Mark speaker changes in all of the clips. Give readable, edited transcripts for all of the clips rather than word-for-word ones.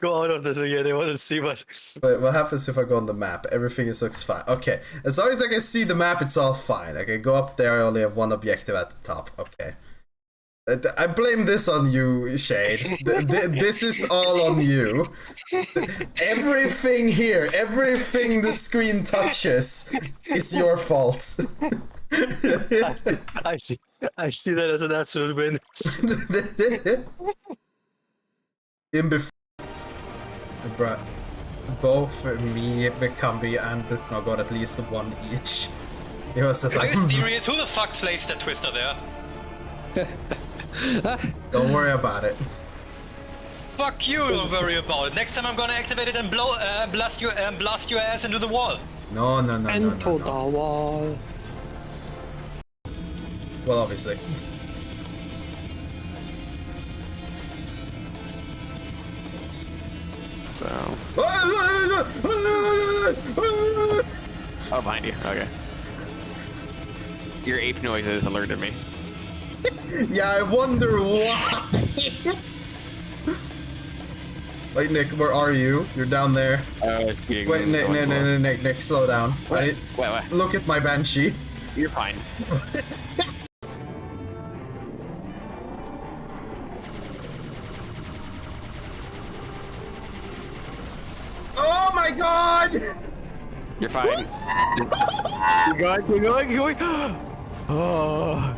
Speaker 1: Go out of this again. I want to see what.
Speaker 2: Wait, what happens if I go on the map? Everything looks fine. Okay, as long as I can see the map, it's all fine. I can go up there. I only have one objective at the top. Okay. I blame this on you, Shade. This is all on you. Everything here, everything the screen touches is your fault.
Speaker 1: I see that as an absolute win.
Speaker 2: In before, both me, Bekambi, and Butno got at least one each. It was just
Speaker 1: Are
Speaker 2: like,
Speaker 1: you serious? Who the fuck placed that twister there?
Speaker 2: don't worry about it.
Speaker 1: Fuck you! Don't worry about it. Next time I'm gonna activate it and blast your ass into the wall.
Speaker 2: No.
Speaker 3: Into the wall.
Speaker 2: Well, obviously.
Speaker 4: So. Oh, behind you. Okay. Your ape noises alerted me.
Speaker 2: Yeah, I wonder why. Wait, Nick, where are you? You're down there. Wait, Nick, slow down.
Speaker 4: Wait.
Speaker 2: Look at my Banshee.
Speaker 4: You're fine.
Speaker 2: Oh my god!
Speaker 4: You're fine. You're going. Oh.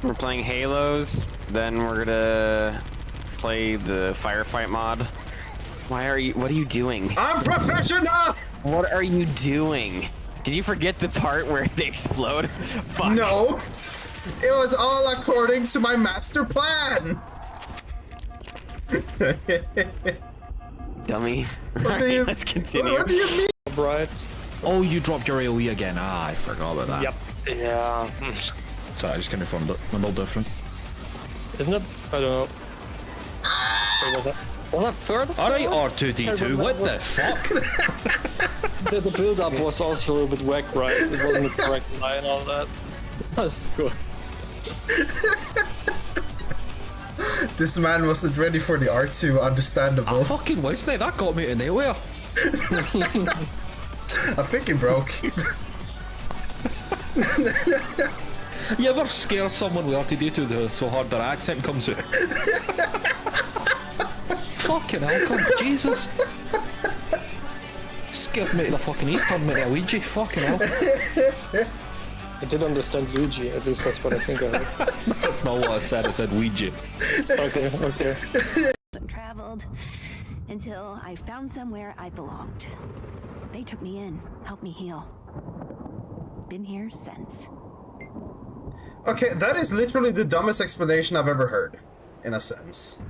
Speaker 4: We're playing Halos, then we're gonna play the firefight mod. What are you doing?
Speaker 2: I'm professional!
Speaker 4: What are you doing? Did you forget the part where they explode? Fuck.
Speaker 2: No! It was all according to my master plan!
Speaker 4: Dummy.
Speaker 2: Right,
Speaker 4: let's continue.
Speaker 2: What do you mean?
Speaker 3: Right.
Speaker 5: Oh, you dropped your AoE again. Ah, I forgot about that.
Speaker 3: Yep. Yeah.
Speaker 5: Sorry, I just kind of found it a little different.
Speaker 3: Isn't it? I don't know. Wait, was that third?
Speaker 5: Alright, R2D2, what the fuck?
Speaker 3: The build-up was also a little bit whack, right? It wasn't the correct line and all that. That's good.
Speaker 2: This man wasn't ready for the R2, understandable.
Speaker 5: I fucking wasn't it? That got me to nowhere.
Speaker 2: I think it broke.
Speaker 5: You ever scare someone with R2D2 so hard their accent comes out? Fucking hell, come Jesus. Scared me to the fucking east, turned me to a Ouija, fucking hell.
Speaker 3: I did understand Yuji, at least that's what I think I heard.
Speaker 5: That's not what I said Ouija.
Speaker 3: Okay.
Speaker 6: Traveled until I found somewhere I belonged. They took me in, helped me heal. Been here since.
Speaker 2: Okay, that is literally the dumbest explanation I've ever heard, in a sense.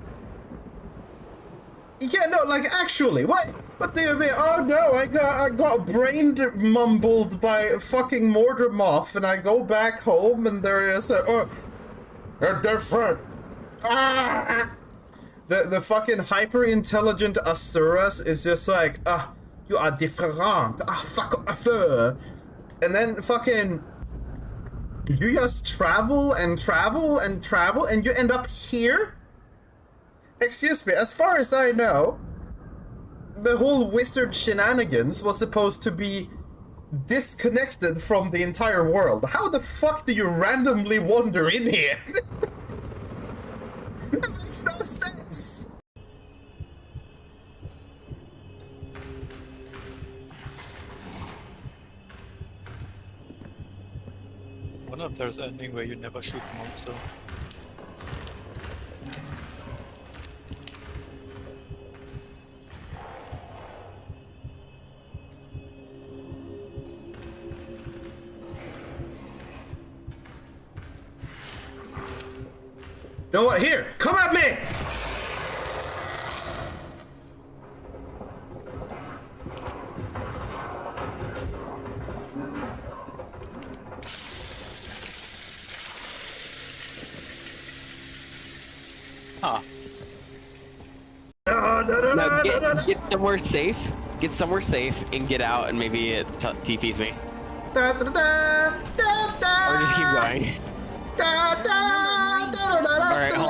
Speaker 2: Yeah, no, like, actually, what do you mean? Oh no, I got brain mumbled by fucking Mordor Moth, and I go back home, and there is they're different. Ah! The fucking hyper-intelligent Asuras is just like, you are different. Fuck off. And then fucking, you just travel and travel and travel, and you end up here? Excuse me, as far as I know, the whole wizard shenanigans was supposed to be disconnected from the entire world. How the fuck do you randomly wander in here? That makes no sense.
Speaker 1: I wonder if there's anything where you never shoot the monster.
Speaker 2: You know what? Here, come at me!
Speaker 1: Huh.
Speaker 4: Now get somewhere safe. Get somewhere safe and get out, and maybe it TPs me.
Speaker 2: Da, da, da, da, da,
Speaker 4: Or just keep going.
Speaker 2: da, da, da, da, da,
Speaker 4: Alright, hold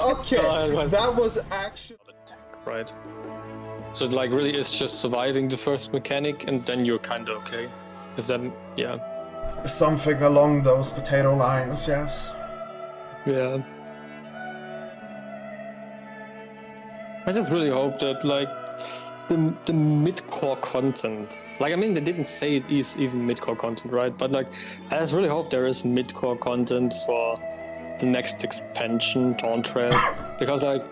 Speaker 2: Okay,
Speaker 3: God,
Speaker 2: that was actually...
Speaker 3: right? So it like really is just surviving the first mechanic, and then you're kind of okay. If then, yeah,
Speaker 2: Something along those potato lines, yes.
Speaker 3: yeah. I just really hope that like the mid-core content, like I mean they didn't say it is even mid-core content, right? But like I just really hope there is mid-core content for the next expansion, Dawntrail, because like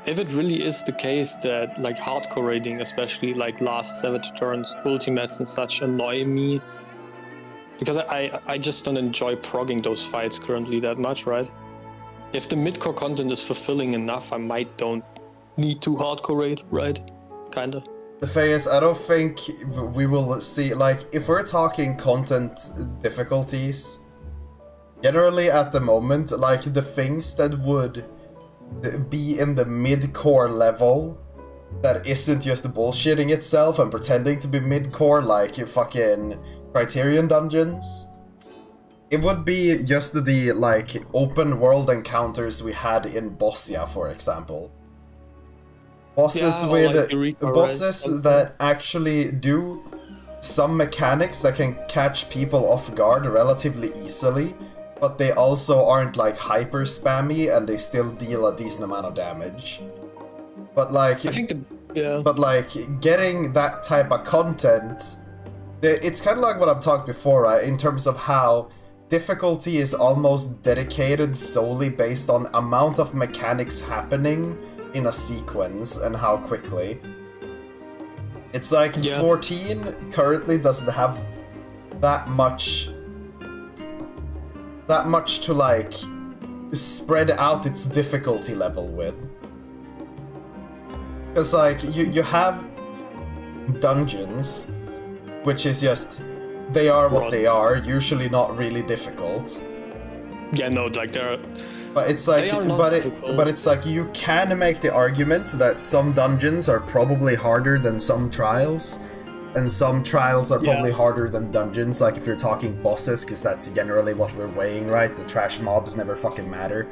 Speaker 3: if it really is the case that like hardcore raiding, especially like last Savage turns, ultimates and such annoy me, because I just don't enjoy progging those fights currently that much, right? If the mid-core content is fulfilling enough, I might don't need to hardcore raid, right? Kinda.
Speaker 2: The thing is, I don't think we will see, like, if we're talking content difficulties, generally at the moment, like, the things that would be in the mid-core level that isn't just bullshitting itself and pretending to be mid-core, like fucking Criterion dungeons, it would be just the, like, open world encounters we had in Bossia, for example. Bosses
Speaker 3: Yeah, or
Speaker 2: with
Speaker 3: like Eureka,
Speaker 2: bosses
Speaker 3: right?
Speaker 2: that actually do some mechanics that can catch people off guard relatively easily, but they also aren't like hyper spammy and they still deal a decent amount of damage. But like,
Speaker 3: I think yeah.
Speaker 2: but like getting that type of content, it's kind of like what I've talked before, right? In terms of how difficulty is almost dedicated solely based on amount of mechanics happening in a sequence and how quickly. It's like 14 currently doesn't have that much to like spread out its difficulty level with. Because like you have dungeons, which is just they are what they are, usually not really difficult.
Speaker 3: Yeah, no, like they're.
Speaker 2: But it's like, but it's like you can make the argument that some dungeons are probably harder than some trials, and some trials are probably harder than dungeons. Like if you're talking bosses, because that's generally what we're weighing, right? The trash mobs never fucking matter.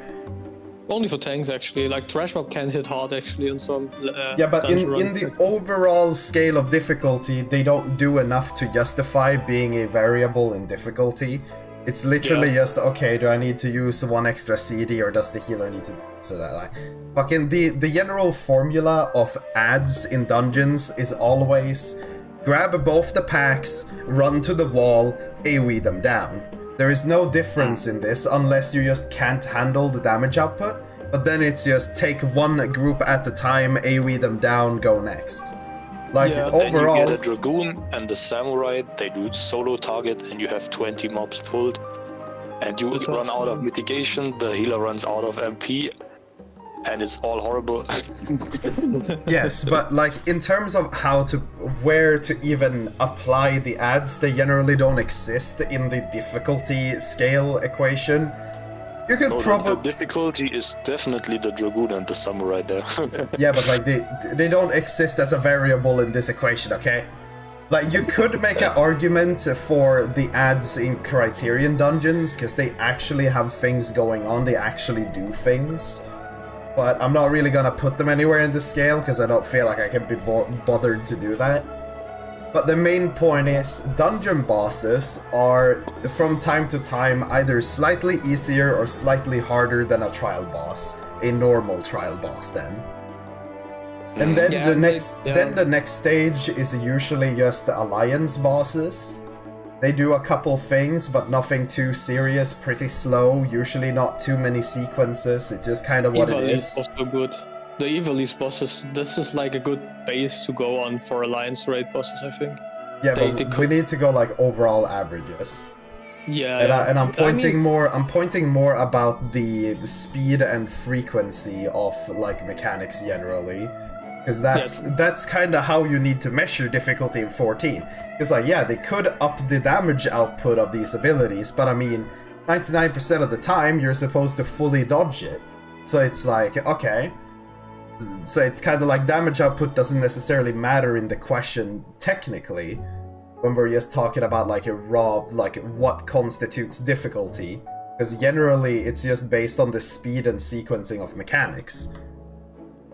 Speaker 3: Only for tanks, actually. Like trash mob can hit hard, actually, on some.
Speaker 2: Yeah, but in the overall scale of difficulty, they don't do enough to justify being a variable in difficulty. It's literally just, okay, do I need to use one extra CD or does the healer need to do so that like fucking the general formula of adds in dungeons is always grab both the packs, run to the wall, AoE them down. There is no difference in this unless you just can't handle the damage output, but then it's just take one group at a time, AoE them down, go next. Like overall,
Speaker 7: then you get a Dragoon and the Samurai, they do solo target and you have 20 mobs pulled. And you run out of mitigation, the healer runs out of MP, and it's all horrible.
Speaker 2: Yes, but like in terms of where to even apply the adds, they generally don't exist in the difficulty scale equation. You could probably...
Speaker 7: The difficulty is definitely the Dragoon and the Samurai there.
Speaker 2: Yeah, but like they don't exist as a variable in this equation, okay? Like you could make an argument for the adds in Criterion dungeons because they actually have things going on, they actually do things. But I'm not really gonna put them anywhere in the scale because I don't feel like I can be bothered to do that. But the main point is, dungeon bosses are, from time to time, either slightly easier or slightly harder than a trial boss. A normal trial boss, then. And then the next stage is usually just alliance bosses. They do a couple things, but nothing too serious, pretty slow, usually not too many sequences, it's just kind of what it is.
Speaker 3: Evil's also good. The Evil's bosses, this is like a good base to go on for Alliance raid bosses, I think.
Speaker 2: Yeah, but we need to go like overall averages.
Speaker 3: Yeah,
Speaker 2: and I'm pointing more about the speed and frequency of like mechanics generally. Because that's kind of how you need to measure difficulty in 14. Because like, yeah, they could up the damage output of these abilities, but I mean, 99% of the time you're supposed to fully dodge it. So it's like, okay. So it's kind of like damage output doesn't necessarily matter in the question technically, when we're just talking about like a raw, like what constitutes difficulty. Because generally it's just based on the speed and sequencing of mechanics.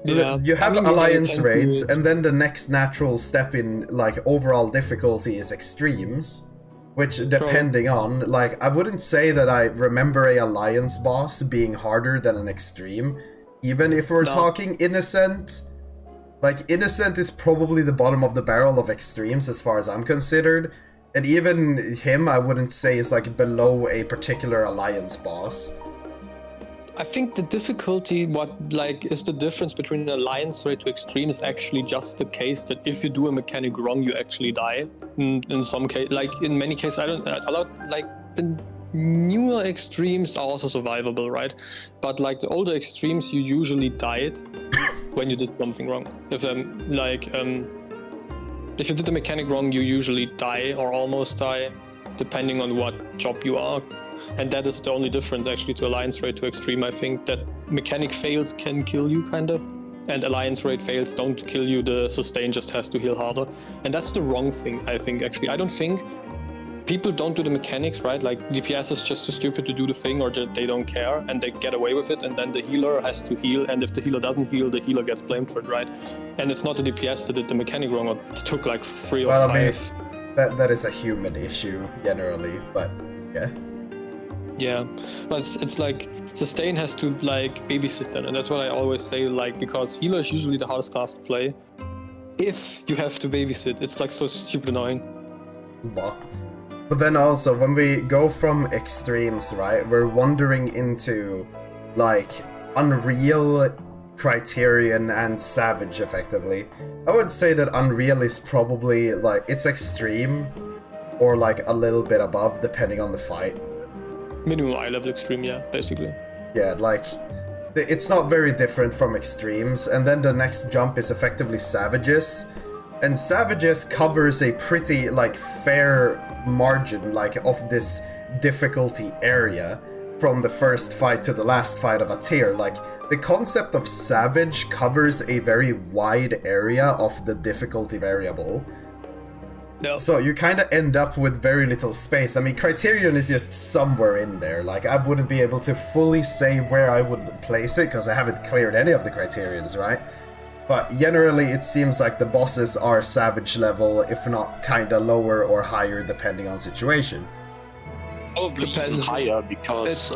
Speaker 2: So
Speaker 3: Yeah,
Speaker 2: you have
Speaker 3: I mean,
Speaker 2: alliance
Speaker 3: you can
Speaker 2: raids,
Speaker 3: do-
Speaker 2: and then the next natural step in like overall difficulty is extremes, which depending on, like, I wouldn't say that I remember a alliance boss being harder than an extreme, even if we're talking innocent. Like, innocent is probably the bottom of the barrel of extremes as far as I'm considered, and even him I wouldn't say is like below a particular alliance boss.
Speaker 3: I think the difficulty, what like is the difference between an alliance raid to extreme is actually just the case that if you do a mechanic wrong, you actually die. In some case, like in many cases, I don't a lot like the newer extremes are also survivable, right? But like the older extremes, you usually died when you did something wrong. If if you did the mechanic wrong, you usually die or almost die, depending on what job you are. And that is the only difference actually to Alliance Raid to Extreme. I think that mechanic fails can kill you, kind of. And Alliance Raid fails don't kill you, the sustain just has to heal harder. And that's the wrong thing, I think, actually. I don't think people don't do the mechanics, right? Like, DPS is just too stupid to do the thing, or just they don't care, and they get away with it, and then the healer has to heal, and if the healer doesn't heal, the healer gets blamed for it, right? And it's not the DPS that did the mechanic wrong, or took like 3 or 5.
Speaker 2: I mean, that is a human issue, generally, but yeah.
Speaker 3: Yeah, but it's like sustain has to like babysit them, and that's what I always say, like, because healer is usually the hardest class to play. If you have to babysit, it's like so stupid annoying.
Speaker 2: But then also, when we go from extremes, right, we're wandering into like Unreal, Criterion, and Savage, effectively. I would say that Unreal is probably like, it's extreme, or like a little bit above, depending on the fight.
Speaker 3: Minimum eye level extreme, yeah, basically.
Speaker 2: Yeah, like, it's not very different from extremes, and then the next jump is effectively Savages, and Savages covers a pretty, like, fair margin, like, of this difficulty area from the first fight to the last fight of a tier. Like, the concept of Savage covers a very wide area of the difficulty variable.
Speaker 3: No.
Speaker 2: So you kind of end up with very little space. I mean, Criterion is just somewhere in there. Like, I wouldn't be able to fully say where I would place it, because I haven't cleared any of the Criterions, right? But generally, it seems like the bosses are Savage level, if not kind of lower or higher, depending on situation.
Speaker 7: Probably even higher, because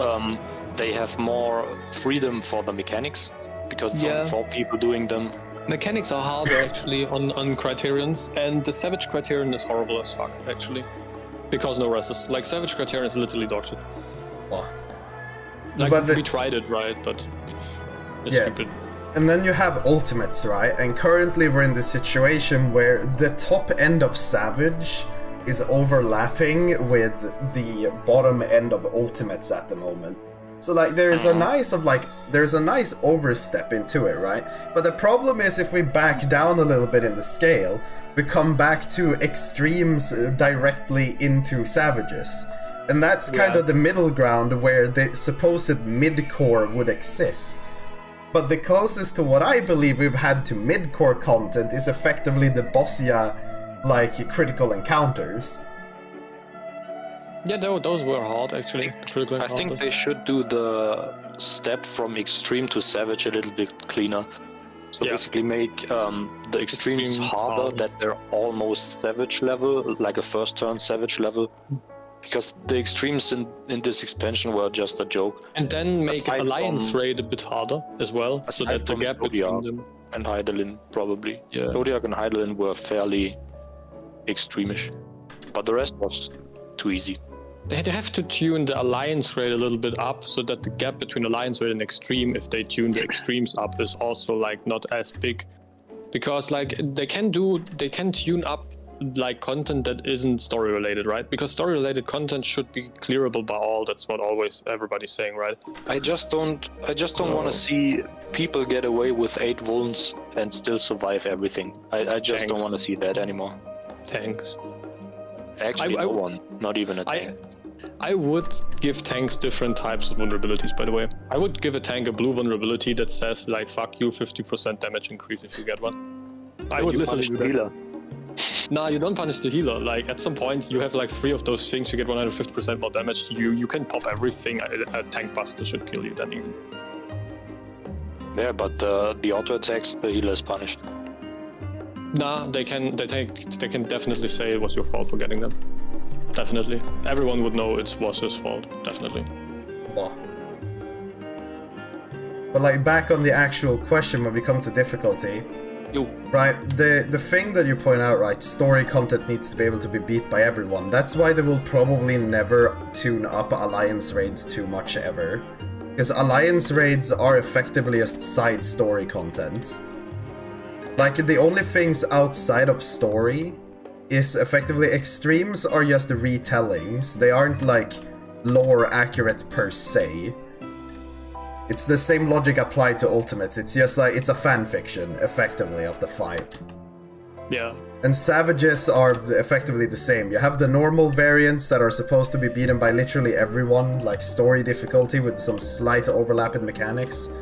Speaker 7: they have more freedom for the mechanics, because it's only 4 people doing them.
Speaker 3: Mechanics are harder actually on Criterions, and the Savage Criterion is horrible as fuck actually, because no resist. Like, Savage Criterion is literally dog shit. Like,
Speaker 2: But
Speaker 3: we tried it, right, but it's stupid.
Speaker 2: And then you have ultimates, right? And currently we're in this situation where the top end of Savage is overlapping with the bottom end of ultimates at the moment. So, like, there's a nice overstep into it, right? But the problem is, if we back down a little bit in the scale, we come back to extremes directly into Savages. And that's kind of the middle ground where the supposed mid-core would exist. But the closest to what I believe we've had to mid-core content is effectively the Bossia, like, critical encounters.
Speaker 3: Yeah, those were hard actually.
Speaker 7: I think they should do the step from extreme to savage a little bit cleaner. So basically make the extremes harder, that they're almost savage level, like a first turn savage level. Because the extremes in this expansion were just a joke.
Speaker 3: And then make Alliance Raid a bit harder as well, so that the gap between them...
Speaker 7: And Heidelin, probably.
Speaker 3: Yeah.
Speaker 7: Zodiac and Heidelin were fairly extremish. But the rest was too easy.
Speaker 3: They have to tune the Alliance Raid a little bit up, so that the gap between Alliance Raid and Extreme, if they tune the Extremes up, is also like not as big. Because like they can tune up like content that isn't story related, right? Because story related content should be clearable by all. That's what always everybody's saying, right?
Speaker 7: I just don't want to see people get away with 8 wounds and still survive everything. I just don't want to see that anymore.
Speaker 3: Tanks.
Speaker 7: Actually, no one. Not even a tank.
Speaker 3: I would give tanks different types of vulnerabilities, by the way. I would give a tank a blue vulnerability that says, like, fuck you, 50% damage increase if you get one. I would literally do that. Nah, you don't punish the healer. Like, at some point, you have like 3 of those things, you get 150% more damage. You can pop everything. A tank buster should kill you then even.
Speaker 7: Yeah, but the auto attacks, the healer is punished.
Speaker 3: Nah, they can definitely say it was your fault for getting them. Definitely. Everyone would know it was his fault. Definitely.
Speaker 2: Blah. But like back on the actual question when we come to difficulty, right? The thing that you point out, right? Story content needs to be able to be beat by everyone. That's why they will probably never tune up alliance raids too much ever, because alliance raids are effectively just side story content. Like the only things outside of story is effectively extremes are just retellings. They aren't like lore accurate per se. It's the same logic applied to ultimates. It's just like, it's a fan fiction, effectively, of the fight.
Speaker 3: Yeah.
Speaker 2: And savages are effectively the same. You have the normal variants that are supposed to be beaten by literally everyone, like story difficulty with some slight overlap in mechanics.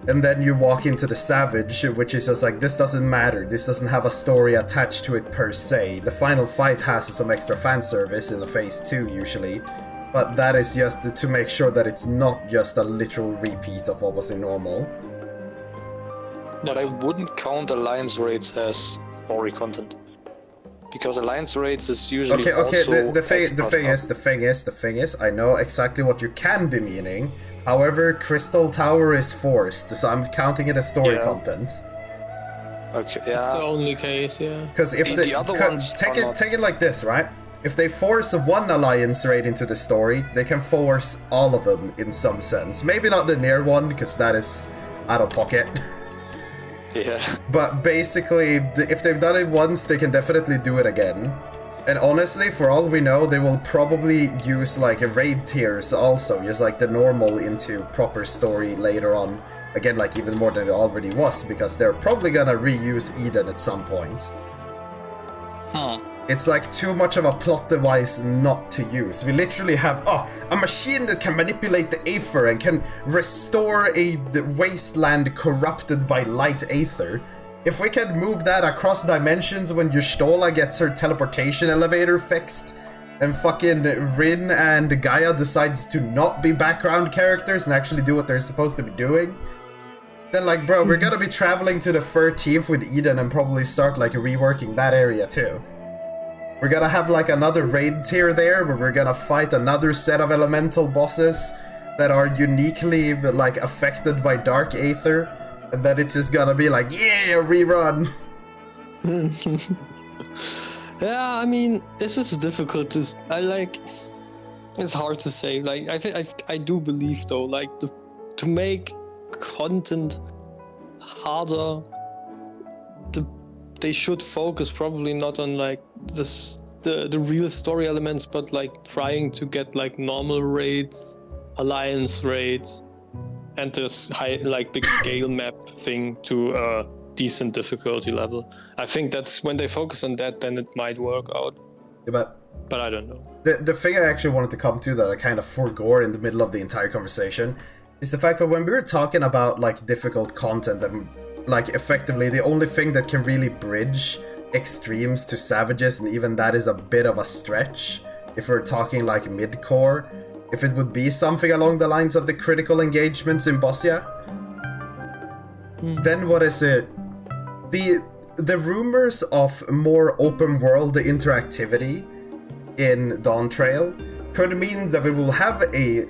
Speaker 2: And then you walk into the savage, which is just like, this doesn't matter. This doesn't have a story attached to it per se. The final fight has some extra fan service in the phase 2 usually. But that is just to make sure that it's not just a literal repeat of what was in normal.
Speaker 7: But I wouldn't count alliance raids as story content, because alliance raids is usually
Speaker 2: okay.
Speaker 7: Also
Speaker 2: the thing is, I know exactly what you can be meaning. However, Crystal Tower is forced, so I'm counting it as story content.
Speaker 7: Okay, yeah.
Speaker 3: That's the only case, yeah.
Speaker 2: Because if the other ones take it like this, right? If they force one alliance raid into the story, they can force all of them in some sense. Maybe not the near one, because that is out of pocket.
Speaker 7: Yeah.
Speaker 2: But basically, if they've done it once, they can definitely do it again. And honestly, for all we know, they will probably use like raid tiers also, just like the normal into proper story later on. Again, like even more than it already was, because they're probably gonna reuse Eden at some point.
Speaker 3: Huh.
Speaker 2: It's like too much of a plot device not to use. We literally have, a machine that can manipulate the Aether and can restore the wasteland corrupted by light Aether. If we can move that across dimensions when Y'shtola gets her teleportation elevator fixed, and fucking Rin and Gaia decides to not be background characters and actually do what they're supposed to be doing, then like, bro, we're gonna be traveling to the 13th with Eden and probably start like reworking that area too. We're gonna have like another raid tier there where we're gonna fight another set of elemental bosses that are uniquely like affected by dark Aether, and then it's just gonna be like, yeah, rerun.
Speaker 3: Yeah, I mean, this is difficult to. It's hard to say. Like, I do believe though, like to make content harder, they should focus probably not on like the real story elements, but like trying to get like normal raids, alliance raids, and this high like big scale map thing to a decent difficulty level. I think that's when they focus on that, then it might work out.
Speaker 2: Yeah,
Speaker 3: but I don't know.
Speaker 2: The thing I actually wanted to come to that I kind of forgot in the middle of the entire conversation is the fact that when we were talking about like difficult content and like effectively the only thing that can really bridge extremes to savages, and even that is a bit of a stretch if we're talking like mid-core, if it would be something along the lines of the critical engagements in Bosnia, then what is it? The rumors of more open world interactivity in Dawn Trail could mean that we will have a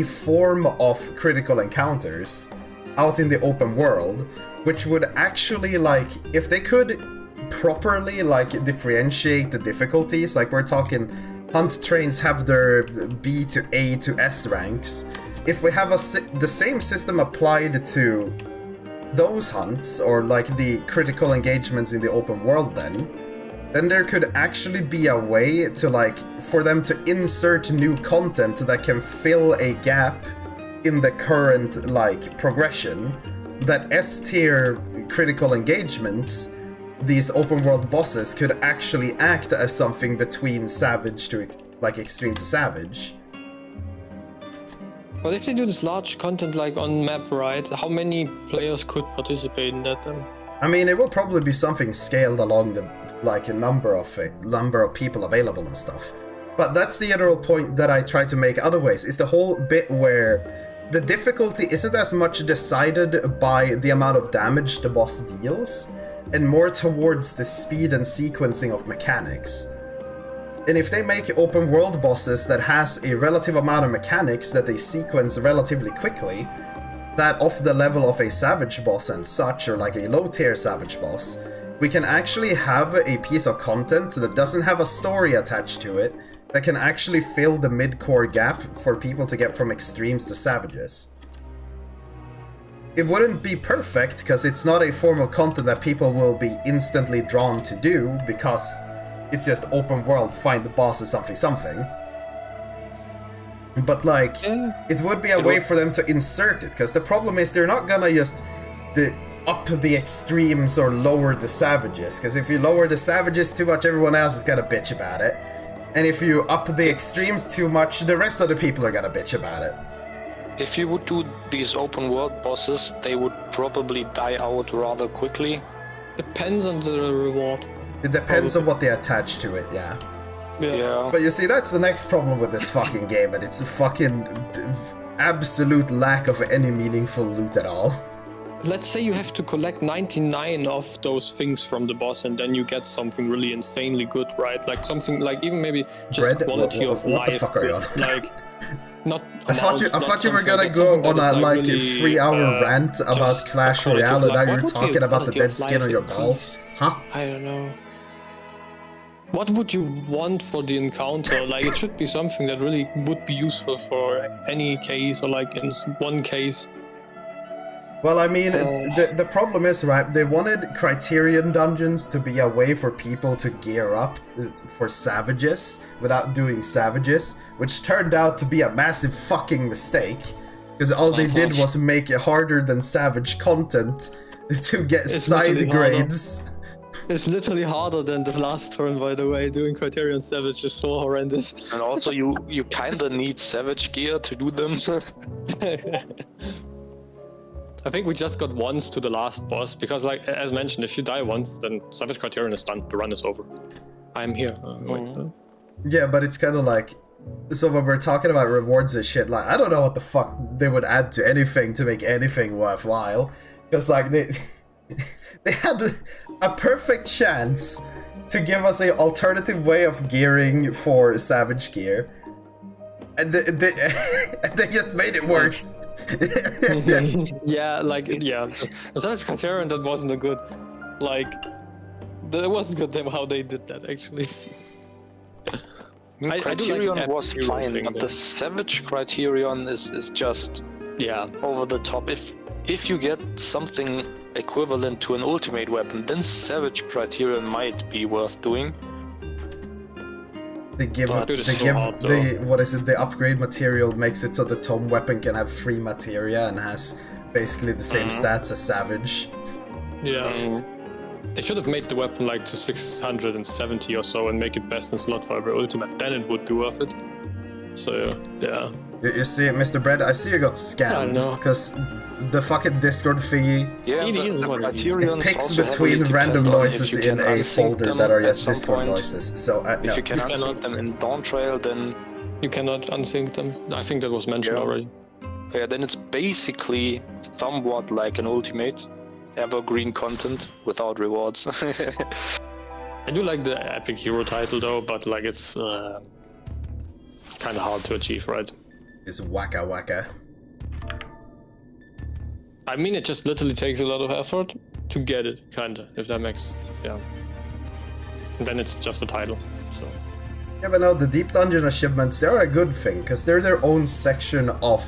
Speaker 2: form of critical encounters out in the open world, which would actually, like, if they could properly, like, differentiate the difficulties, like we're talking hunt trains have their B to A to S ranks, if we have the same system applied to those hunts, or like the critical engagements in the open world, then there could actually be a way to, like, for them to insert new content that can fill a gap in the current, like, progression, that S-tier critical engagements, these open world bosses, could actually act as something between Savage to, like, Extreme to Savage.
Speaker 3: But if they do this large content like on map, right, how many players could participate in that then?
Speaker 2: I mean, it will probably be something scaled along the like a number of people available and stuff. But that's the general point that I try to make other ways, is the whole bit where the difficulty isn't as much decided by the amount of damage the boss deals, and more towards the speed and sequencing of mechanics. And if they make open world bosses that has a relative amount of mechanics that they sequence relatively quickly, that of the level of a Savage boss and such, or like a low tier Savage boss, we can actually have a piece of content that doesn't have a story attached to it, that can actually fill the mid-core gap for people to get from extremes to Savages. It wouldn't be perfect, because it's not a form of content that people will be instantly drawn to do, because it's just open world, find the bosses, something. But like, it would be a way for them to insert it, because the problem is they're not gonna just up the extremes or lower the Savages, because if you lower the Savages too much, everyone else is gonna bitch about it. And if you up the extremes too much, the rest of the people are gonna bitch about it.
Speaker 7: If you would do these open world bosses, they would probably die out rather quickly.
Speaker 3: Depends on the reward.
Speaker 2: It depends on what they attach to it, yeah.
Speaker 7: Yeah.
Speaker 2: But you see, that's the next problem with this fucking game, and it's a fucking absolute lack of any meaningful loot at all.
Speaker 3: Let's say you have to collect 99 of those things from the boss, and then you get something really insanely good, right? Like something like even maybe just
Speaker 2: Bread?
Speaker 3: quality of life.
Speaker 2: What the fuck are you on?
Speaker 3: Like, not.
Speaker 2: I thought you were gonna go on a like
Speaker 3: really,
Speaker 2: 3-hour rant about Clash Royale, and now you're talking about the dead skin on your balls, huh?
Speaker 3: I don't know. What would you want for the encounter? Like, it should be something that really would be useful for any case, or like in one case.
Speaker 2: Well, I mean, the problem is, right, they wanted Criterion dungeons to be a way for people to gear up for Savages without doing Savages, which turned out to be a massive fucking mistake, because all they did was make it harder than Savage content to get side grades.
Speaker 3: It's literally harder than the last turn, by the way. Doing Criterion Savage is so horrendous.
Speaker 7: And also, you kinda need Savage gear to do them.
Speaker 3: I think we just got once to the last boss, because like, as mentioned, if you die once, then Savage Criterion is done, the run is over. I'm here.
Speaker 2: Yeah, but it's kind of like, so when we're talking about rewards and shit, like, I don't know what the fuck they would add to anything to make anything worthwhile, because like, they had a perfect chance to give us an alternative way of gearing for Savage gear, and they just made it worse.
Speaker 3: Yeah, like, yeah. The Savage Criterion, that wasn't a good, like, that wasn't good how they did that, actually.
Speaker 7: Criterion was fine, but the Savage Criterion is just, yeah, over the top. If you get something equivalent to an ultimate weapon, then Savage Criterion might be worth doing.
Speaker 2: They give the upgrade material makes it so the tome weapon can have free materia and has basically the same stats as Savage.
Speaker 3: Yeah. They should have made the weapon like to 670 or so and make it best in slot for every ultimate, then it would be worth it. So, yeah.
Speaker 2: You see, Mr. Bread, I see you got scammed, because the fucking Discord thingy, it picks between random noises in a folder that are just Discord noises, so no.
Speaker 7: If you can unsync them in Dawntrail, then...
Speaker 3: You cannot unsync them. I think that was mentioned already.
Speaker 7: Yeah, then it's basically somewhat like an ultimate. Evergreen content without rewards.
Speaker 3: I do like the epic hero title though, but like it's kind of hard to achieve, right?
Speaker 2: It's waka waka.
Speaker 3: I mean, it just literally takes a lot of effort to get it, kinda, if that makes, yeah. And then it's just a title, so.
Speaker 2: Yeah, but no, the Deep Dungeon achievements, they're a good thing, because they're their own section of,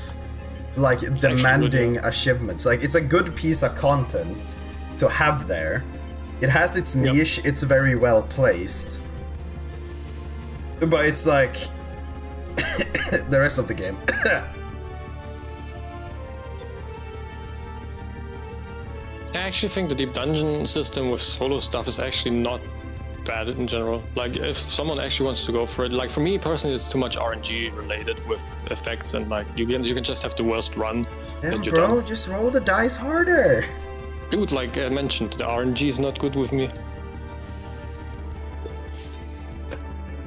Speaker 2: like, demanding achievements. Like, it's a good piece of content to have there. It has its niche, it's very well placed. But it's like... the rest of the game.
Speaker 3: I actually think the Deep Dungeon system with solo stuff is actually not bad in general. Like, if someone actually wants to go for it, like for me personally, it's too much RNG related with effects, and like you can just have the worst run.
Speaker 2: Yeah, bro, just roll the dice harder.
Speaker 3: Dude, like I mentioned, the RNG is not good with me.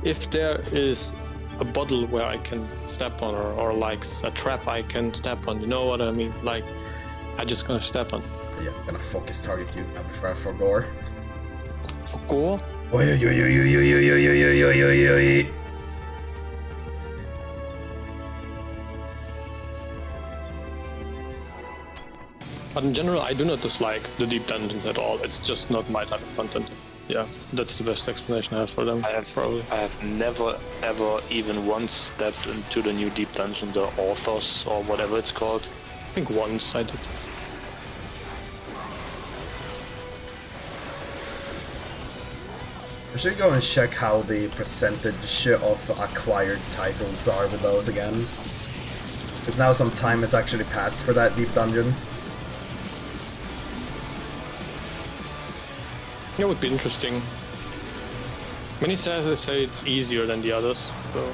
Speaker 3: If there is a bottle where I can step on, or like a trap I can step on, you know what I mean? Like, I just gonna step on.
Speaker 2: Yeah, I'm gonna focus target you now before I forgore.
Speaker 3: Forgore?
Speaker 2: Oi, oi, oi, oi, oi, oi, oi, oi, oi, oi, oi, oi.
Speaker 3: But in general, I do not dislike the deep dungeons at all. It's just not my type of content. Yeah, that's the best explanation I have for them.
Speaker 7: I have never ever even once stepped into the new deep dungeon, the authors or whatever it's called.
Speaker 3: I think once I did.
Speaker 2: I should go and check how the percentage of acquired titles are with those again. Because now some time has actually passed for that deep dungeon.
Speaker 3: It would be interesting. Many say it's easier than the others, so...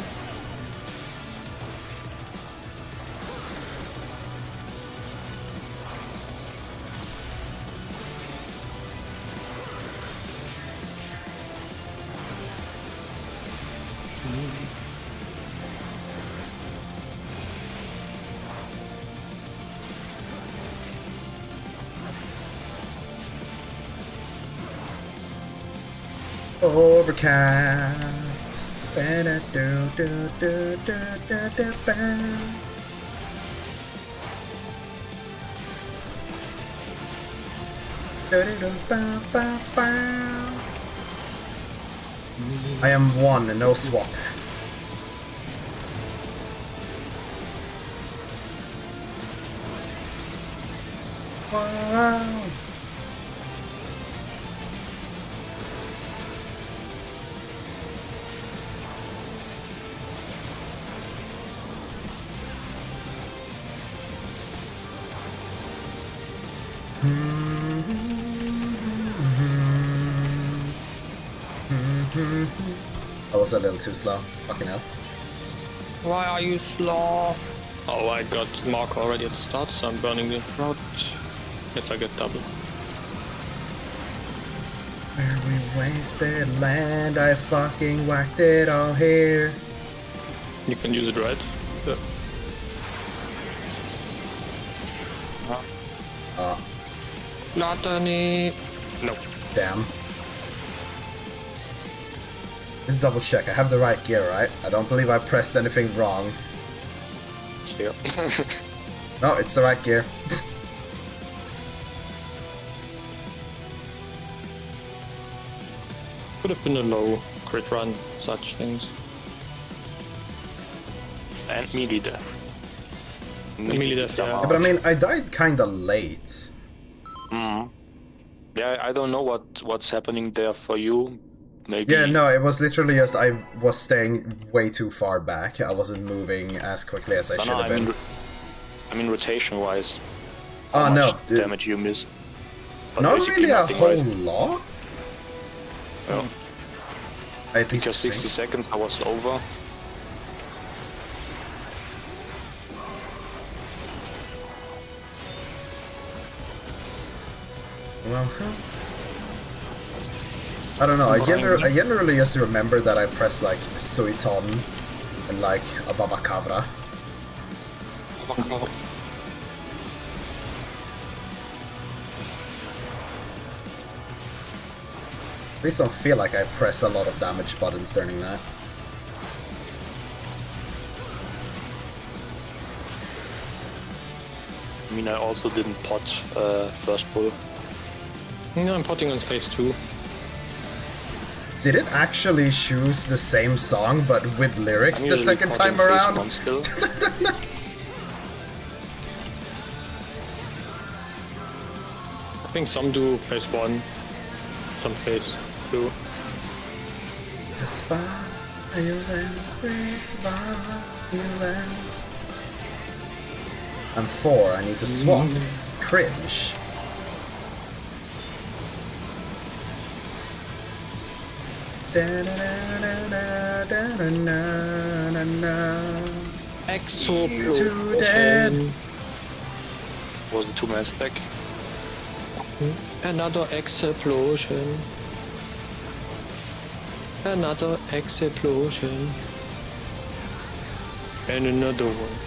Speaker 2: Overcast. I am one and no swap. Wow. I was a little too slow. Fucking hell.
Speaker 3: Why are you slow? Oh, I got mark already at the start, so I'm burning the throat. If I get double.
Speaker 2: Where we wasted land, I fucking whacked it all here.
Speaker 3: You can use it, right? Yeah. Not any... No.
Speaker 2: Damn. Let's double check. I have the right gear, right? I don't believe I pressed anything wrong.
Speaker 3: Yeah.
Speaker 2: No, it's the right gear.
Speaker 3: Could have been a low crit run, such things.
Speaker 7: And melee death.
Speaker 3: Melee death, yeah.
Speaker 2: Yeah, but I mean, I died kinda late.
Speaker 7: Yeah, I don't know what's happening there for you. Maybe.
Speaker 2: Yeah, no, it was literally just I was staying way too far back. I wasn't moving as quickly as I should have been.
Speaker 7: I mean rotation-wise.
Speaker 2: Oh no,
Speaker 7: damage you missed. But
Speaker 2: not
Speaker 7: basically
Speaker 2: really a
Speaker 7: nothing,
Speaker 2: whole
Speaker 7: right?
Speaker 2: lot.
Speaker 7: No.
Speaker 2: I think
Speaker 7: Just 60 seconds, I was over.
Speaker 2: Well, I don't know. I generally just remember that I pressed like Suiton and like Ababakavra. At least don't feel like I press a lot of damage buttons during that.
Speaker 7: I mean, I also didn't pot first pull.
Speaker 3: No, I'm potting on phase 2.
Speaker 2: Did it actually choose the same song but with lyrics the second time around?
Speaker 3: I think some do phase 1, some phase 2.
Speaker 2: Just violence breeds violence. I'm 4, I need to swap. Cringe.
Speaker 3: Exo
Speaker 2: to dead.
Speaker 7: Was it 2 man stack?
Speaker 3: Another explosion. Another explosion. And another one.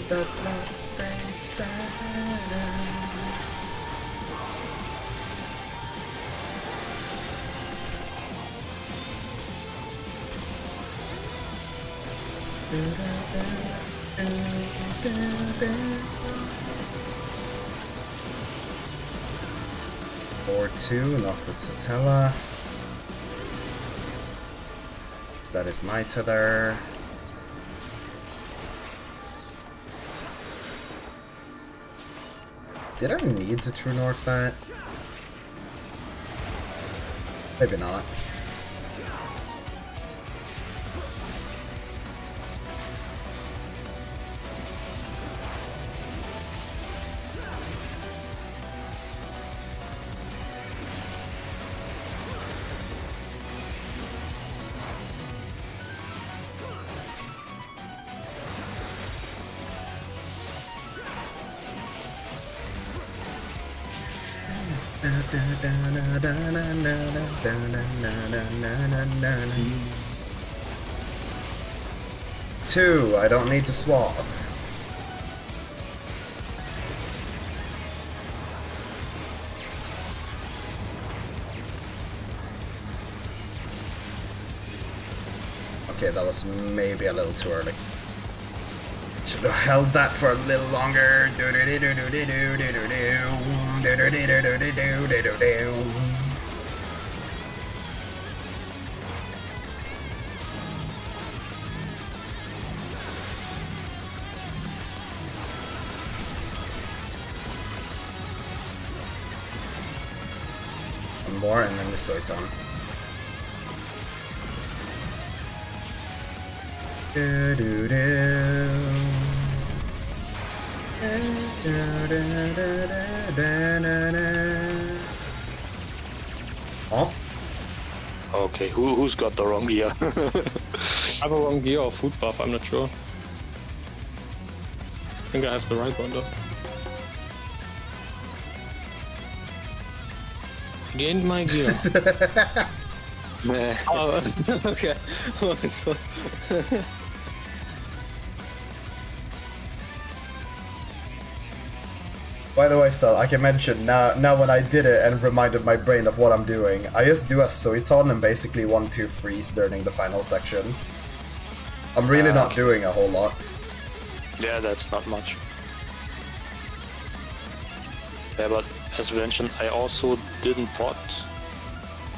Speaker 2: The bloodstained side. Or 2, enough with Satella. So that is my tether. Did I need to True North that? Maybe not. Two, I don't need to swap. Okay, that was maybe a little too early. Should have held that for a little longer. One more and then the Soiton. Oh?
Speaker 7: Okay, who's got the wrong gear?
Speaker 3: I have a wrong gear or food buff, I'm not sure. I think I have the right one though. Gained my gear. Oh, okay.
Speaker 2: By the way, Sal, I can mention now when I did it and reminded my brain of what I'm doing, I just do a Soiton and basically 1-2 freeze during the final section. I'm really not doing a whole lot.
Speaker 7: Yeah, that's not much. Yeah, but as mentioned, I also didn't pot.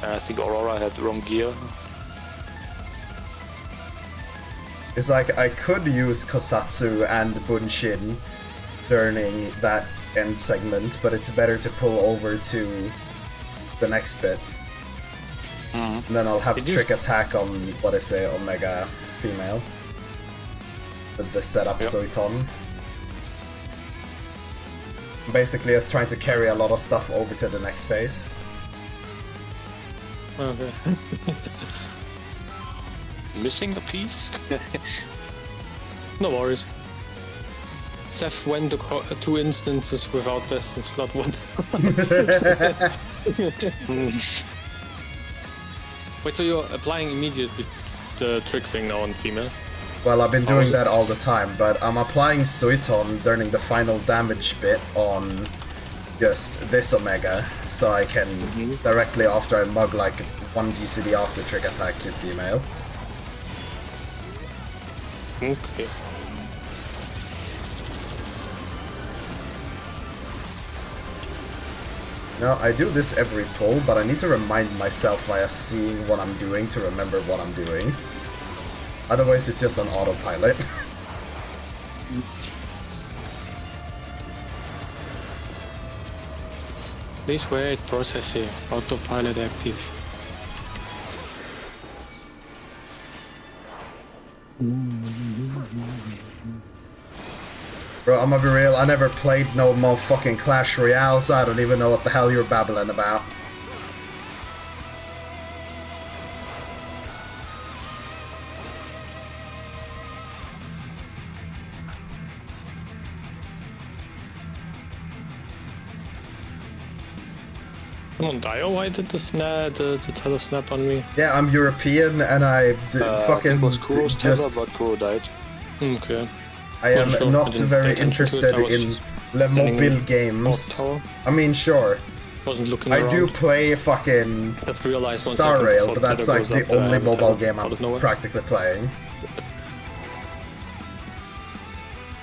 Speaker 7: And I think Aurora had the wrong gear.
Speaker 2: It's like I could use Kosatsu and Bunshin during that end segment, but it's better to pull over to the next bit. And then I'll have trick attack on, what I say, Omega female. With the setup Soiton. Basically, just trying to carry a lot of stuff over to the next phase.
Speaker 3: Okay.
Speaker 7: Missing a piece?
Speaker 3: No worries. Seth went to 2 instances without this in slot 1. Wait, so you're applying immediately the trick thing now on female?
Speaker 2: Well, I've been doing that all the time, but I'm applying Soiton during the final damage bit on just this Omega, so I can directly after I mug like 1 GCD after trick attack your female.
Speaker 3: Okay.
Speaker 2: No, I do this every pull, but I need to remind myself via seeing what I'm doing to remember what I'm doing. Otherwise, it's just on autopilot.
Speaker 3: Please wait, processing. Autopilot active.
Speaker 2: Bro, I'm gonna be real, I never played no motherfucking Clash Royale, so I don't even know what the hell you're babbling about.
Speaker 3: Come on, Dio, why did the tether snap on me?
Speaker 2: Yeah, I'm European and I fucking
Speaker 7: it was Kuro's
Speaker 2: just...
Speaker 7: tether, but Kuro died.
Speaker 3: Okay.
Speaker 2: I am
Speaker 3: sure, I
Speaker 2: not
Speaker 3: didn't
Speaker 2: very
Speaker 3: pay attention to it,
Speaker 2: interested
Speaker 3: I was
Speaker 2: in
Speaker 3: just
Speaker 2: Le
Speaker 3: getting
Speaker 2: Mobile
Speaker 3: off
Speaker 2: games.
Speaker 3: tower.
Speaker 2: I mean, sure.
Speaker 3: Wasn't looking
Speaker 2: I
Speaker 3: around.
Speaker 2: do play fucking
Speaker 3: Just realized 1
Speaker 2: Star
Speaker 3: second
Speaker 2: Rail,
Speaker 3: before
Speaker 2: but
Speaker 3: the
Speaker 2: that's
Speaker 3: tether
Speaker 2: like
Speaker 3: goes
Speaker 2: the
Speaker 3: up that I
Speaker 2: only
Speaker 3: have a
Speaker 2: mobile
Speaker 3: tether
Speaker 2: game
Speaker 3: out
Speaker 2: I'm
Speaker 3: of nowhere.
Speaker 2: practically playing.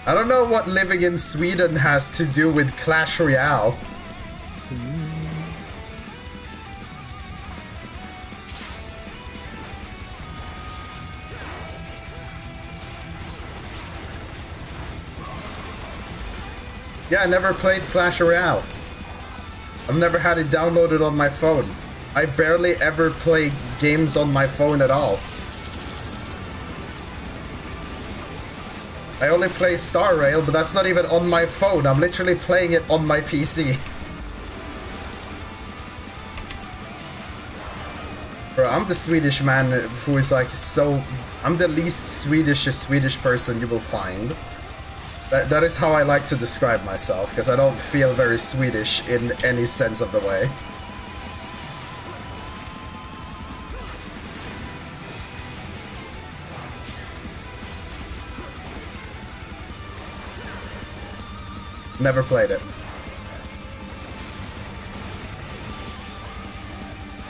Speaker 2: I don't know what living in Sweden has to do with Clash Royale. Yeah, I never played Clash Royale. I've never had it downloaded on my phone. I barely ever play games on my phone at all. I only play Star Rail, but that's not even on my phone. I'm literally playing it on my PC. Bro, I'm the Swedish man who is like so... I'm the least Swedish person you will find. That is how I like to describe myself, because I don't feel very Swedish in any sense of the way. Never played it.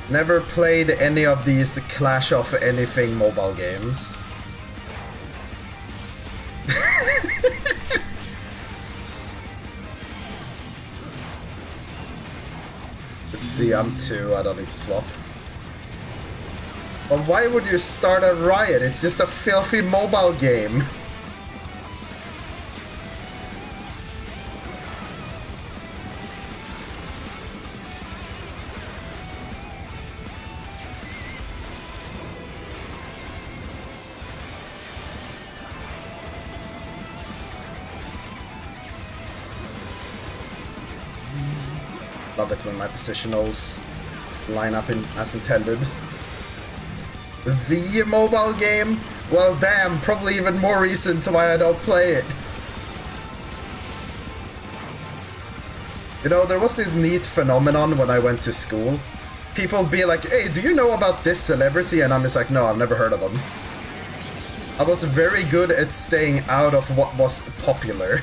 Speaker 2: Never played any of these Clash of Anything mobile games. Let's see, I'm 2, I don't need to swap. Well, why would you start a riot? It's just a filthy mobile game. Love it when my positionals line up in as intended. The mobile game? Well, damn, probably even more reason to why I don't play it. You know, there was this neat phenomenon when I went to school. People be like, hey, do you know about this celebrity? And I'm just like, no, I've never heard of him. I was very good at staying out of what was popular.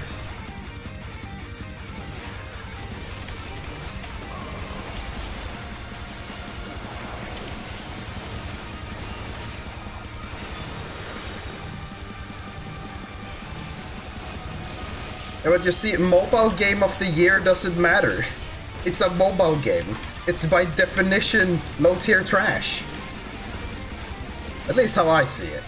Speaker 2: Yeah, but you see, mobile game of the year doesn't matter. It's a mobile game. It's by definition low-tier trash. At least how I see it.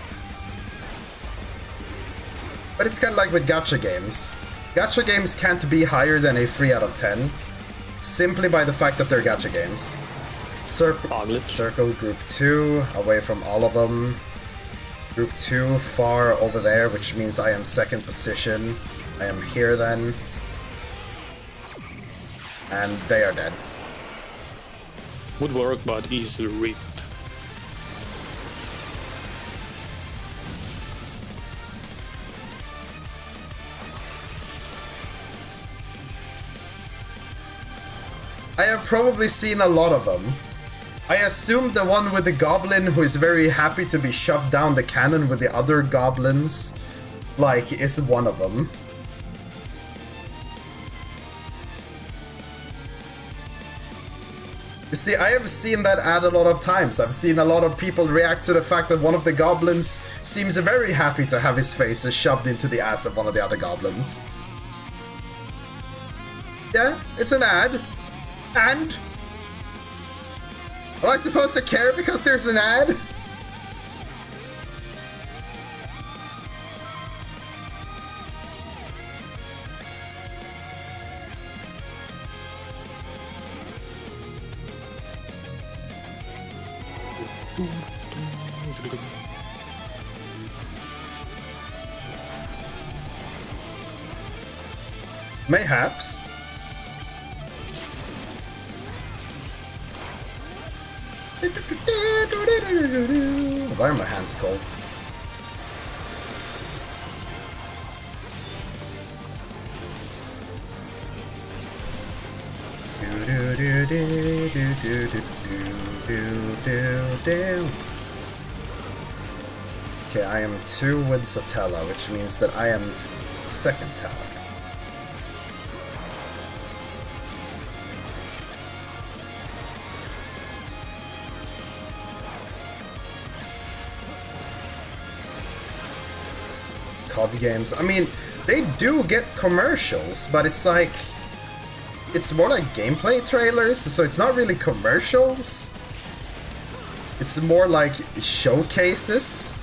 Speaker 2: But it's kind of like with gacha games. Gacha games can't be higher than a 3 out of 10. Simply by the fact that they're gacha games. Circle, group 2, away from all of them. Group 2, far over there, which means I am 2nd position. I am here then. And they are dead.
Speaker 3: Would work, but easily reaped.
Speaker 2: I have probably seen a lot of them. I assume the one with the goblin who is very happy to be shoved down the cannon with the other goblins, like, is one of them. You see, I have seen that ad a lot of times. I've seen a lot of people react to the fact that one of the goblins seems very happy to have his face shoved into the ass of one of the other goblins. Yeah, it's an ad. And? Am I supposed to care because there's an ad? Mayhaps. Why are my hands cold? Okay, I am 2 with Satella, which means that I am second tower. COD games. I mean, they do get commercials, but it's like... It's more like gameplay trailers, so it's not really commercials. It's more like showcases.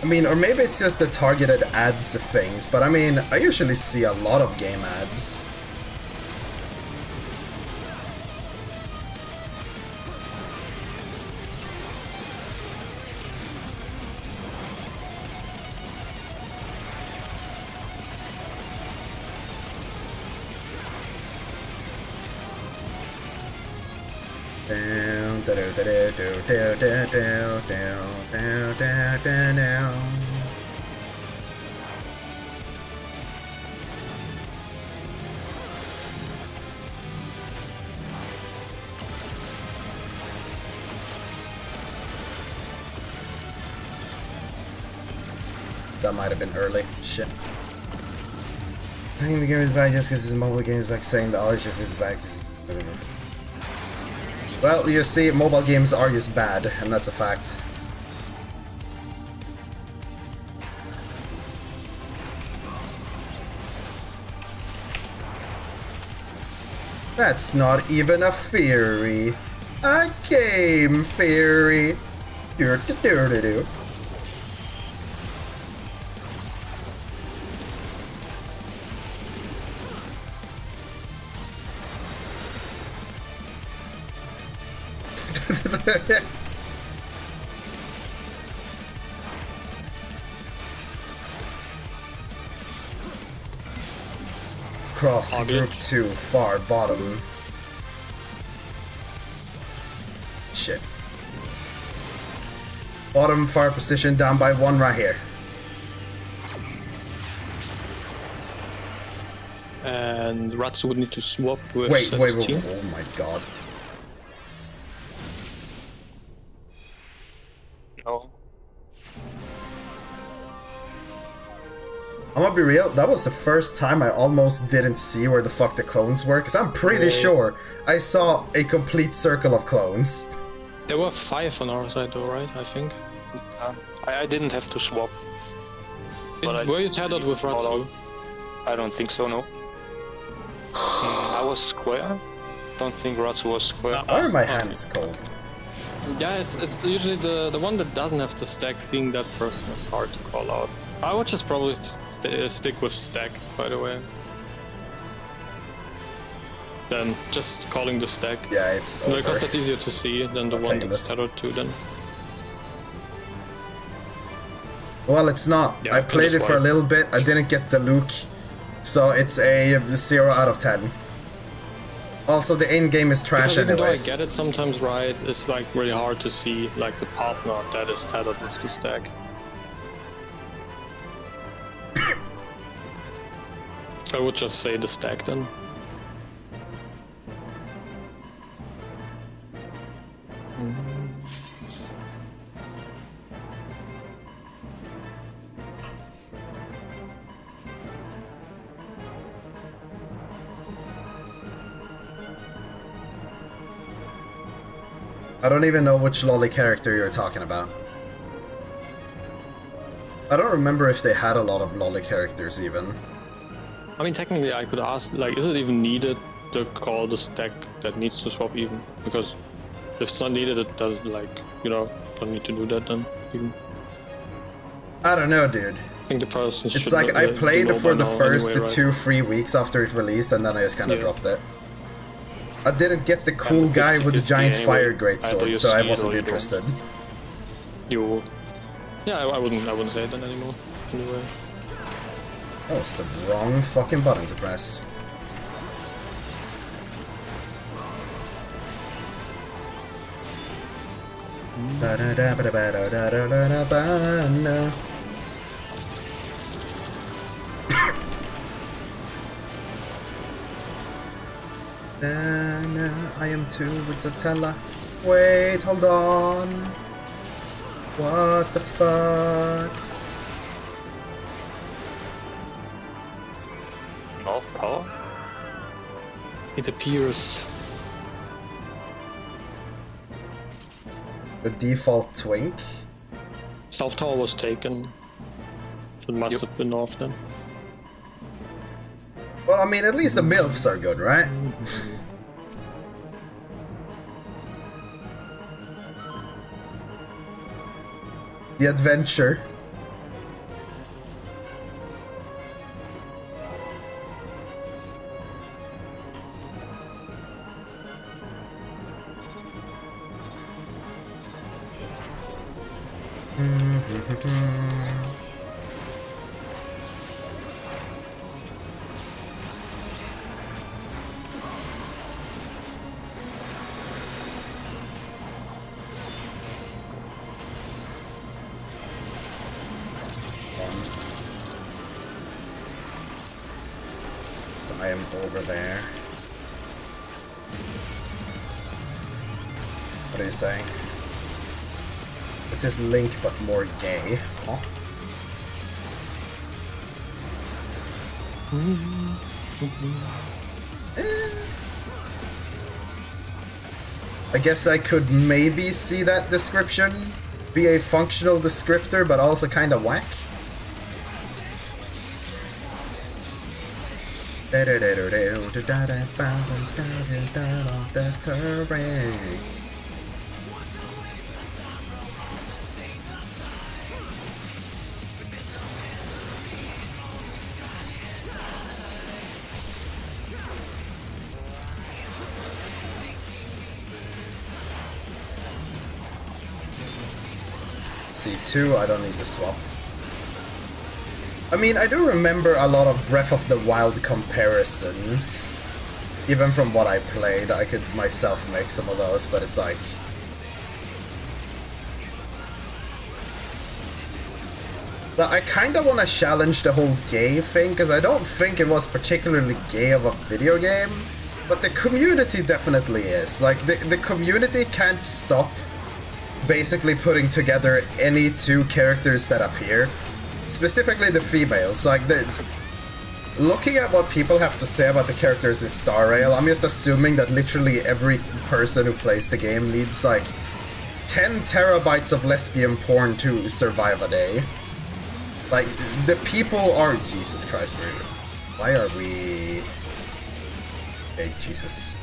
Speaker 2: I mean, or maybe it's just the targeted ads things, but I mean, I usually see a lot of game ads. That might have been early. Shit. I think the game is bad just because it's a mobile game. Is like saying the Irish if it's bad because whatever. Well, you see, mobile games are just bad, and that's a fact. That's not even a theory. A game theory. Do-do-do-do-do. Cross group 2, far bottom. Shit. Bottom far position down by 1 right here.
Speaker 3: And Ratsu would need to swap with
Speaker 2: Wait, oh my god.
Speaker 3: No.
Speaker 2: I'm gonna be real, that was the first time I almost didn't see where the fuck the clones were, because I'm pretty sure I saw a complete circle of clones.
Speaker 3: There were 5 on our side though, right? I think.
Speaker 7: I didn't have to swap.
Speaker 3: Were you tethered with Ratsu?
Speaker 7: I don't think so, no. I was square. Don't think Ratsu was square.
Speaker 2: Why are my hands cold?
Speaker 3: Yeah, it's usually the one that doesn't have the stack. Seeing that person is hard to call out. I would just probably stick with stack, by the way. Then just calling the stack.
Speaker 2: Yeah, it's over.
Speaker 3: Because that's easier to see than the one that's tethered to then.
Speaker 2: Well, it's not.
Speaker 3: Yeah,
Speaker 2: I played it for a little bit, I didn't get the Luke, so it's a 0 out of 10. Also, the end game is trash
Speaker 3: because even
Speaker 2: anyways.
Speaker 3: though I get it sometimes right, it's like really hard to see like the partner that is tethered with the stack. I would just say the stack then.
Speaker 2: I don't even know which lolly character you're talking about. I don't remember if they had a lot of lolly characters even.
Speaker 3: I mean, technically I could ask, like, is it even needed to call the stack that needs to swap even? Because If it's not needed, it doesn't, like, you know, don't need to do that then. Even.
Speaker 2: I don't know, dude.
Speaker 3: I think the person
Speaker 2: It's
Speaker 3: should
Speaker 2: like I played for the first
Speaker 3: anyway, right?
Speaker 2: 2-3 weeks after it released, and then I just kind of
Speaker 3: Yeah.
Speaker 2: dropped it. I didn't get the cool
Speaker 3: And
Speaker 2: guy with the giant
Speaker 3: anyway,
Speaker 2: fire
Speaker 3: either
Speaker 2: greatsword,
Speaker 3: you
Speaker 2: so I
Speaker 3: see it
Speaker 2: wasn't
Speaker 3: or you don't.
Speaker 2: interested.
Speaker 3: You, yeah, I wouldn't say it then anymore. Anyway.
Speaker 2: That was the wrong fucking button to press. I am too with Zatella. Wait, hold on. What the fuck?
Speaker 7: North Tower?
Speaker 3: It appears.
Speaker 2: The default twink?
Speaker 3: South Tower was taken. So it must have been north then.
Speaker 2: Well, I mean, at least the MILFs are good, right? The adventure. I am over there. What are you saying? It's just Link, but more gay, huh? I guess I could maybe see that description be a functional descriptor, but also kind of whack. C2, I don't need to swap. I mean, I do remember a lot of Breath of the Wild comparisons. Even from what I played, I could myself make some of those, but it's like... But I kinda wanna challenge the whole gay thing, because I don't think it was particularly gay of a video game. But the community definitely is. Like, the community can't stop basically putting together any two characters that appear. Specifically the females, like looking at what people have to say about the characters in Star Rail, I'm just assuming that literally every person who plays the game needs like 10 terabytes of lesbian porn to survive a day. Like, the people are... Jesus Christ, why are we... Okay, Jesus.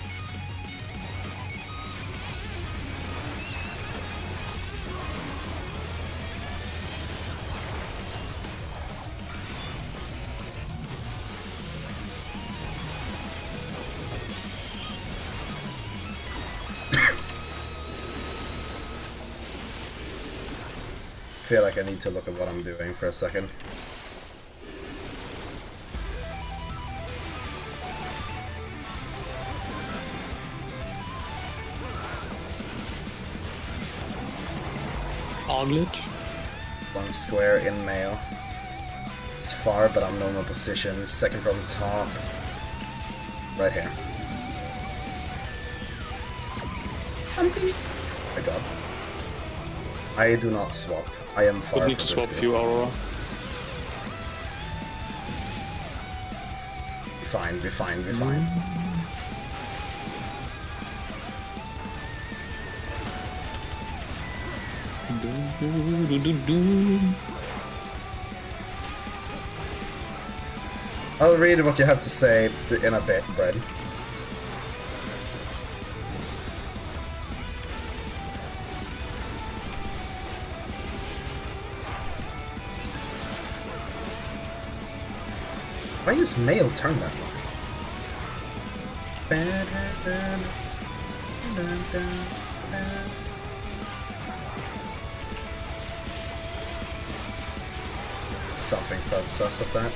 Speaker 2: I feel like I need to look at what I'm doing for a second.
Speaker 3: Glitch.
Speaker 2: One square in mail. It's far, but I'm normal position. Second from the top. Right here. Oh my god. I do not swap. I am far
Speaker 3: Would need
Speaker 2: from
Speaker 3: to
Speaker 2: this
Speaker 3: swap
Speaker 2: game.
Speaker 3: you, Aurora.
Speaker 2: Be fine, be fine, be fine. I'll read what you have to say in a bit, Brad. Why is mail turn that long? Something felt sus of that.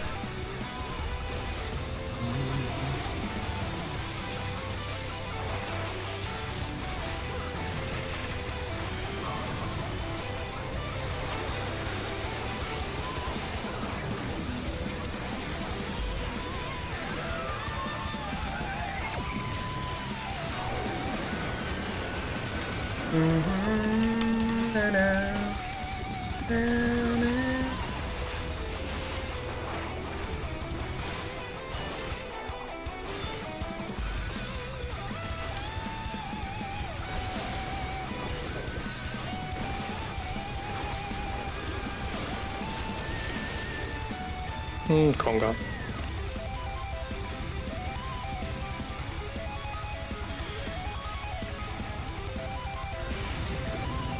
Speaker 3: Conga.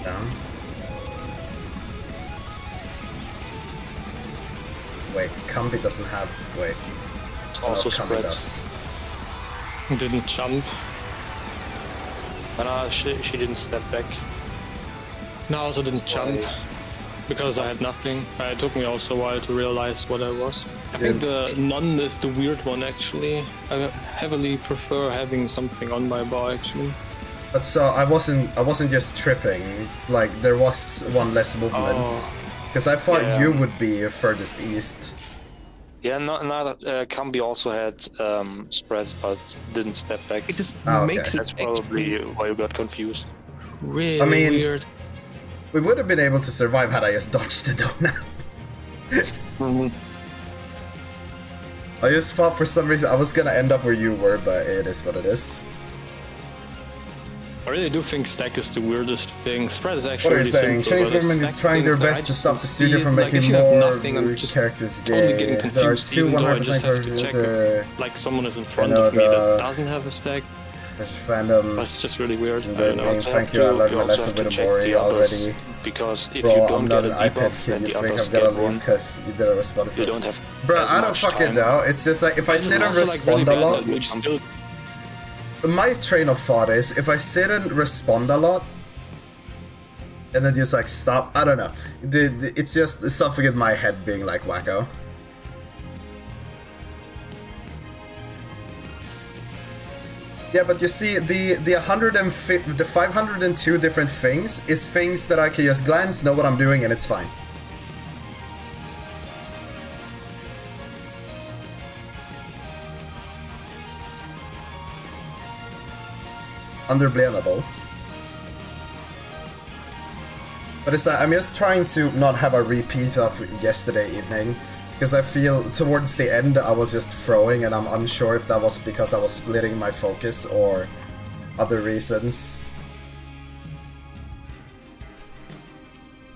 Speaker 2: Down. Wait, Kambi doesn't have. Wait.
Speaker 7: Also
Speaker 2: Kambi
Speaker 7: spread.
Speaker 2: does.
Speaker 3: Didn't jump.
Speaker 7: She didn't step back.
Speaker 3: No, I also didn't jump. Because I had nothing. It took me also a while to realize what I was. I think the none is the weird one actually. I heavily prefer having something on my bar actually.
Speaker 2: But so I wasn't just tripping. Like there was one less movement. Because I thought you would be furthest east.
Speaker 7: Yeah, Kambi also had spreads, but didn't step back.
Speaker 3: It just
Speaker 2: okay.
Speaker 3: makes
Speaker 7: That's
Speaker 3: it
Speaker 7: probably why you got confused.
Speaker 3: really
Speaker 2: I mean,
Speaker 3: weird.
Speaker 2: We would have been able to survive had I just dodged the donut. I just thought for some reason I was gonna end up where you were, but it is what it is.
Speaker 3: I really do think stack is the weirdest thing. Spread is actually.
Speaker 2: What are you saying?
Speaker 3: simple,
Speaker 2: Chinese
Speaker 3: but
Speaker 2: government is
Speaker 3: stack
Speaker 2: trying their
Speaker 3: things that I
Speaker 2: best to
Speaker 3: just
Speaker 2: stop
Speaker 3: don't
Speaker 2: the studio
Speaker 3: see.
Speaker 2: from
Speaker 3: Like,
Speaker 2: making
Speaker 3: if you have
Speaker 2: more
Speaker 3: nothing, I'm just
Speaker 2: characters
Speaker 3: totally
Speaker 2: gay.
Speaker 3: getting
Speaker 2: There are
Speaker 3: confused,
Speaker 2: two
Speaker 3: even though I
Speaker 2: 100%
Speaker 3: just have to check
Speaker 2: perfect
Speaker 3: if like someone is in front
Speaker 2: know
Speaker 3: of me
Speaker 2: the-
Speaker 3: that doesn't have a stack.
Speaker 2: fandom.
Speaker 3: But it's just really weird. I
Speaker 2: Enjoyed
Speaker 3: don't
Speaker 2: the
Speaker 3: know.
Speaker 2: game. Thank you, I learned my lesson with Amori already.
Speaker 7: Because if you
Speaker 2: Bro,
Speaker 7: don't
Speaker 2: I'm not
Speaker 7: get
Speaker 2: an
Speaker 7: a
Speaker 2: iPad
Speaker 7: debuff,
Speaker 2: kid,
Speaker 7: then
Speaker 2: you
Speaker 7: the
Speaker 2: think
Speaker 7: others
Speaker 2: I'm gonna
Speaker 7: get
Speaker 2: leave
Speaker 7: one.
Speaker 2: because you didn't respond
Speaker 7: You
Speaker 2: for
Speaker 7: don't have
Speaker 2: Bro,
Speaker 7: as
Speaker 2: I don't
Speaker 7: much
Speaker 2: fucking
Speaker 7: time.
Speaker 2: know. It's just like if I
Speaker 3: This is
Speaker 2: sit and
Speaker 3: also, like, really
Speaker 2: respond a
Speaker 3: bad
Speaker 2: lot.
Speaker 3: that we still
Speaker 2: My train of thought is if I sit and respond a lot and then just like stop, I don't know. It's just something in my head being like wacko. Yeah, but you see, the 502 different things is things that I can just glance, know what I'm doing, and it's fine. Underblamable. But it's I'm just trying to not have a repeat of yesterday evening, because I feel towards the end I was just throwing and I'm unsure if that was because I was splitting my focus or other reasons.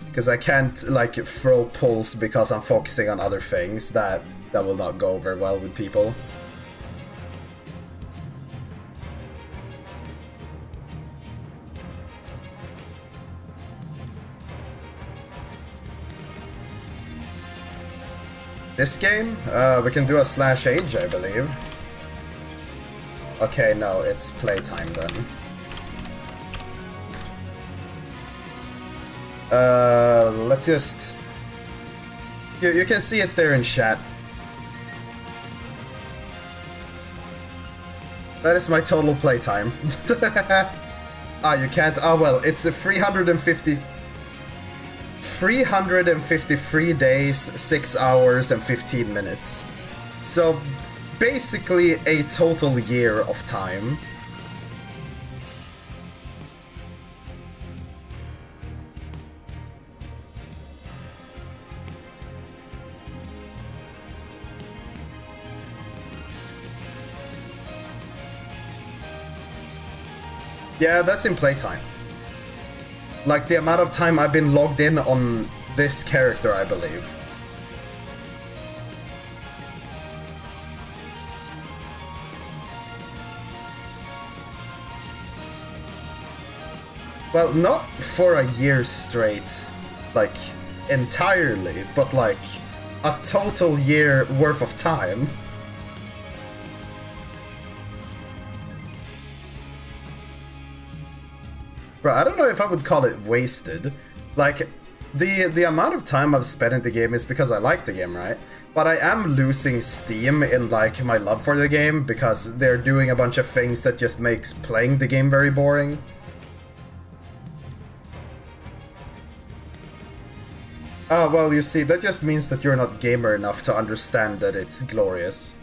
Speaker 2: Because I can't like throw pulls because I'm focusing on other things, that will not go very well with people. This game? We can do a /age, I believe. Okay, no, it's playtime then. Let's just... You can see it there in chat. That is my total playtime. Ah, you can't... Oh, well, it's a 353 days, 6 hours, and 15 minutes. So, basically a total year of time. Yeah, that's in playtime. Like, the amount of time I've been logged in on this character, I believe. Well, not for a year straight, like, entirely, but like, a total year worth of time. Bro, I don't know if I would call it wasted. Like, the amount of time I've spent in the game is because I like the game, right? But I am losing steam in, like, my love for the game because they're doing a bunch of things that just makes playing the game very boring. Oh, well, you see, that just means that you're not gamer enough to understand that it's glorious.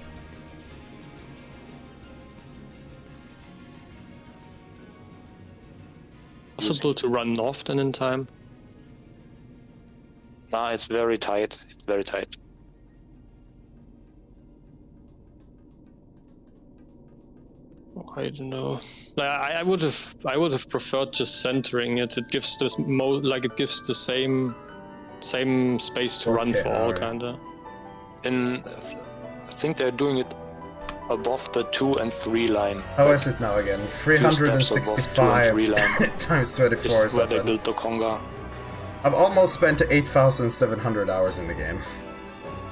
Speaker 3: Possible to run north then in time?
Speaker 7: Nah, it's very tight. It's very tight.
Speaker 3: I don't know. Like, I would have preferred just centering it. It gives this it gives the same space to run for all, kinda.
Speaker 7: I think they're doing it above the 2 and 3 line.
Speaker 2: How is it now again? 365 times 24
Speaker 7: is where they built the conga.
Speaker 2: I've almost spent 8,700 hours in the game.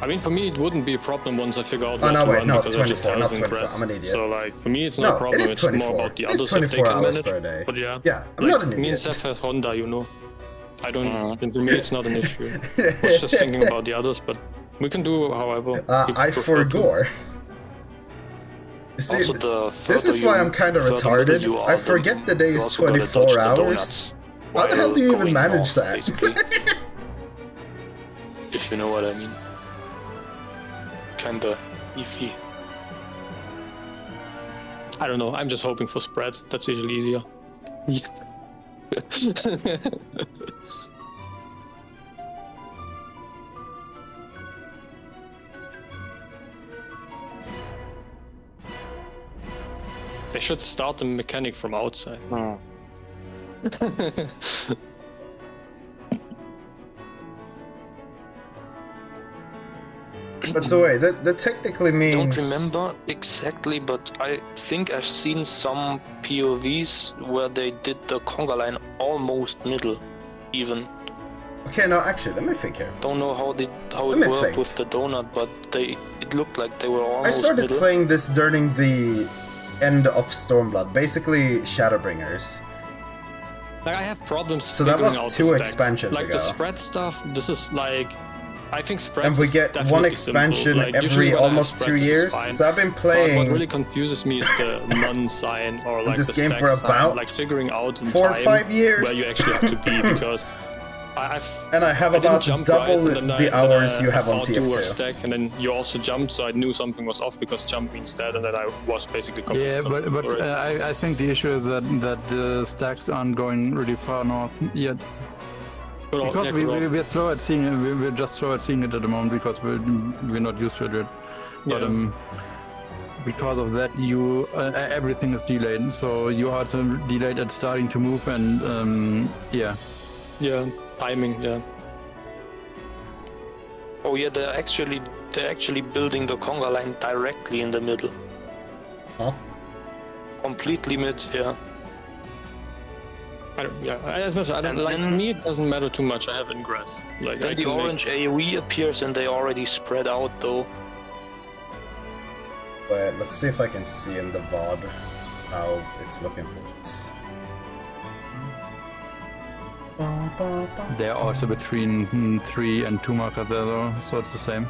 Speaker 3: I mean, for me, it wouldn't be a problem once I figure out.
Speaker 2: Oh no, wait, no,
Speaker 3: because
Speaker 2: 24, not 24. I'm an idiot.
Speaker 3: So, like, for me, it's no problem.
Speaker 2: It is 24.
Speaker 3: It's more about the others.
Speaker 2: It's 24
Speaker 3: that they
Speaker 2: hours
Speaker 3: can
Speaker 2: per
Speaker 3: manage.
Speaker 2: day.
Speaker 3: But yeah,
Speaker 2: yeah, I'm
Speaker 3: like,
Speaker 2: not an idiot.
Speaker 3: Me and Seth has Honda, you know. I don't. And for me, it's not an issue. I was just thinking about the others, but we can do however.
Speaker 2: I forgot. See,
Speaker 7: also,
Speaker 2: this is why I'm kind of retarded. I forget the day is 24 hours. How the hell do you even manage that?
Speaker 7: If you know what I mean. Kinda iffy.
Speaker 3: I don't know. I'm just hoping for spread. That's usually easier. They should start the mechanic from outside.
Speaker 2: But so wait, that technically means...
Speaker 7: I don't remember exactly, but I think I've seen some POVs where they did the conga line almost middle, even.
Speaker 2: Okay, no, actually, let me think here.
Speaker 7: Don't know how it worked with the donut, but it looked like they were almost
Speaker 2: I started
Speaker 7: middle.
Speaker 2: playing this during the end of Stormblood, basically Shadowbringers.
Speaker 3: Like, I have problems
Speaker 2: so that was
Speaker 3: out
Speaker 2: 2 expansions
Speaker 3: like
Speaker 2: ago.
Speaker 3: The spread stuff, this is like... I think spread
Speaker 2: and we get one expansion like, every almost 2 years. So I've been playing.
Speaker 3: But what really confuses me is the non-sign or like
Speaker 2: this
Speaker 3: the
Speaker 2: game
Speaker 3: stack
Speaker 2: for about
Speaker 3: sign, like figuring out in
Speaker 2: 4 or 5 years
Speaker 3: where you actually have to be because I
Speaker 2: have about double the hours you have on TF2.
Speaker 3: Stack, and then you also jumped, so I knew something was off because jump means that, and then I was basically
Speaker 8: yeah, but I think the issue is that the stacks aren't going really far north yet. Because we're slow at seeing it, we're just slow at seeing it at the moment because we're not used to it yet. But because of that, everything is delayed. So you are also delayed at starting to move, and yeah,
Speaker 3: timing, yeah.
Speaker 7: Oh yeah, they're actually building the conga line directly in the middle.
Speaker 2: Huh?
Speaker 7: Completely mid, yeah.
Speaker 3: As much I don't like. To me, it doesn't matter too much. I have ingress. Like
Speaker 7: then the orange AOE appears, and they already spread out though.
Speaker 2: Wait, let's see if I can see in the VOD how it's looking for us.
Speaker 8: They're also between 3 and 2 markers there though, so it's the same.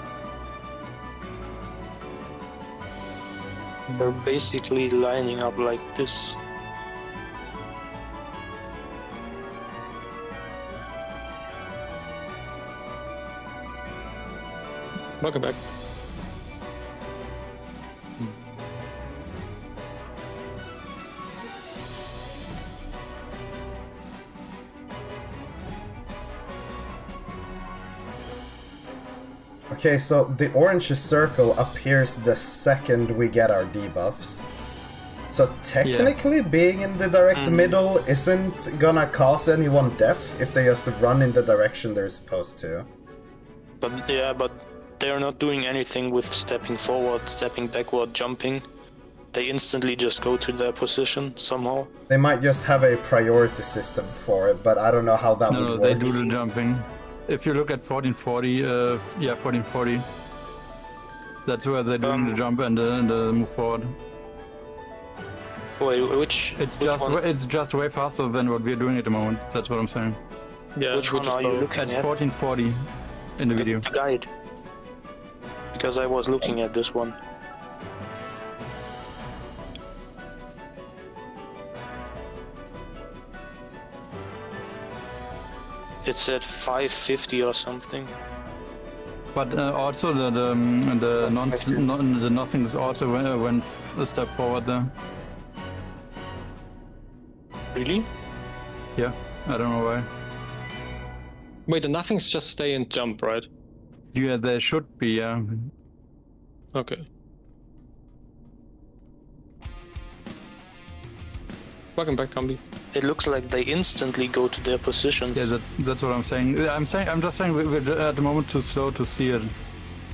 Speaker 7: They're basically lining up like this.
Speaker 3: Welcome back.
Speaker 2: Okay, so the orange circle appears the second we get our debuffs. So technically being in the direct middle isn't gonna cause anyone death if they just run in the direction they're supposed to.
Speaker 7: But they're not doing anything with stepping forward, stepping backward, jumping. They instantly just go to their position somehow.
Speaker 2: They might just have a priority system for it, but I don't know how that would work.
Speaker 8: No, they do the jumping. If you look at 1440, 1440, that's where they're doing the jump and the move forward.
Speaker 7: Wait, which?
Speaker 8: It's
Speaker 7: which
Speaker 8: just
Speaker 7: one?
Speaker 8: it's just way faster than what we're doing at the moment. That's what I'm saying.
Speaker 3: Yeah,
Speaker 7: Which one are you looking
Speaker 8: At
Speaker 7: at?
Speaker 8: 1440 in the video.
Speaker 7: The guide. Because I was looking at this one. It's at 550 or something.
Speaker 8: But also the nothing is also went a step forward there.
Speaker 7: Really?
Speaker 8: Yeah, I don't know why.
Speaker 3: Wait, the nothings just stay and jump, right?
Speaker 8: Yeah, there should be, yeah.
Speaker 3: Okay. Welcome back, Combi.
Speaker 7: It looks like they instantly go to their positions.
Speaker 8: Yeah, that's what I'm saying. I'm just saying we're at the moment too slow to see it.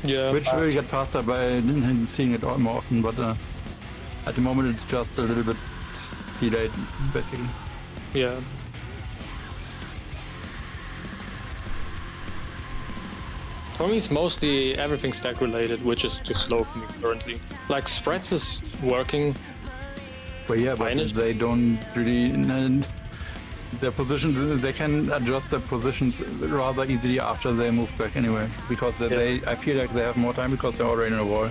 Speaker 3: Yeah.
Speaker 8: Which will get faster by seeing it more often, but at the moment it's just a little bit delayed, basically.
Speaker 3: Yeah. For me, it's mostly everything stack related, which is too slow for me currently. Like spreads is working.
Speaker 8: But yeah, but they don't really. Their positions, they can adjust their positions rather easily after they move back anyway, because I feel like they have more time because they're already in a wall.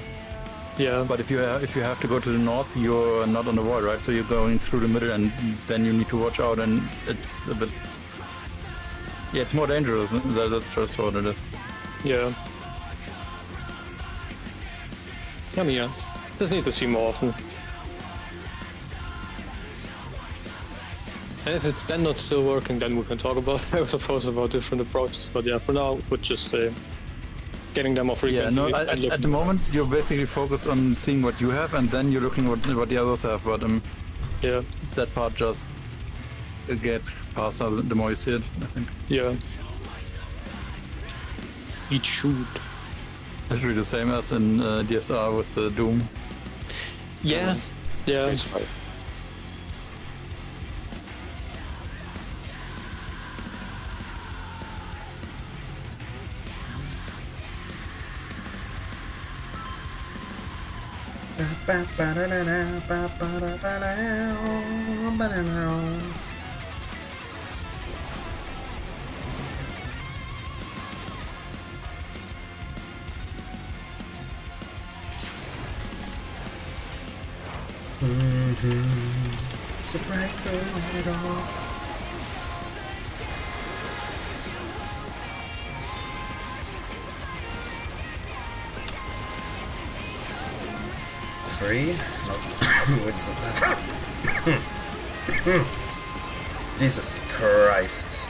Speaker 3: Yeah.
Speaker 8: But if you have to go to the north, you're not on the wall, right? So you're going through the middle, and then you need to watch out, and it's a bit. Yeah, it's more dangerous. That's just what it is.
Speaker 3: Yeah. I mean, yeah. Just need to see more often. And if it's then not still working, then we can talk about, I suppose, about different approaches. But yeah, for now, we'll just say getting them more frequently.
Speaker 8: Yeah, no, at the moment, you're basically focused on seeing what you have, and then you're looking what the others have. But
Speaker 3: yeah,
Speaker 8: that part just it gets faster the more you see it, I think.
Speaker 3: Yeah. Eat shoot.
Speaker 8: Actually, the same as in DSR with the Doom.
Speaker 3: Yeah. Yeah.
Speaker 2: It's a breakthrough it all. Free? No. What's that? Jesus Christ.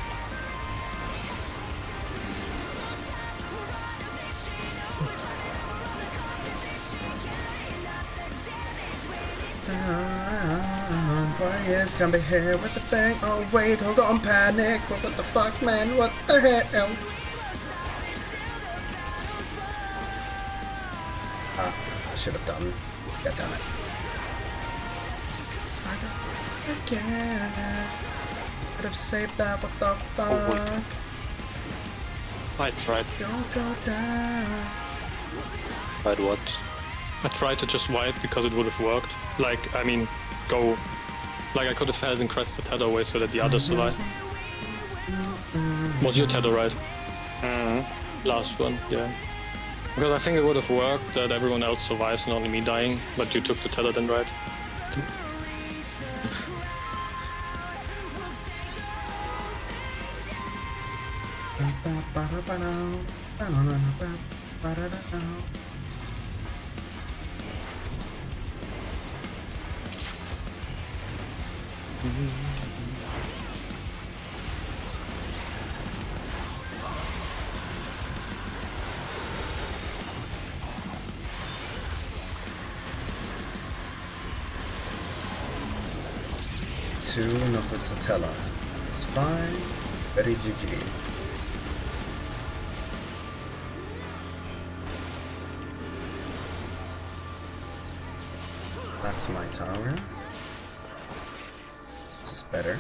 Speaker 2: Players can be here with the thing. Oh wait, hold on, panic. But what the fuck, man? What the hell? Ah, I should have done. God damn it. Spider again. Could have saved that. What the fuck?
Speaker 7: I tried.
Speaker 2: Go down.
Speaker 7: Tried what?
Speaker 3: I tried to just wipe because it would have worked. Like, I mean, go. Like, I could have held and crest the tether away so that the others survive. Was your tether right? Last one, yeah. Because I think it would have worked that everyone else survives and only me dying, but you took the tether then, right?
Speaker 2: Two numbered Satella. It's fine. Very GG. That's my tower. This is better.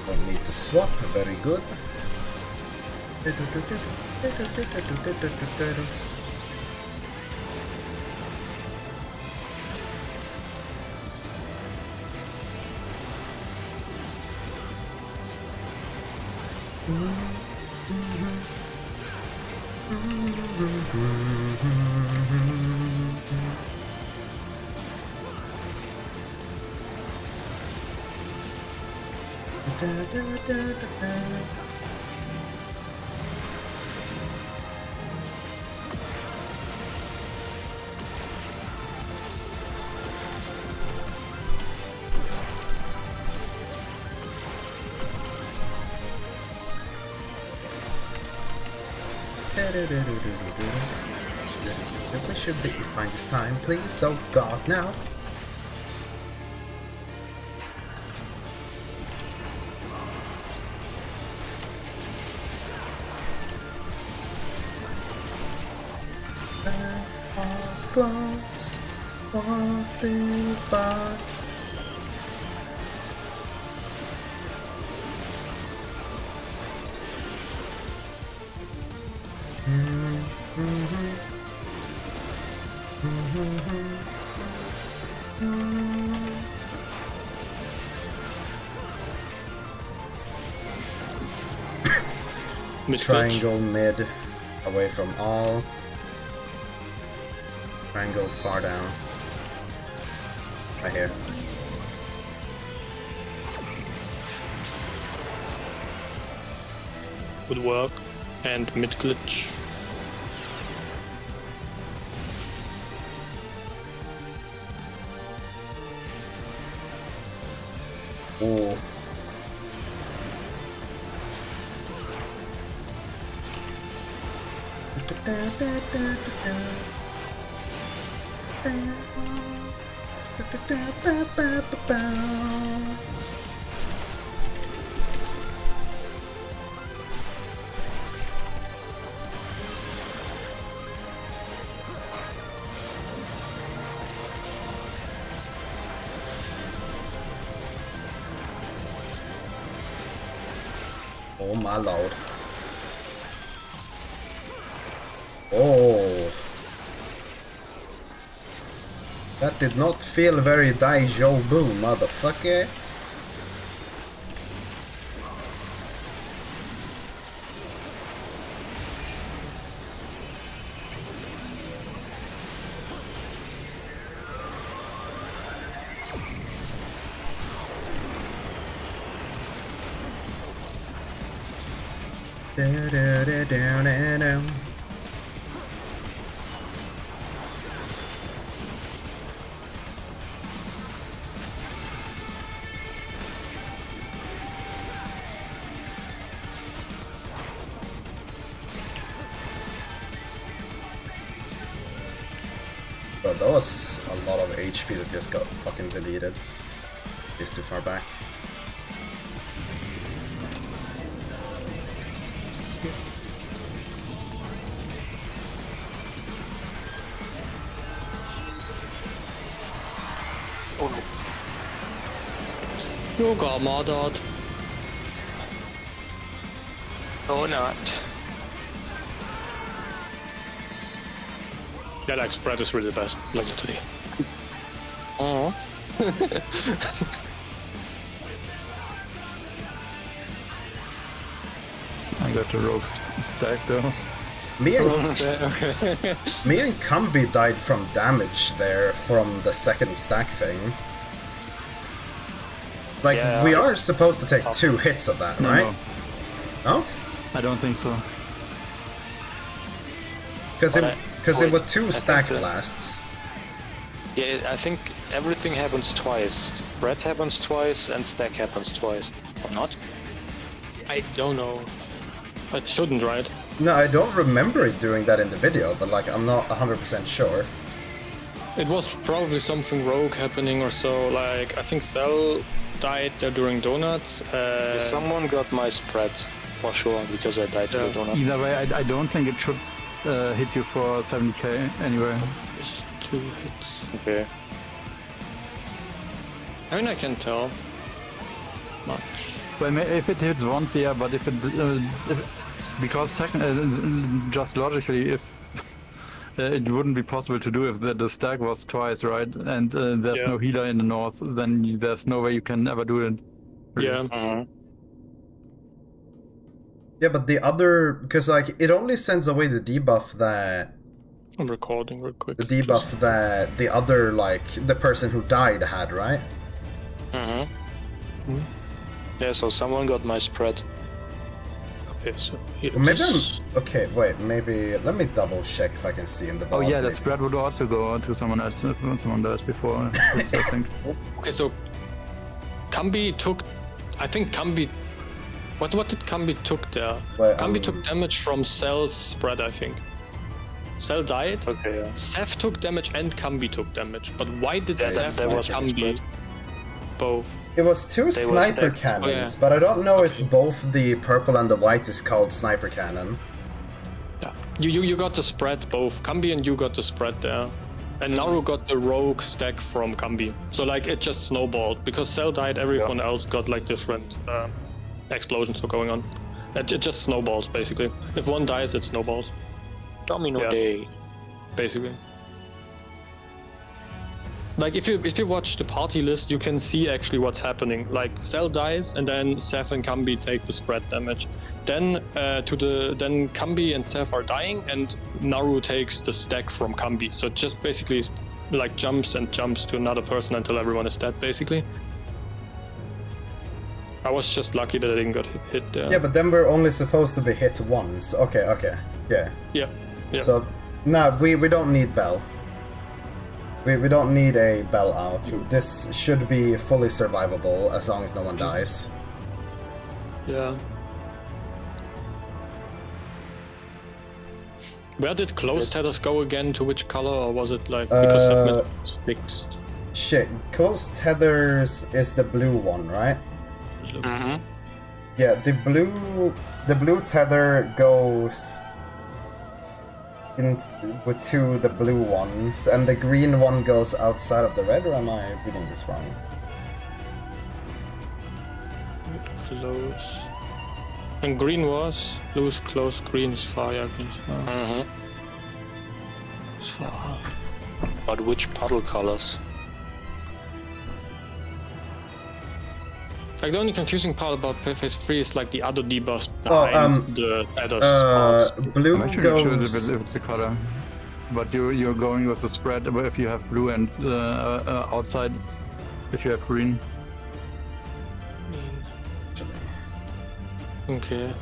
Speaker 2: Don't need to swap, very good. We should be fine this time, please. Oh God, now. That was close. What the fuck? Triangle mid, away from all. Triangle far down. Right here.
Speaker 3: Good work. And mid glitch.
Speaker 2: Oh. Oh my lord. Oh. That did not feel very Daijobu, motherfucker. Bro, that was a lot of HP that just got fucking deleted. It's too far back.
Speaker 3: Oh no. You got murdered.
Speaker 7: No, not.
Speaker 3: Yeah, like spread is really the best, like today.
Speaker 7: Oh.
Speaker 8: I got the rogue stack though.
Speaker 2: Me and Kambi died from damage there from the second stack thing. Like,
Speaker 3: Yeah,
Speaker 2: we are supposed to take 2 hits of that, right? No?
Speaker 8: I don't think so.
Speaker 2: Because it were 2 stack
Speaker 3: think
Speaker 2: blasts.
Speaker 3: Yeah, I think everything happens twice. Spread happens twice and stack happens twice. Or not? I don't know. It shouldn't, right?
Speaker 2: No, I don't remember it doing that in the video, but like, I'm not 100% sure.
Speaker 3: It was probably something rogue happening or so. Like I think Cell died there during donuts.
Speaker 7: Someone got my spread for sure because I died to the donut.
Speaker 8: Either way, I don't think it should hit you for 70k anyway.
Speaker 3: Just 2 hits.
Speaker 7: Okay.
Speaker 3: I mean, I can tell. Much.
Speaker 8: Well, if it hits once, yeah, but if it because just logically, if it wouldn't be possible to do if the stack was twice, right? And there's no healer in the north, then there's no way you can ever do it.
Speaker 3: Yeah.
Speaker 2: Yeah, but the other, because like it only sends away the debuff that.
Speaker 3: I'm recording real quick.
Speaker 2: The debuff that the other, like the person who died had, right?
Speaker 7: Yeah, so someone got my spread.
Speaker 3: Okay, so
Speaker 2: Maybe I'm... Okay, wait, maybe... Let me double check if I can see in the bottom.
Speaker 8: Oh yeah, the spread would also go to someone else if someone dies before this, I think.
Speaker 3: Okay, so... Kambi took... I think Kambi... What did Kambi took there?
Speaker 2: Well,
Speaker 3: Kambi took damage from Cell's spread, I think. Cell died.
Speaker 7: Okay, yeah.
Speaker 3: Seth took damage and Kambi took damage. But why did
Speaker 2: Yeah,
Speaker 3: Seth
Speaker 2: that
Speaker 3: and
Speaker 2: was
Speaker 3: Kambi both?
Speaker 2: It was two sniper cannons, but I don't know if both the purple and the white is called sniper cannon.
Speaker 3: Yeah. You got the spread both. Kambi and you got the spread there. And Naru got the rogue stack from Kambi. So like it just snowballed. Because Cell died, everyone else got like different explosions were going on. It just snowballs basically. If one dies, it snowballs.
Speaker 7: Domino day.
Speaker 3: Basically. Like if you watch the party list, you can see actually what's happening. Like Cell dies, and then Seth and Kambi take the spread damage. Then then Kambi and Seth are dying, and Naru takes the stack from Kambi. So it just basically like jumps and jumps to another person until everyone is dead. Basically. I was just lucky that I didn't get hit there.
Speaker 2: Yeah, but then we're only supposed to be hit once. Okay, yeah.
Speaker 3: Yeah.
Speaker 2: So no, we don't need Bell. We don't need a Bell out. This should be fully survivable as long as no one dies.
Speaker 3: Yeah. Where did closed headers go again? To which color, or was it like because that was fixed?
Speaker 2: Shit, closed tethers is the blue one, right? Yeah, the blue tether goes with the blue ones, and the green one goes outside of the red, or am I reading this wrong?
Speaker 3: Close. And green was loose, close, green is far, yeah, green is far. It's far.
Speaker 7: But which puddle colors?
Speaker 3: Like the only confusing part about FFXIV is like the other debuffs behind the adders.
Speaker 2: Blue
Speaker 8: I'm actually
Speaker 2: goes...
Speaker 8: not sure if it's the color, but you're going with the spread if you have blue, and outside if you have green.
Speaker 3: Okay.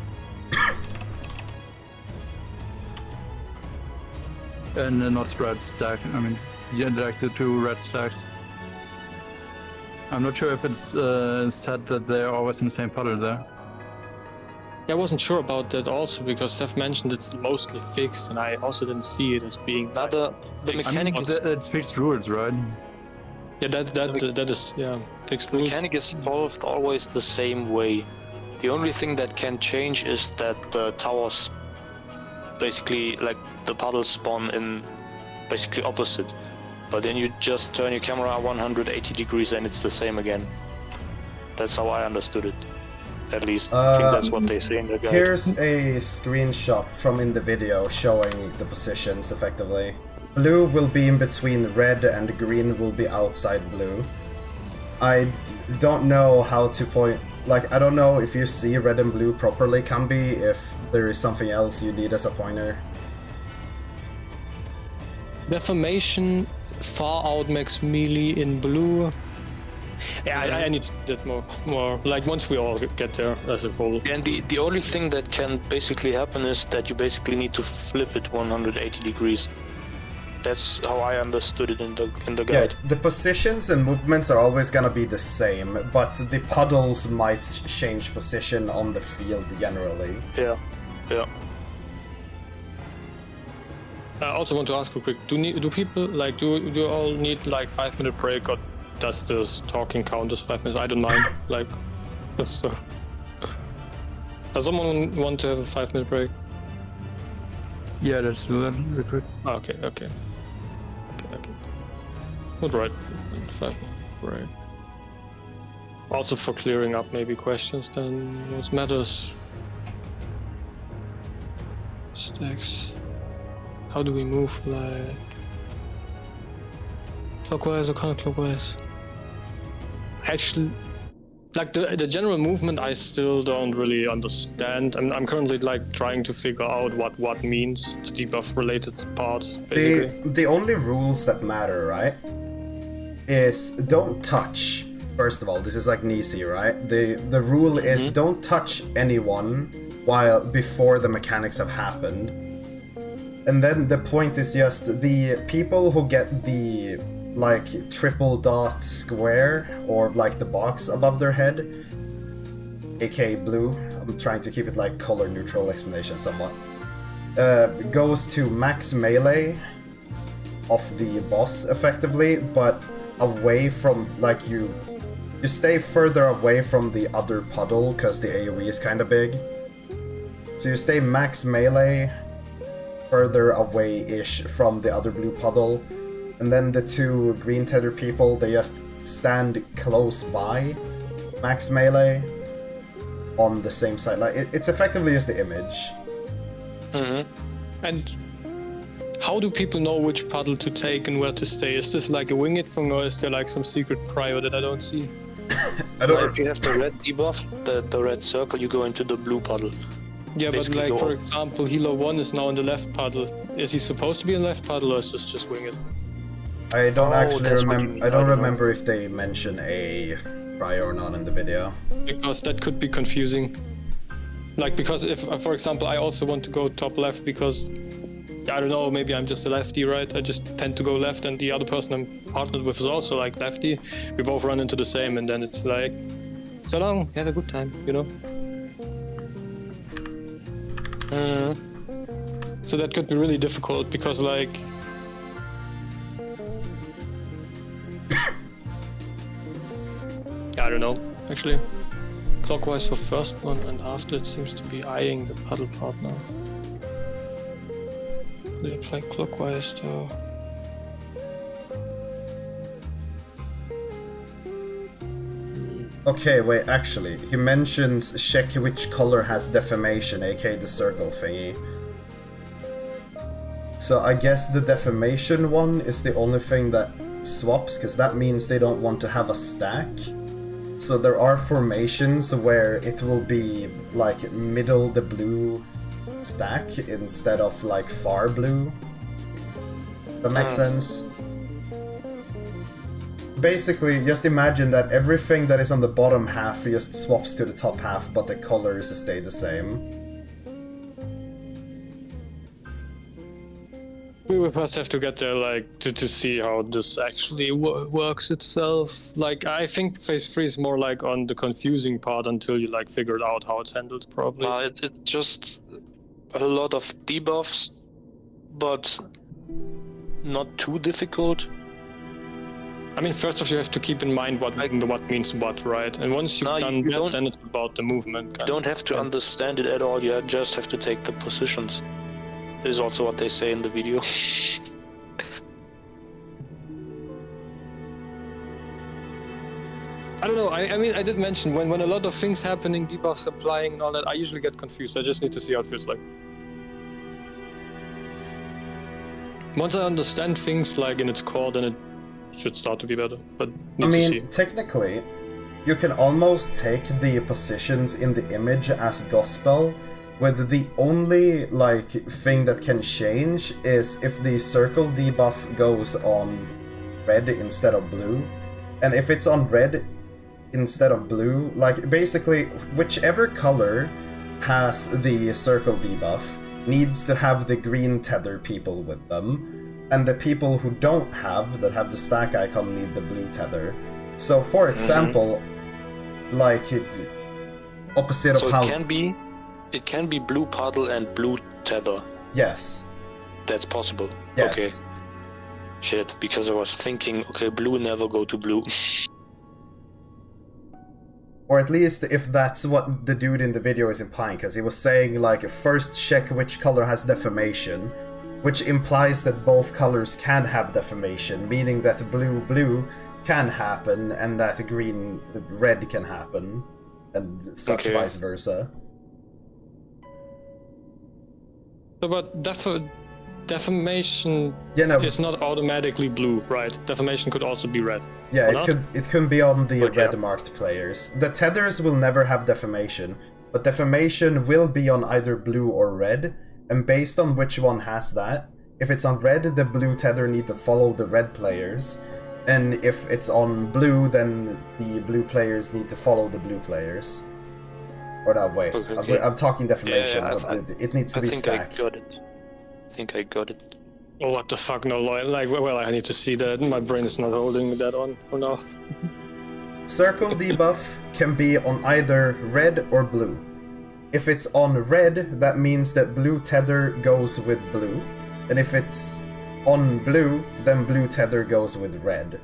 Speaker 8: And not spread stack. I mean, yeah, like the two red stacks. I'm not sure if it's said that they're always in the same puddle there.
Speaker 3: I wasn't sure about that also because Seth mentioned it's mostly fixed, and I also didn't see it as being
Speaker 7: the mechanic is
Speaker 8: it's fixed rules, right?
Speaker 3: Yeah, that is fixed rules.
Speaker 7: Mechanic is solved always the same way. The only thing that can change is that the towers basically like the puddles spawn in basically opposite. But then you just turn your camera 180 degrees and it's the same again. That's how I understood it. At least, I think that's what they say in the guide.
Speaker 2: Here's a screenshot from in the video showing the positions effectively. Blue will be in between red and green will be outside blue. I don't know how to point... Like, I don't know if you see red and blue properly, Kambi, if there is something else you need as a pointer.
Speaker 3: Deformation... Far out max melee in blue. Yeah, I need to do that more. Like once we all get there as a whole.
Speaker 7: And the only thing that can basically happen is that you basically need to flip it 180 degrees. That's how I understood it in the guide.
Speaker 2: Yeah, the positions and movements are always gonna be the same, but the puddles might change position on the field generally.
Speaker 7: Yeah.
Speaker 3: I also want to ask real quick: do people like do you all need like 5-minute break, or does this talking count as 5 minutes? I don't mind. Like, just does someone want to have a 5-minute break?
Speaker 8: Yeah, let's do that real quick.
Speaker 3: Okay. All right. 5-minute break. Also for clearing up maybe questions. Then what matters? Stacks. How do we move, like clockwise or counterclockwise? Actually, like the general movement, I still don't really understand. I'm currently like trying to figure out what means the debuff related parts. Basically,
Speaker 2: the only rules that matter, right, is don't touch. First of all, this is like Nisi, right? The rule is don't touch anyone before the mechanics have happened. And then the point is just the people who get the like triple dot square or like the box above their head, aka blue, I'm trying to keep it like color neutral explanation somewhat, goes to max melee of the boss effectively, but away from, like, you stay further away from the other puddle because the AoE is kind of big. So you stay max melee further away-ish from the other blue puddle, and then the two green tether people, they just stand close by max melee on the same side. Like it's effectively just the image.
Speaker 3: And how do people know which puddle to take and where to stay? Is this like a wing it thing, or is there like some secret prio that I don't see?
Speaker 7: If you have the red debuff, the red circle, you go into the blue puddle.
Speaker 3: Yeah,
Speaker 7: Basically
Speaker 3: but like,
Speaker 7: go
Speaker 3: for example, Healer 1 is now in the left puddle. Is he supposed to be in the left puddle, or is this just wing it?
Speaker 2: I don't actually
Speaker 7: that's what you
Speaker 2: remember.
Speaker 7: mean.
Speaker 2: I don't remember if they mention a prior or not in the video.
Speaker 3: Because that could be confusing. Like, because if, for example, I also want to go top left because, I don't know, maybe I'm just a lefty, right? I just tend to go left, and the other person I'm partnered with is also like lefty. We both run into the same, and then it's like, so long, have a good time, you know? So that could be really difficult because, like, I don't know, actually. Clockwise for first one, and after it seems to be eyeing the puddle partner. They apply clockwise though.
Speaker 2: Okay, wait, actually, he mentions check which color has deformation, aka the circle thingy. So I guess the deformation one is the only thing that swaps, because that means they don't want to have a stack. So there are formations where it will be like middle the blue stack instead of like far blue. That makes sense. Basically, just imagine that everything that is on the bottom half just swaps to the top half, but the colors stay the same.
Speaker 3: We will first have to get there, like, to see how this actually works itself. Like, I think phase 3 is more like on the confusing part until you like figured out how it's handled, probably.
Speaker 7: It's just a lot of debuffs, but not too difficult.
Speaker 3: I mean, first off, you have to keep in mind what means what, right? And once you've done that, then it's about the movement.
Speaker 7: You don't have to understand it at all, you just have to take the positions. Is also what they say in the video.
Speaker 3: I don't know, I mean, I did mention, when a lot of things happening, debuffs applying and all that, I usually get confused. I just need to see how it feels like. Once I understand things like in its core, then it should start to be better, but
Speaker 2: I mean, technically, you can almost take the positions in the image as gospel, with the only, like, thing that can change is if the circle debuff goes on red instead of blue. And if it's on red instead of blue, like, basically, whichever color has the circle debuff needs to have the green tether people with them, and the people who don't have, that have the stack icon, need the blue tether. So, for example, like, opposite of how...
Speaker 7: It can be blue puddle and blue tether.
Speaker 2: Yes.
Speaker 7: That's possible.
Speaker 2: Yes.
Speaker 7: Okay. Shit, because I was thinking, okay, blue never go to blue.
Speaker 2: Or at least if that's what the dude in the video is implying, because he was saying, like, first check which color has deformation, which implies that both colors can have deformation, meaning that blue can happen, and that red can happen, and such vice versa.
Speaker 3: So, but deformation is not automatically blue, right? Deformation could also be red.
Speaker 2: Yeah, it could be on the red marked players. The tethers will never have deformation, but deformation will be on either blue or red, and based on which one has that, if it's on red, the blue tether need to follow the red players, and if it's on blue, then the blue players need to follow the blue players. Or that way.
Speaker 7: Okay.
Speaker 2: I'm talking deformation,
Speaker 7: Yeah,
Speaker 2: it needs to be stacked.
Speaker 7: I think I got it.
Speaker 3: Oh, what the fuck, no, like, well, I need to see that. My brain is not holding that on for now.
Speaker 2: Circle debuff can be on either red or blue. If it's on red, that means that blue tether goes with blue. And if it's on blue, then blue tether goes with red.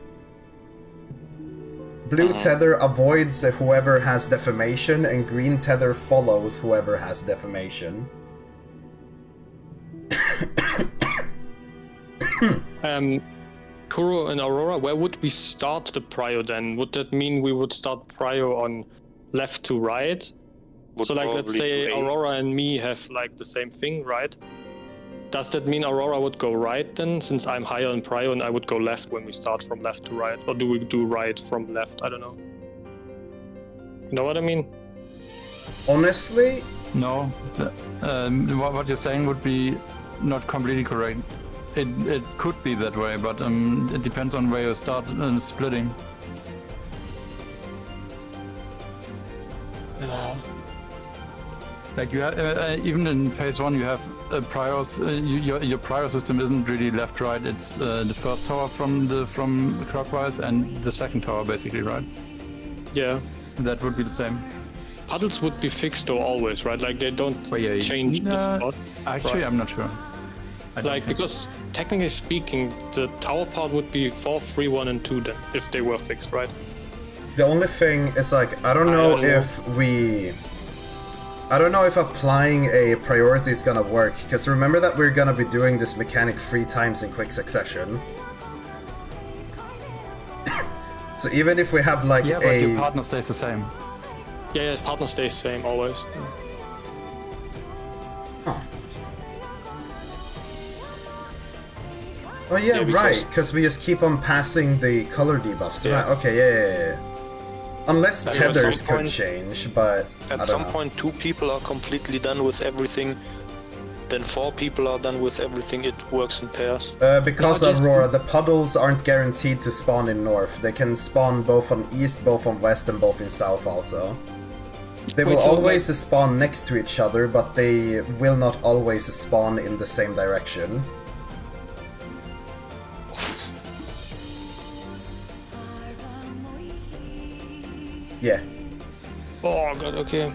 Speaker 2: Blue tether avoids whoever has deformation, and green tether follows whoever has deformation.
Speaker 3: Kuro and Aurora, where would we start the prio then? Would that mean we would start prio on left to right? So like, let's say Aurora and me have like the same thing, right? Does that mean Aurora would go right then, since I'm higher in prio, and I would go left when we start from left to right? Or do we do right from left? I don't know. You know what I mean?
Speaker 2: Honestly?
Speaker 8: No. What you're saying would be not completely correct. It could be that way, but it depends on where you start splitting. Like you have, even in phase 1, you have priors. Your prior system isn't really left-right. It's the first tower from clockwise and the second tower, basically, right?
Speaker 3: Yeah.
Speaker 8: That would be the same.
Speaker 3: Puddles would be fixed though always, right? Like they don't change the spot.
Speaker 8: Actually, right? I'm not sure.
Speaker 3: Like, because technically speaking, the tower part would be 4, 3, 1, and 2 then, if they were fixed, right?
Speaker 2: The only thing is, like, I don't know if applying a priority is gonna work, because remember that we're gonna be doing this mechanic 3 times in quick succession. So even if we have like
Speaker 8: but your partner stays the same.
Speaker 3: Yeah, his partner stays the same always.
Speaker 2: Oh yeah, right, because we just keep on passing the color debuffs. Yeah. Right? Okay, yeah. Unless tethers could change, but
Speaker 7: at some point 2 people are completely done with everything, then 4 people are done with everything. It works in pairs.
Speaker 2: Because Aurora, the puddles aren't guaranteed to spawn in north. They can spawn both on east, both on west, and both in south also. They will always spawn next to each other, but they will not always spawn in the same direction. Yeah.
Speaker 3: Oh god, okay.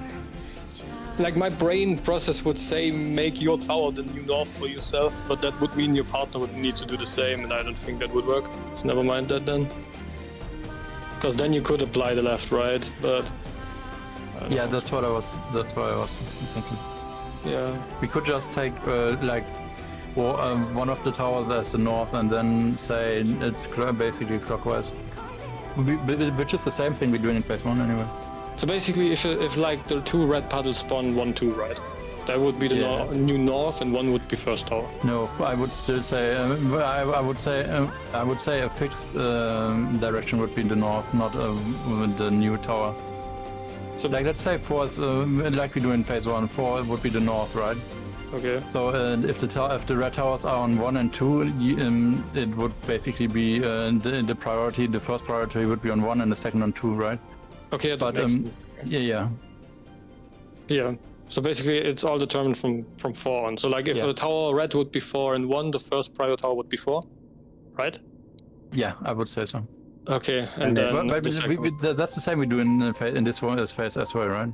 Speaker 3: Like, my brain process would say make your tower the new north for yourself, but that would mean your partner would need to do the same, and I don't think that would work. So never mind that then. Because then you could apply the left, right, but...
Speaker 8: Yeah, that's what I was thinking.
Speaker 3: Yeah.
Speaker 8: We could just take, one of the towers as the north, and then say it's basically clockwise. Which is the same thing we're doing in phase 1 anyway.
Speaker 3: So basically, if like the 2 red puddles spawn 1, 2, right? That would be the new north, and 1 would be first tower.
Speaker 8: No, I would still say I would say a fixed direction would be the north, not the new tower. So like, let's say 4 is like we do in phase 1. 4 would be the north, right?
Speaker 3: Okay.
Speaker 8: So if the red towers are on 1 and 2, it would basically be the priority. The first priority would be on 1, and the second on 2, right?
Speaker 3: Okay, that makes sense. Yeah. So basically, it's all determined from 4 on. So like, if the tower red would be 4 and 1, the first prior tower would be 4, right?
Speaker 8: Yeah, I would say so.
Speaker 3: Okay, and then
Speaker 8: that's the same we do in this one phase as well, right?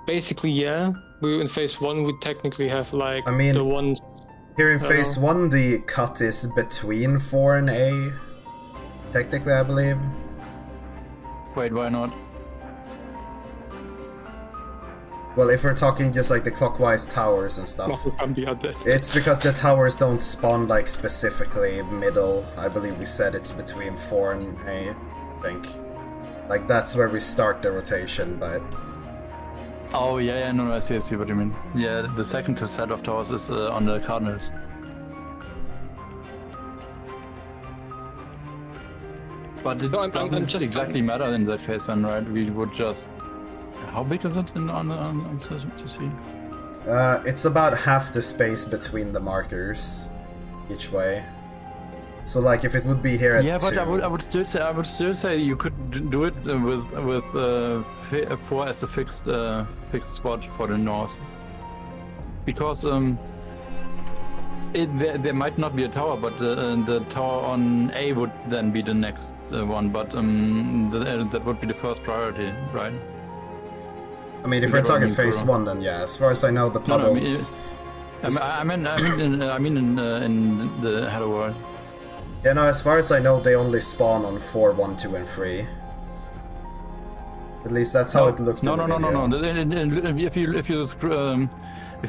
Speaker 3: Basically, yeah. In phase 1, we technically have like the ones
Speaker 2: Here in phase 1, the cut is between 4 and A. Technically, I believe.
Speaker 8: Wait, why not?
Speaker 2: Well, if we're talking just like the clockwise towers and stuff, it's because the towers don't spawn like specifically middle. I believe we said it's between 4 and A, I think. Like that's where we start the rotation, but...
Speaker 8: Oh yeah, no, I see what you mean. Yeah, the second set of towers is on the Cardinals. But it doesn't exactly matter in that case then, right? We would just... How big is it on to see?
Speaker 2: It's about half the space between the markers each way. So like if it would be here at 2...
Speaker 8: Yeah, but I would still say you could do it with 4 as a fixed spot for the north. Because there might not be a tower, but the tower on A would then be the next one, but that would be the first priority, right?
Speaker 2: I mean, if we're talking phase 1, then yeah. As far as I know, the puddles...
Speaker 8: I mean in the Hello World.
Speaker 2: Yeah, no, as far as I know, they only spawn on 4, 1, 2, and 3. At least that's how it looked in the video. If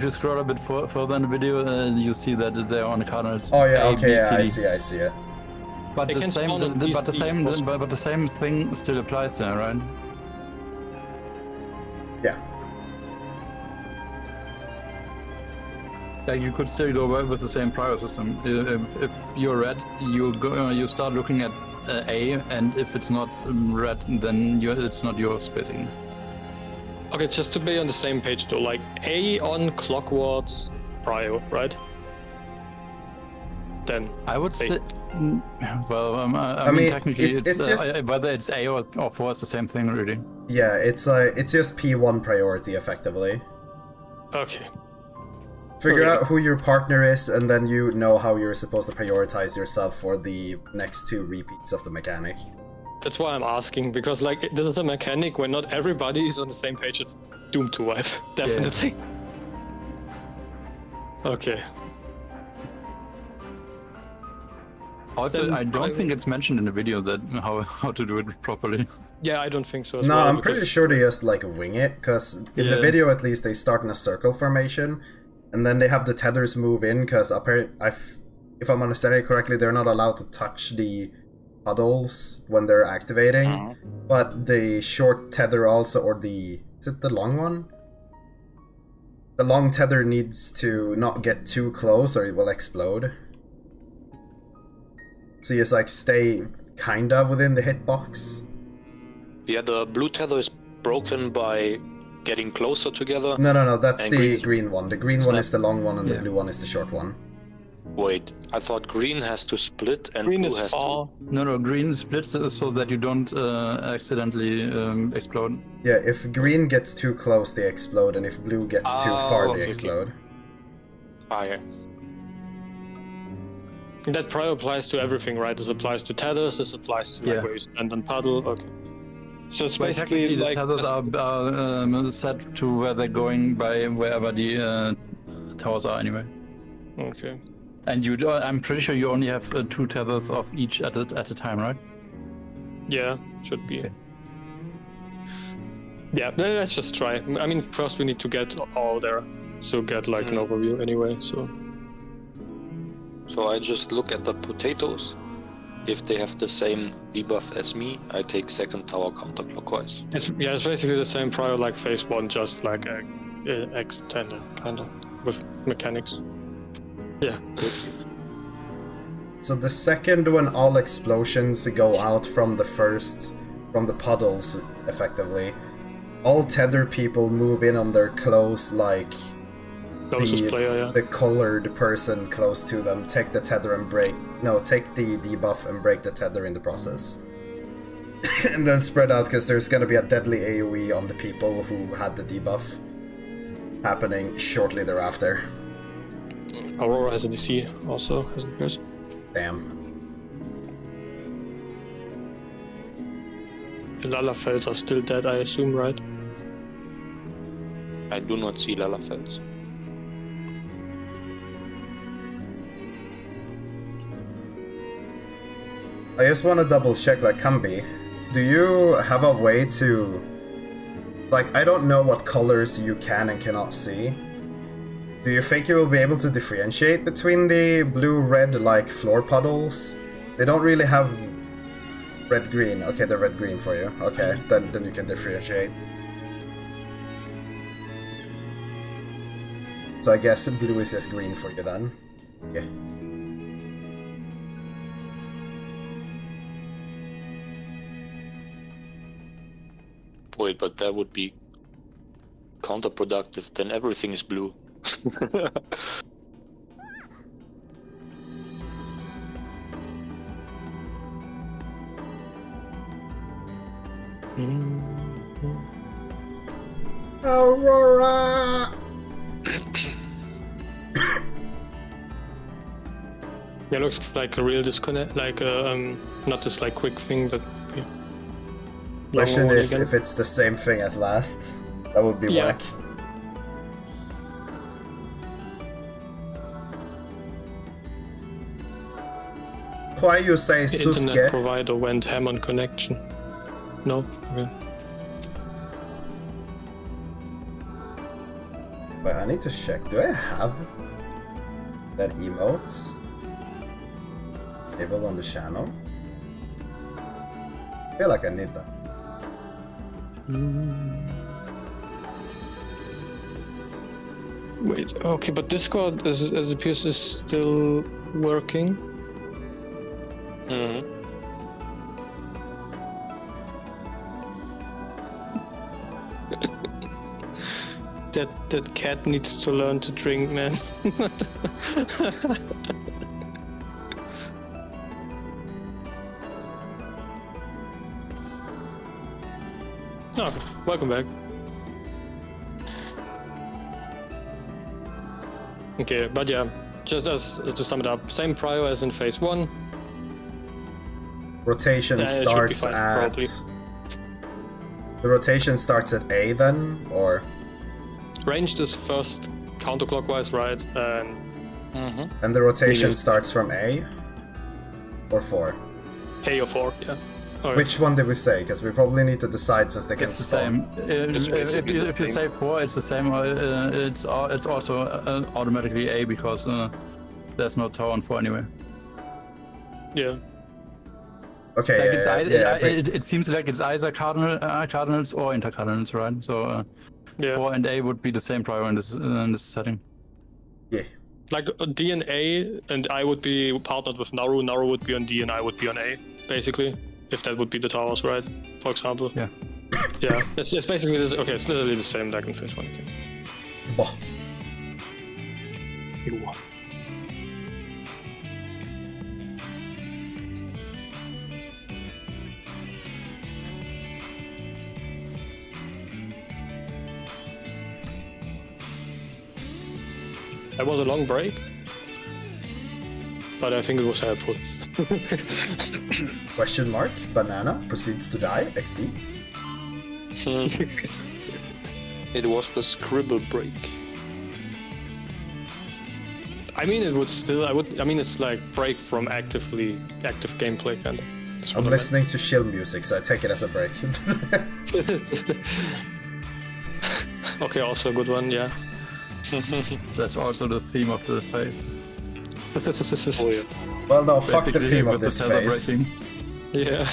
Speaker 2: you scroll a bit further in the video, you see that they're on the Cardinals. Oh yeah,
Speaker 8: A,
Speaker 2: okay,
Speaker 8: B,
Speaker 2: yeah,
Speaker 8: C, D.
Speaker 2: I see it.
Speaker 8: But the same thing still applies there, right?
Speaker 2: Yeah.
Speaker 8: Like you could still go with the same prior system. If you're red, you start looking at A, and if it's not red, then it's not yours, basically.
Speaker 3: Okay, just to be on the same page though, like A on clockwards prio, right? Then
Speaker 8: I would say, well, I mean technically it's just, whether it's A or 4 is the same thing, really.
Speaker 2: Yeah, it's just P1 priority, effectively.
Speaker 3: Okay.
Speaker 2: Figure out who your partner is, and then you know how you're supposed to prioritize yourself for the next 2 repeats of the mechanic.
Speaker 3: That's why I'm asking, because like this is a mechanic where not everybody is on the same page. It's doomed to wipe, definitely. Yeah. Okay.
Speaker 8: Also,
Speaker 3: then
Speaker 8: I don't think it's mentioned in the video that how to do it properly.
Speaker 3: Yeah, I don't think so.
Speaker 2: No, I'm pretty sure they just like wing it, because in the video at least they start in a circle formation, and then they have the tethers move in, because if I'm understanding it correctly, they're not allowed to touch the puddles when they're activating, but the short tether also, or is it the long one? The long tether needs to not get too close or it will explode. So you just like stay kinda within the hitbox.
Speaker 7: Yeah, the blue tether is broken by getting closer together.
Speaker 2: No, that's the green one. The green one is the long one and the blue one is the short one.
Speaker 7: Wait, I thought green has to split and
Speaker 3: green
Speaker 7: blue
Speaker 3: is
Speaker 7: has
Speaker 3: far.
Speaker 7: to...
Speaker 8: No, green splits so that you don't accidentally explode.
Speaker 2: Yeah, if green gets too close, they explode, and if blue gets too far, they explode.
Speaker 7: Ah, yeah.
Speaker 3: That prior applies to everything, right? This applies to tethers, this applies to like, where you stand on puddle, okay. So it's basically
Speaker 8: the
Speaker 3: like...
Speaker 8: tethers are set to where they're going by wherever the towers are anyway.
Speaker 3: Okay.
Speaker 8: And I'm pretty sure you only have 2 tethers of each at a time, right?
Speaker 3: Yeah, should be. Okay. Yeah, let's just try. I mean, first we need to get all there, so get like an overview anyway, so...
Speaker 7: So I just look at the potatoes. If they have the same debuff as me, I take second tower counterclockwise.
Speaker 3: It's basically the same prior like phase 1, just like extended, kinda, with mechanics. Yeah.
Speaker 2: So the second when all explosions go out from the puddles, effectively, all tether people move in on their close, like the colored person close to them, take the tether and take the debuff and break the tether in the process. And then spread out, because there's gonna be a deadly AoE on the people who had the debuff happening shortly thereafter.
Speaker 3: Aurora has a DC also, hasn't hers?
Speaker 2: Damn.
Speaker 3: The Lalafels are still dead, I assume, right?
Speaker 7: I do not see Lalafels.
Speaker 2: I just want to double check, like, Kambi, do you have a way to... Like, I don't know what colors you can and cannot see. Do you think you will be able to differentiate between the blue-red, like, floor puddles? They don't really have red-green. Okay, they're red-green for you. Okay, then you can differentiate. So I guess blue is just green for you then. Okay.
Speaker 7: Wait, but that would be counterproductive. Then everything is blue.
Speaker 2: Aurora!
Speaker 3: Yeah, looks like a real disconnect, like not this like quick thing, but yeah.
Speaker 2: Question is if it's the same thing as last. That would be whack. Why you say Suske?
Speaker 3: Internet provider went ham on connection. No? Okay.
Speaker 2: Wait, I need to check. Do I have that emote enabled on the channel? I feel like I need that.
Speaker 3: Wait, okay, but Discord, as it appears, is still working.
Speaker 7: Mm-hmm.
Speaker 3: That cat needs to learn to drink, man. Oh, welcome back. Okay, but yeah, just as to sum it up, same prio as in phase 1.
Speaker 2: Rotation starts at...
Speaker 3: probably.
Speaker 2: The rotation starts at A then, or?
Speaker 3: Ranged is first counterclockwise, right?
Speaker 2: And the rotation starts from A? Or 4?
Speaker 3: A or 4, yeah. Okay.
Speaker 2: Which one did we say? Because we probably need to decide since they can
Speaker 8: It's the
Speaker 2: spawn.
Speaker 8: same. If you say 4, it's the same. It's also automatically A because there's no tower on 4 anyway.
Speaker 3: Yeah.
Speaker 2: Okay,
Speaker 8: like it seems like it's either cardinals or intercardinals, right? So 4 and A would be the same prior in this setting.
Speaker 2: Yeah.
Speaker 3: Like D and A, and I would be partnered with Naru. Naru would be on D, and I would be on A, basically. If that would be the towers, right? For example.
Speaker 8: Yeah.
Speaker 3: Yeah. It's basically okay. It's literally the same like in phase 1. Okay.
Speaker 2: Boah.
Speaker 3: That was a long break, but I think it was helpful.
Speaker 2: Question mark. Banana proceeds to die. XD.
Speaker 7: It was the scribble break.
Speaker 3: I mean, it would still. I mean, it's like break from active gameplay kind of.
Speaker 2: I'm listening to chill music, so I take it as a break.
Speaker 3: Okay, also a good one, yeah.
Speaker 8: That's also the theme of the phase.
Speaker 3: Oh, yeah.
Speaker 2: Well, no, fuck the
Speaker 8: Basically,
Speaker 2: theme of
Speaker 8: with
Speaker 2: this
Speaker 8: the tether
Speaker 2: phase.
Speaker 8: breaking.
Speaker 3: Yeah.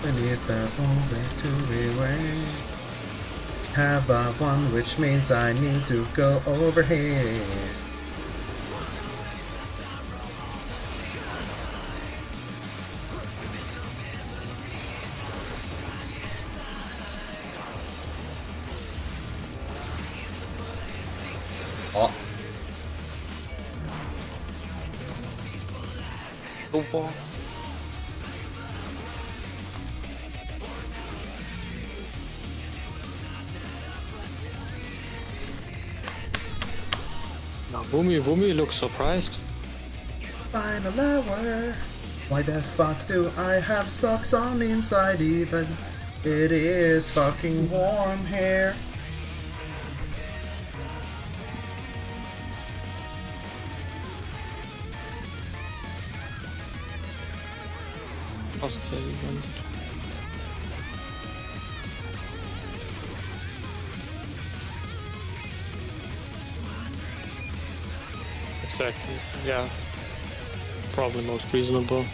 Speaker 2: Beneath the always to be way. Have a one, which means I need to go over here. Oh.
Speaker 7: Oh,
Speaker 3: Woomy looks surprised.
Speaker 2: Final hour. Why the fuck do I have socks on inside even? It is fucking warm here.
Speaker 3: Exactly, yeah. Probably most reasonable.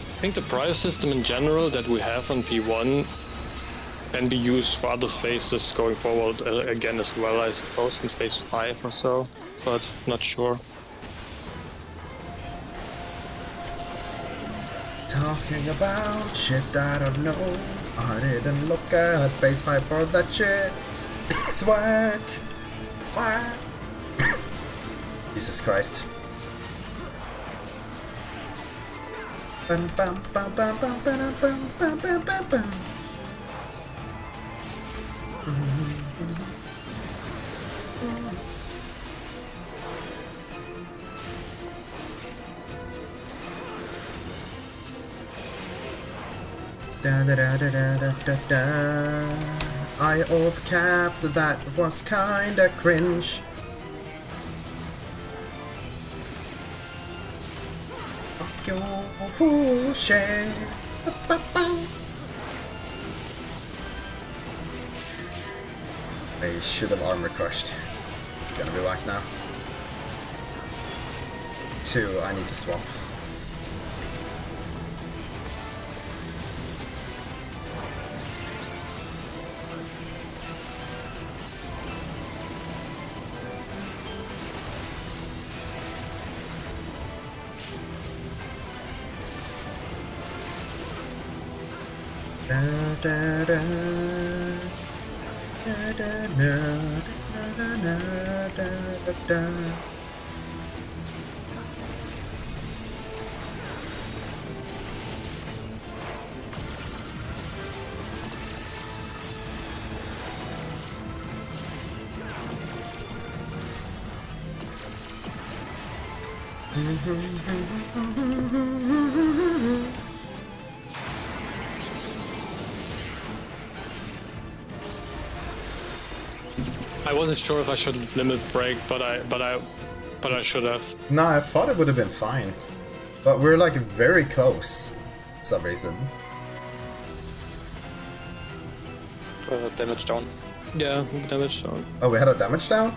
Speaker 3: I think the price system in general that we have on P1 can be used for other phases going forward again as well, I suppose, in phase 5 or so, but not sure.
Speaker 2: Talking about shit I don't know. I didn't look at phase 5 for that shit. It's whack. Whack. Jesus Christ. Bum, bum, bum, bum, bum, bum, bum, bum, bum, bum, bum. Da da da da da da da. I overcapped, that was kinda cringe. Fuck your shit. I should have armor crushed. It's gonna be whack now. 2, I need to swap. Da da da da da da da da da da.
Speaker 3: I wasn't sure if I should limit break, but I should have.
Speaker 2: Nah, I thought it would have been fine. But we're like very close for some reason.
Speaker 7: Damage down.
Speaker 3: Yeah, damage down.
Speaker 2: Oh, we had a damage down?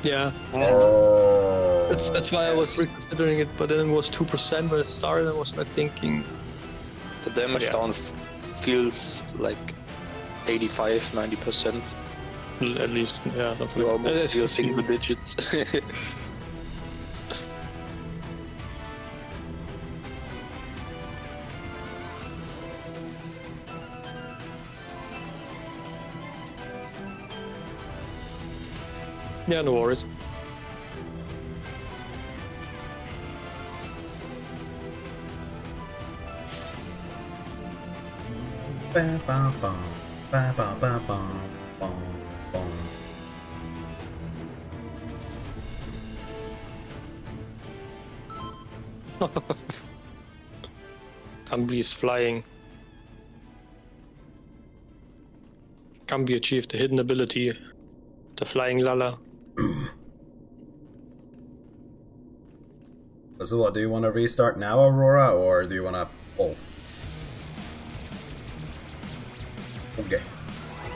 Speaker 3: Yeah.
Speaker 2: Oh.
Speaker 3: That's why I was reconsidering it, but then it was 2% when it started. I was not thinking.
Speaker 7: The damage down feels like 85-90%.
Speaker 3: At least, yeah.
Speaker 7: You almost feel single digits.
Speaker 3: Yeah, no worries.
Speaker 2: Ba ba ba ba ba ba ba ba.
Speaker 3: Cambi is flying. Cambi achieved the hidden ability, the flying Lala.
Speaker 2: So what, do you want to restart now, Aurora, or do you want to pull? Okay.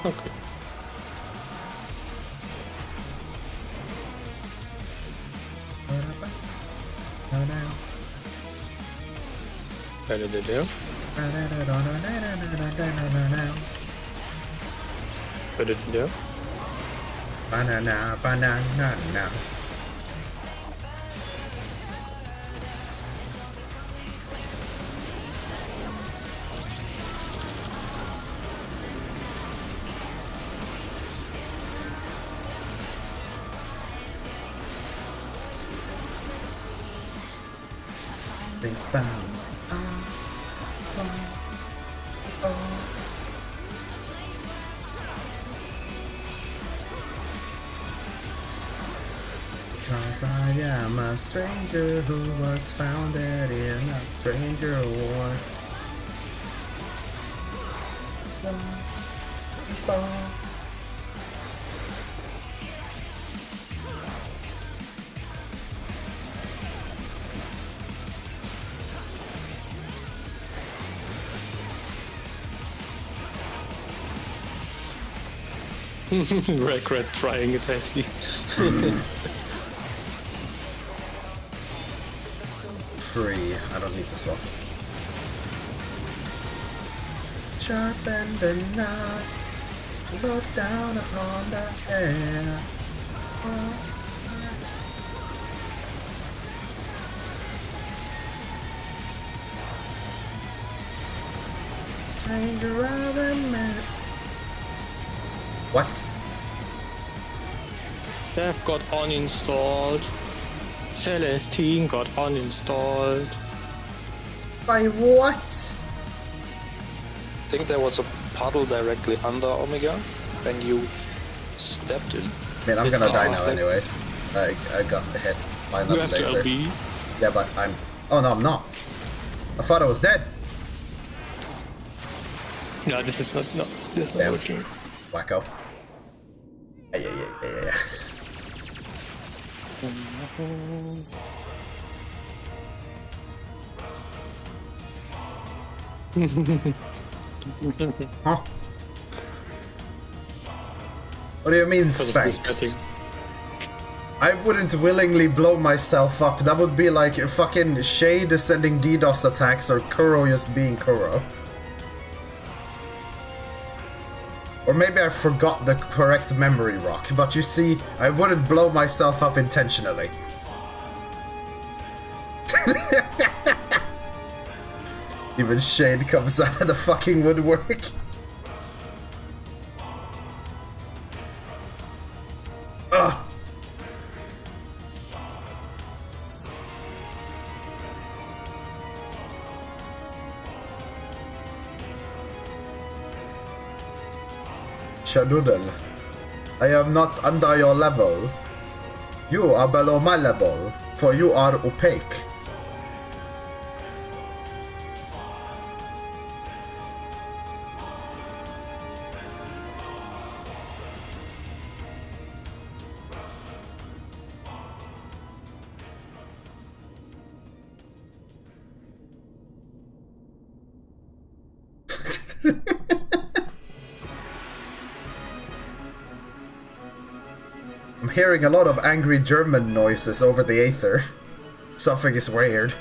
Speaker 3: Okay. What did it do? What did it do?
Speaker 2: Banana, banana. been found. Cause I am a stranger who was founded in a stranger war. So, people.
Speaker 3: Regret trying it, I see.
Speaker 2: Free. I don't need this one. Sharpen the knife. Look down upon the air. Stranger, I remember. What?
Speaker 3: Dev got uninstalled. Celestine got uninstalled.
Speaker 2: By what?
Speaker 7: I think there was a puddle directly under Omega when you stepped in.
Speaker 2: Man, I'm gonna die now anyways. I got hit by
Speaker 3: You
Speaker 2: another
Speaker 3: have to
Speaker 2: laser.
Speaker 3: LB.
Speaker 2: Yeah, but I'm... Oh no, I'm not. I thought I was dead.
Speaker 3: No, this is not. No, this is not
Speaker 2: Damn.
Speaker 3: working.
Speaker 2: Wacko. Yeah. Huh? What do you mean, thanks? I wouldn't willingly blow myself up. That would be like fucking Shade sending DDoS attacks or Kuro just being Kuro. Or maybe I forgot the correct memory rock, but you see, I wouldn't blow myself up intentionally. Even Shade comes out of the fucking woodwork. Ugh. Shadoodle, I am not under your level. You are below my level, for you are opaque. I'm hearing a lot of angry German noises over the aether. Something is weird.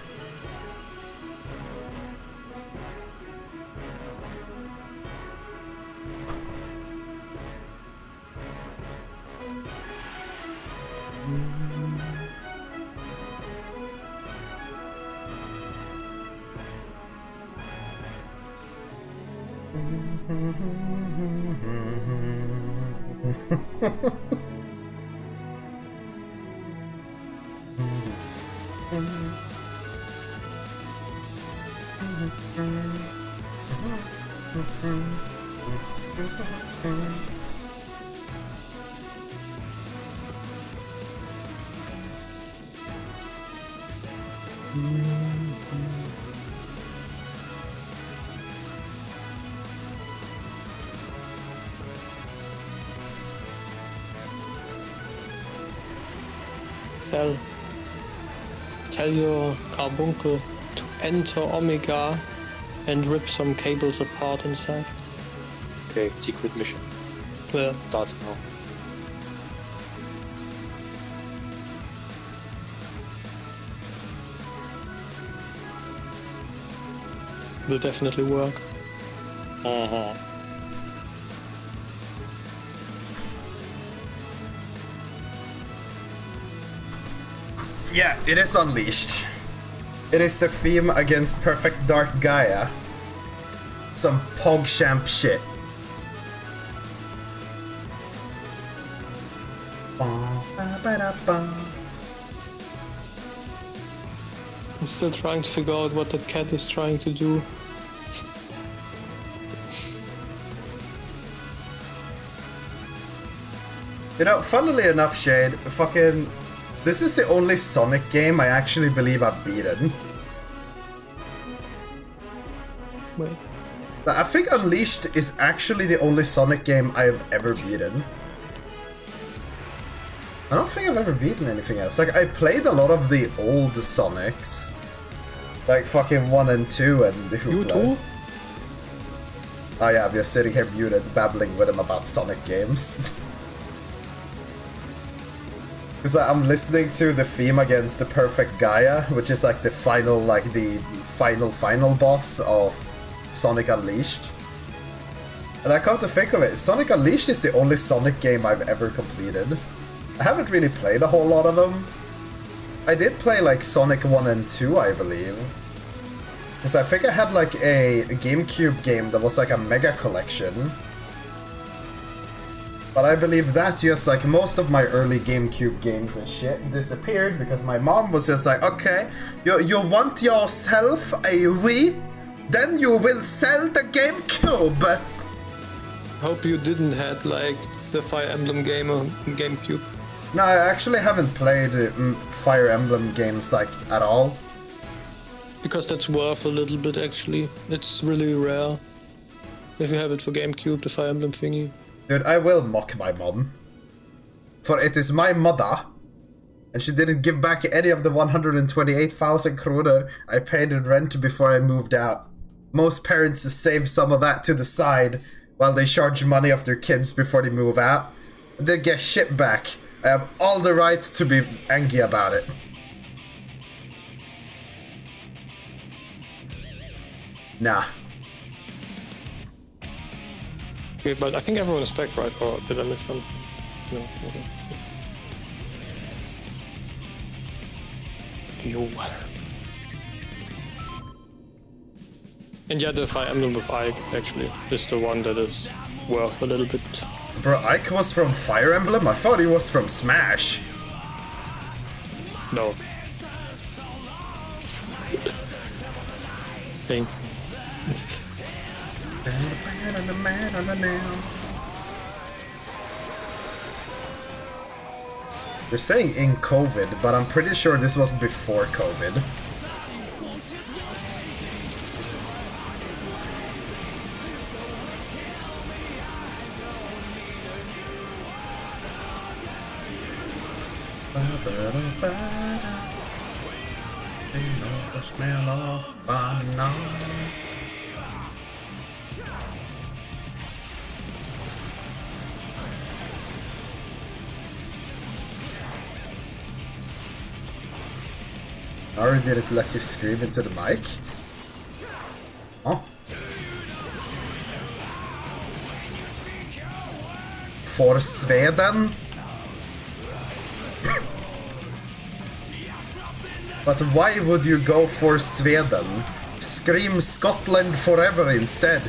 Speaker 3: Tell your carbuncle to enter Omega and rip some cables apart inside.
Speaker 7: Okay, secret mission.
Speaker 3: Yeah.
Speaker 7: Starts now.
Speaker 3: Will definitely work.
Speaker 7: Uh-huh.
Speaker 2: Yeah, it is unleashed. It is the theme against Perfect Dark Gaia. Some PogChamp shit.
Speaker 3: I'm still trying to figure out what that cat is trying to do.
Speaker 2: You know, funnily enough, Shade, fucking... This is the only Sonic game I actually believe I've beaten.
Speaker 3: Wait.
Speaker 2: I think Unleashed is actually the only Sonic game I've ever beaten. I don't think I've ever beaten anything else. Like, I played a lot of the old Sonics. Like, fucking 1 and 2 and...
Speaker 3: You too?
Speaker 2: Oh yeah, I'm just sitting here muted, babbling with him about Sonic games. Because I'm listening to the theme against the Perfect Gaia, which is like the final, final boss of Sonic Unleashed. And I come to think of it, Sonic Unleashed is the only Sonic game I've ever completed. I haven't really played a whole lot of them. I did play like Sonic 1 and 2, I believe. Because I think I had like a GameCube game that was like a mega collection. But I believe that just like most of my early GameCube games and shit disappeared because my mom was just like, okay, you want yourself a Wii? Then you will sell the GameCube!
Speaker 3: Hope you didn't had like the Fire Emblem game on GameCube.
Speaker 2: No, I actually haven't played Fire Emblem games like at all.
Speaker 3: Because that's worth a little bit actually. It's really rare. If you have it for GameCube, the Fire Emblem thingy.
Speaker 2: Dude, I will mock my mom. For it is my mother. And she didn't give back any of the 128,000 kroner I paid in rent before I moved out. Most parents save some of that to the side while they charge money off their kids before they move out. And then get shit back. I have all the rights to be angry about it. Nah.
Speaker 3: Okay, but I think everyone is back, right? Or did I miss something? No. Okay. Yo. And yeah, the Fire Emblem with Ike actually is the one that is worth a little bit.
Speaker 2: Bro, Ike was from Fire Emblem? I thought he was from Smash.
Speaker 3: No. Thing.
Speaker 2: They're saying in COVID, but I'm pretty sure this was before COVID. The smell of banana. Or did it let you scream into the mic? Oh. For Sweden? But why would you go for Sweden? Scream Scotland forever instead.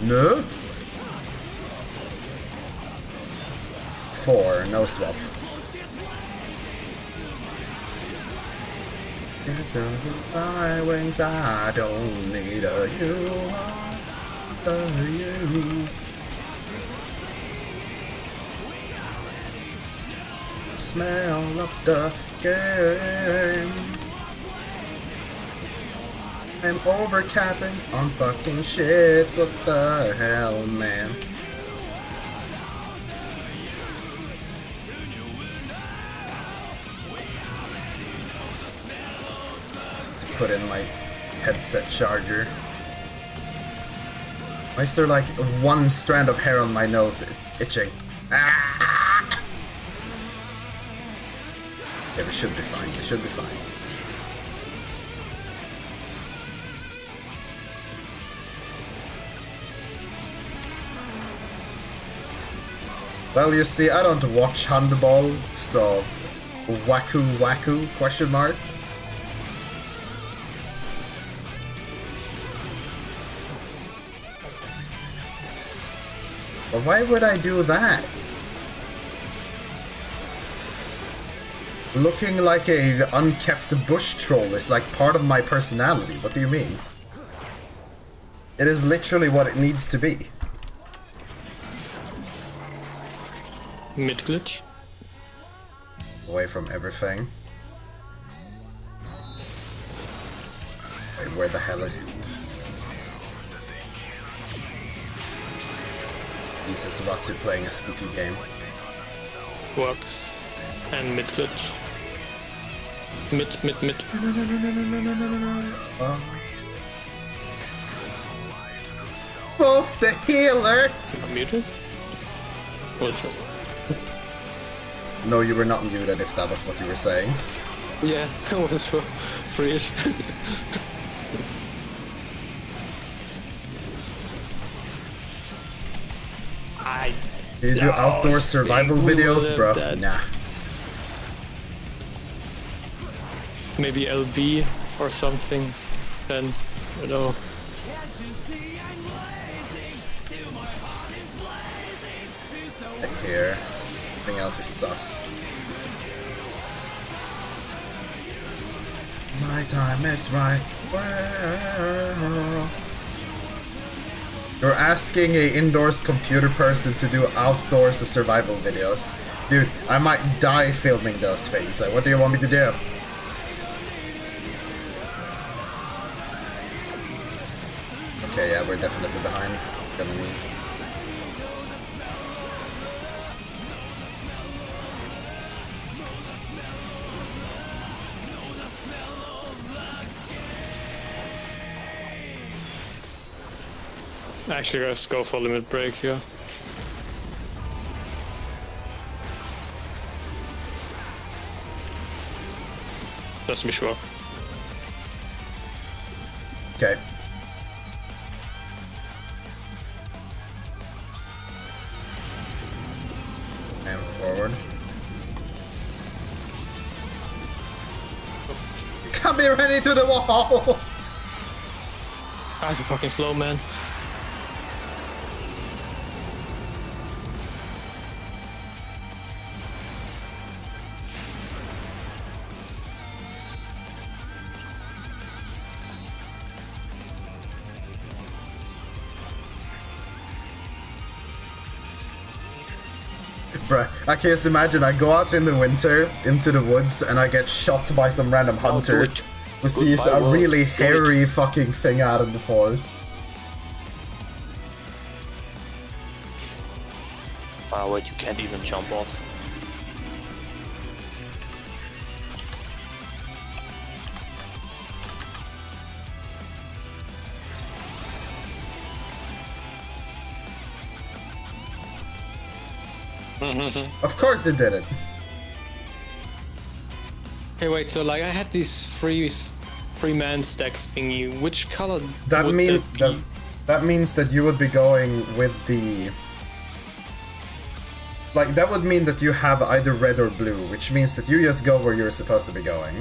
Speaker 2: No? 4, no swap. My wings, I don't need a you. Smell of the game. I'm overcapping on fucking shit. What the hell, man? To put in my headset charger. Why is there like one strand of hair on my nose? It's itching. Ah! Yeah, we should be fine. It should be fine. Well, you see, I don't watch handball, so wacku question mark. But why would I do that? Looking like a unkept bush troll is like part of my personality. What do you mean? It is literally what it needs to be.
Speaker 3: Mid glitch.
Speaker 2: Away from everything. Wait, where the hell is... Jesus, Ratsu playing a spooky game.
Speaker 3: Works. And mid glitch. Mid.
Speaker 2: Both the healers!
Speaker 3: Muted? Well,
Speaker 2: No, you were not muted if that was what you were saying.
Speaker 3: yeah, I was for free-ish.
Speaker 2: Do you do outdoor survival videos, bro? Nah.
Speaker 3: Maybe LB or something. Then, you know.
Speaker 2: Here. Everything else is sus. My time is right. You're asking a indoors computer person to do outdoors survival videos. Dude, I might die filming those things. Like, what do you want me to do? Okay, yeah, we're definitely behind. Gonna need.
Speaker 3: Actually, let's go for limit break here. Just to be sure.
Speaker 2: Okay. And forward. Come here, ready to the wall!
Speaker 3: Guys are fucking slow, man.
Speaker 2: Bruh, I can just imagine I go out in the winter into the woods and I get shot by some random hunter who sees a really hairy fucking thing out in the forest.
Speaker 7: Wow, wait, you can't even jump off.
Speaker 2: Of course it didn't.
Speaker 3: Hey, wait. So, like, I had this three-man stack thingy. Which color?
Speaker 2: That
Speaker 3: would
Speaker 2: mean
Speaker 3: that be?
Speaker 2: that means that you would be going with the. Like, that would mean that you have either red or blue, which means that you just go where you're supposed to be going.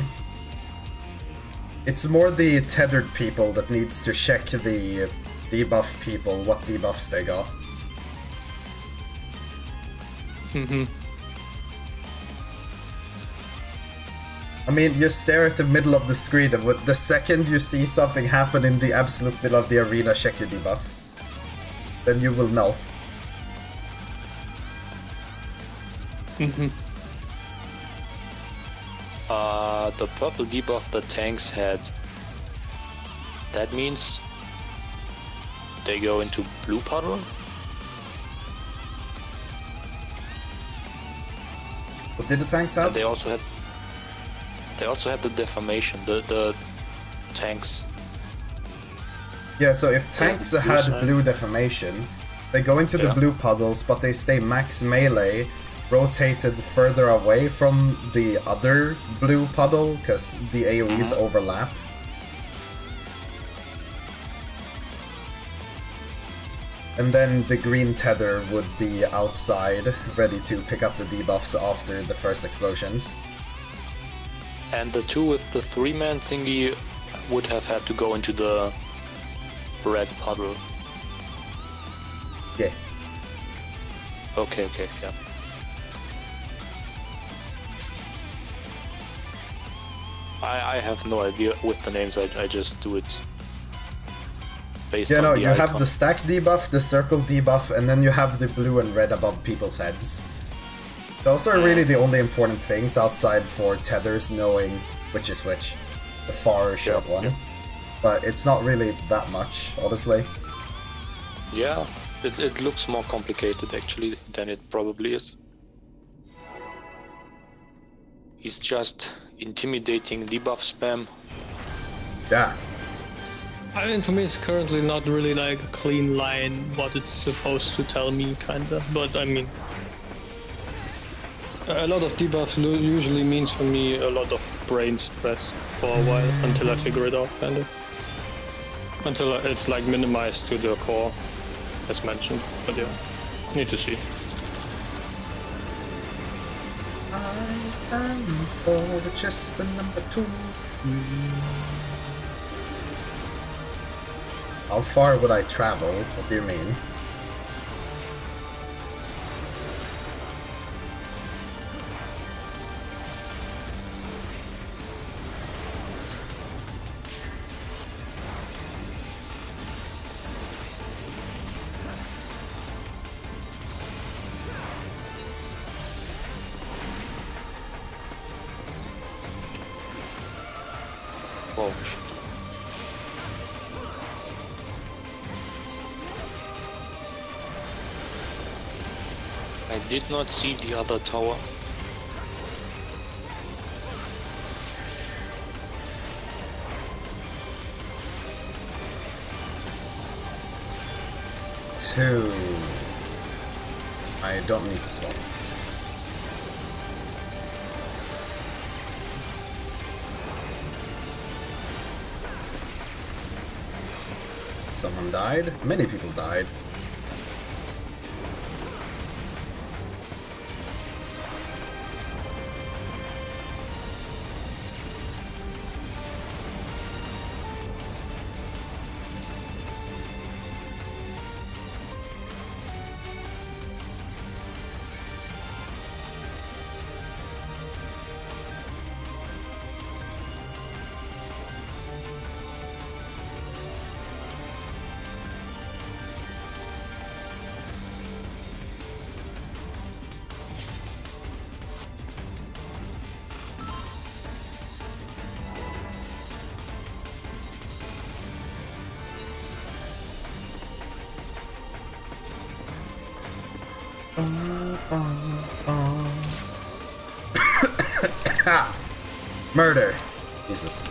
Speaker 2: It's more the tethered people that needs to check the debuff people, what debuffs they got. I mean, you stare at the middle of the screen, and the second you see something happen in the absolute middle of the arena, check your debuff. Then you will know.
Speaker 7: The purple debuff the tanks had, that means they go into blue puddle?
Speaker 2: What did the tanks have?
Speaker 7: And they also had the deformation, the tanks.
Speaker 2: Yeah, so if tanks had
Speaker 7: side.
Speaker 2: blue deformation, they go into the
Speaker 7: Yeah.
Speaker 2: blue puddles, but they stay max melee, rotated further away from the other blue puddle, because the AoEs overlap. And then the green tether would be outside, ready to pick up the debuffs after the first explosions.
Speaker 7: And the two with the three-man thingy would have had to go into the red puddle.
Speaker 2: Yeah.
Speaker 7: Okay, yeah. I have no idea with the names. I just do it based
Speaker 2: Yeah,
Speaker 7: on
Speaker 2: no,
Speaker 7: the
Speaker 2: you
Speaker 7: icon.
Speaker 2: have the stack debuff, the circle debuff, and then you have the blue and red above people's heads. Those are really the only important things outside for tethers knowing which is which. The far short one.
Speaker 7: Yeah.
Speaker 2: But it's not really that much, honestly.
Speaker 7: Yeah, it looks more complicated actually than it probably is. He's just intimidating debuff spam.
Speaker 2: Yeah.
Speaker 3: I mean, for me, it's currently not really like a clean line what it's supposed to tell me, kinda. But I mean, a lot of debuffs usually means for me a lot of brain stress for a while until I figure it out, kinda. Until it's like minimized to the core, as mentioned. But yeah, need to see.
Speaker 2: I am for just the number 2. How far would I travel? What do you mean?
Speaker 7: Oh shit. I did not see the other tower.
Speaker 2: Two. I don't need to swap. Someone died. Many people died. Murder. Jesus.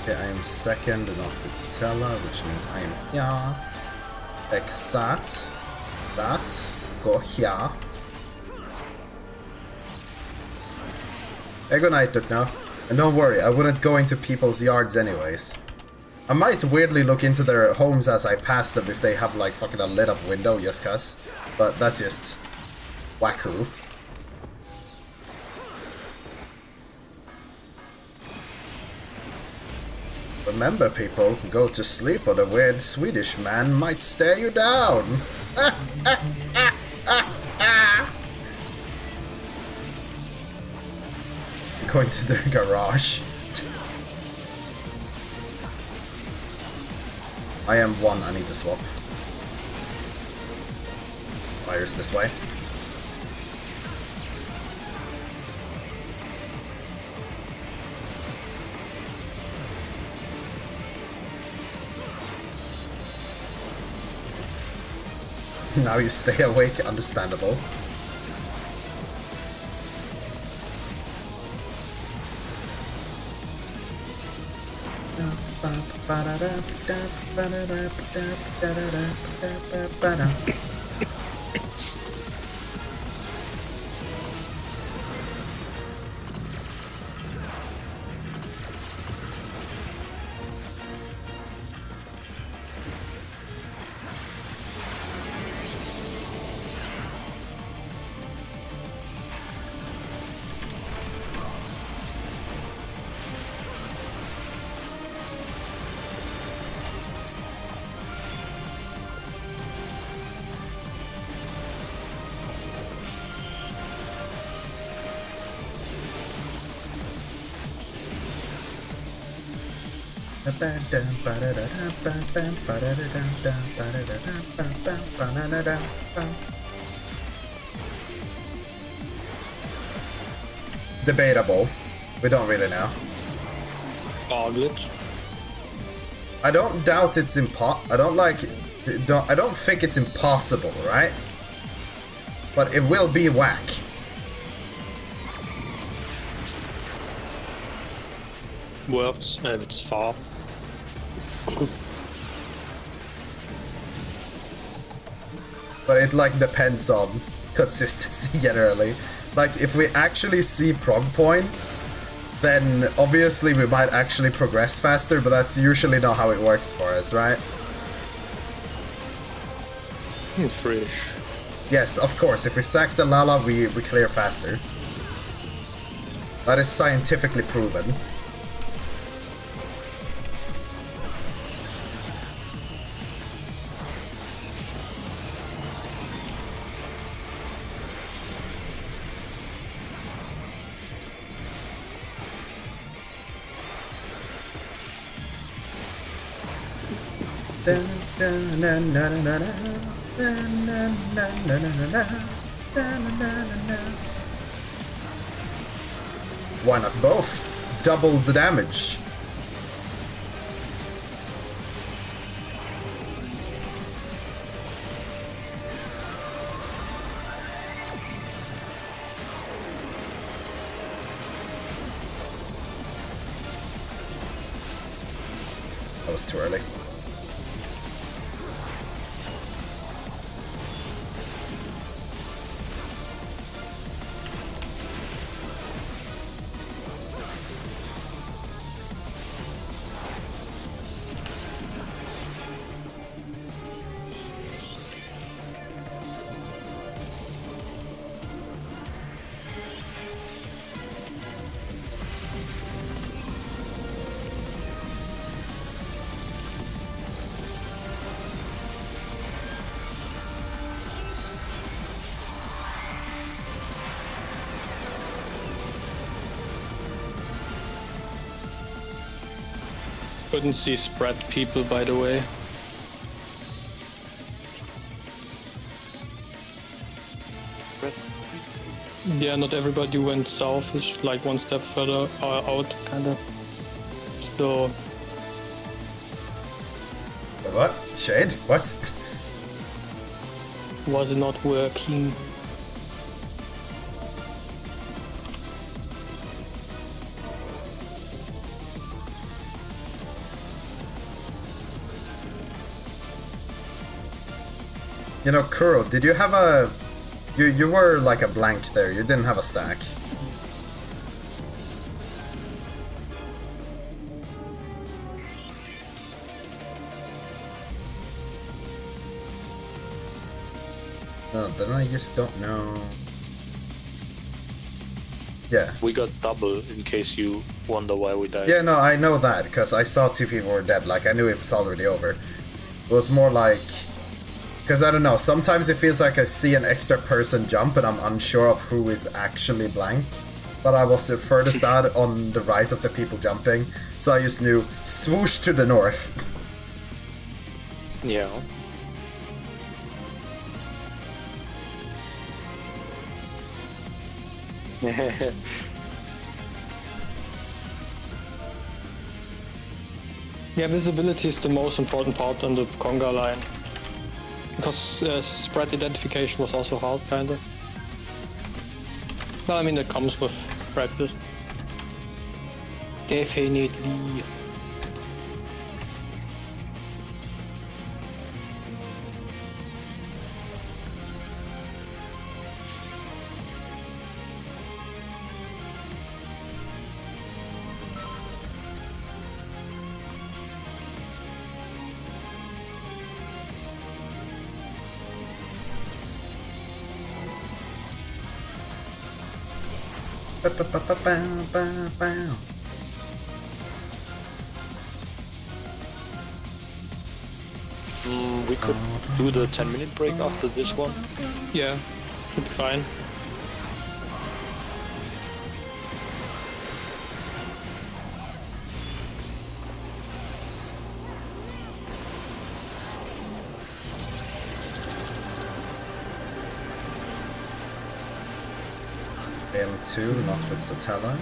Speaker 2: Okay, I am second and not Pizzatella, which means I am here. Exact. That. Go here. Good night, Dukno. And don't worry, I wouldn't go into people's yards anyways. I might weirdly look into their homes as I pass them if they have like fucking a lit up window, just cuz. But that's just wacko. Remember, people, go to sleep or the weird Swedish man might stare you down. Going to the garage. I am 1, I need to swap. Fires this way. Now you stay awake, understandable. Debatable. We don't really know.
Speaker 3: Glitch.
Speaker 2: I don't doubt it's I don't think it's impossible, right? But it will be whack.
Speaker 3: Works and it's far.
Speaker 2: But it like depends on consistency generally. Like if we actually see prog points, then obviously we might actually progress faster, but that's usually not how it works for us, right?
Speaker 3: Fresh.
Speaker 2: Yes, of course, if we sack the Lala, we clear faster. That is scientifically proven. Why not both? Double the damage. That was too early.
Speaker 3: Couldn't see spread people, by the way. Yeah, not everybody went south. It's like one step further out, kinda. So.
Speaker 2: What? Shade? What?
Speaker 3: Was it not working?
Speaker 2: You know, Kuro, did you have a... You were like a blank there, you didn't have a stack. No, then I just don't know... Yeah.
Speaker 7: We got double, in case you wonder why we died.
Speaker 2: Yeah, no, I know that, because I saw 2 people were dead, like, I knew it was already over. It was more like... Because I don't know, sometimes it feels like I see an extra person jump and I'm unsure of who is actually blank. But I was the furthest out on the right of the people jumping, so I just knew swoosh to the north.
Speaker 3: Yeah. Yeah, visibility is the most important part on the conga line. Because spread identification was also hard, kinda. Well, I mean, that comes with practice. Definitely.
Speaker 7: We could do the 10-minute break after this one.
Speaker 3: Yeah, should be fine.
Speaker 2: M2, not with Satella.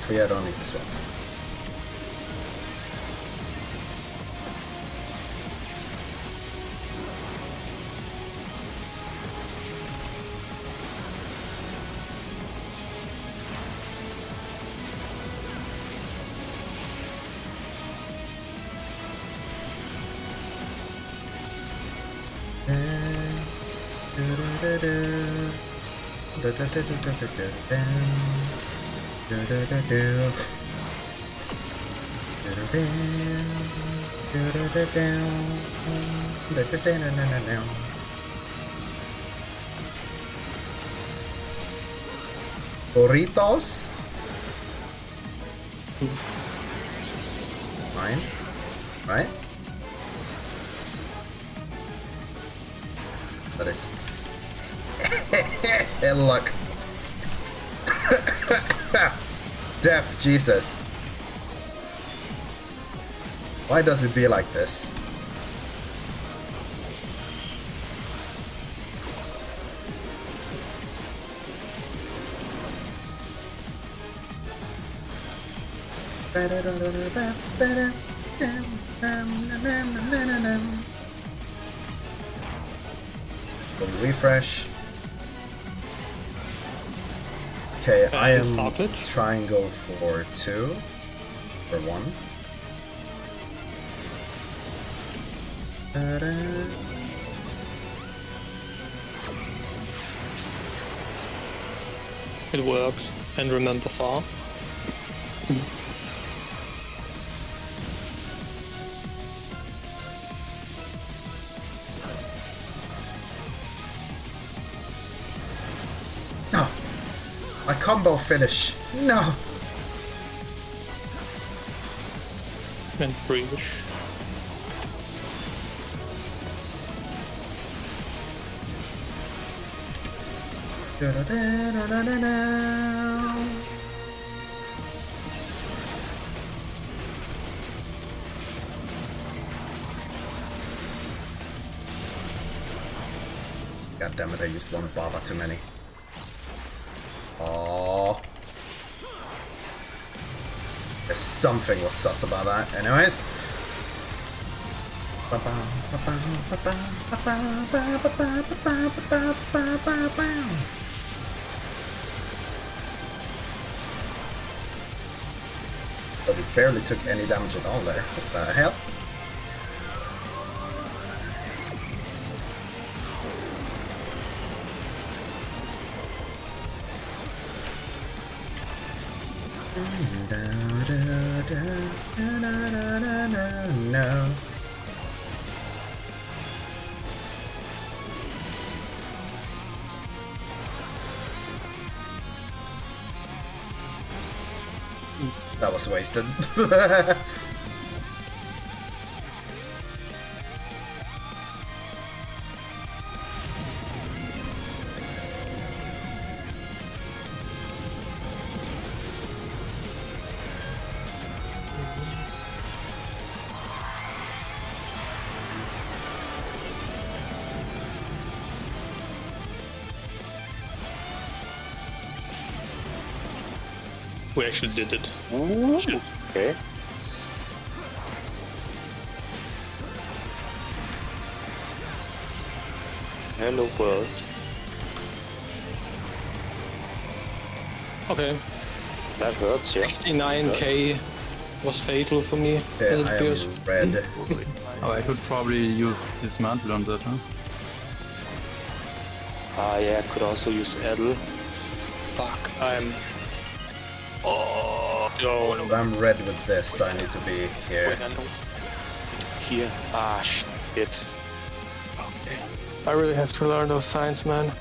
Speaker 2: Yeah, I don't need to swap. Burritos? Fine. Right? That is. Look. Deaf Jesus. Why does it be like this? We'll refresh. Okay, I am triangle for 2 or 1.
Speaker 3: It works. And remember far.
Speaker 2: No! My combo finish! No!
Speaker 3: And prayge.
Speaker 2: God damn it, I used one Baba too many. Oh, there's something was sus about that. Anyways. But we barely took any damage at all there. What the hell? No. That was wasted.
Speaker 3: We actually did it.
Speaker 7: Shit. Okay. Hello world.
Speaker 3: Okay.
Speaker 7: That hurts, yeah.
Speaker 3: 69k was fatal for me.
Speaker 2: Yeah, I am red.
Speaker 8: Oh, I could probably use dismantle on that, huh?
Speaker 7: Yeah, I could also use Edel. Fuck, I'm... Oh, no.
Speaker 2: I'm red with this, I need to be here.
Speaker 7: Wait, I know. Here. Ah, shit. Okay.
Speaker 3: I really have to learn those signs, man.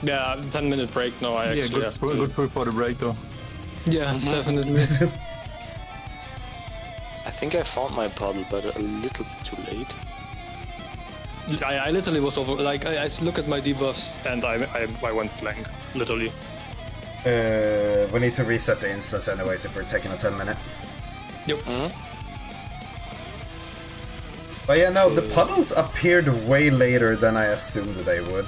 Speaker 3: Yeah, 10-minute break now. I actually have to.
Speaker 8: Good pull for the break, though.
Speaker 3: Yeah, definitely.
Speaker 7: I think I found my puddle, but a little too late.
Speaker 3: I literally was over. Like I look at my debuffs and I went blank, literally.
Speaker 2: We need to reset the instance anyways if we're taking a 10-minute.
Speaker 3: Yep.
Speaker 2: But yeah, no, the puddles appeared way later than I assumed they would.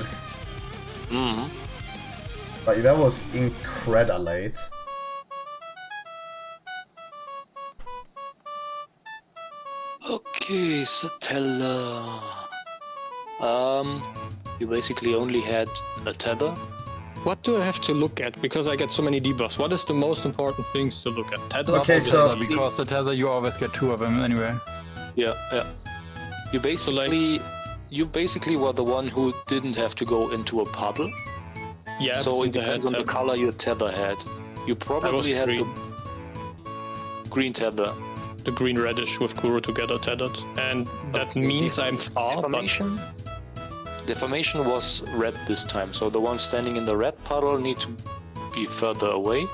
Speaker 2: Like, that was incredible late.
Speaker 7: Okay, Satella. You basically only had a tether.
Speaker 3: What do I have to look at? Because I get so many debuffs. What is the most important things to look at? Tether?
Speaker 2: Okay, so
Speaker 8: because the tether, you always get 2 of them anyway.
Speaker 7: Yeah. You basically were the one who didn't have to go into a puddle.
Speaker 3: Yeah.
Speaker 7: So it depends on the color your tether had. You probably had the green tether.
Speaker 3: The green reddish with Kuro together tethered, and that means I'm far.
Speaker 7: Deformation was red this time, so the ones standing in the red puddle need to be further away.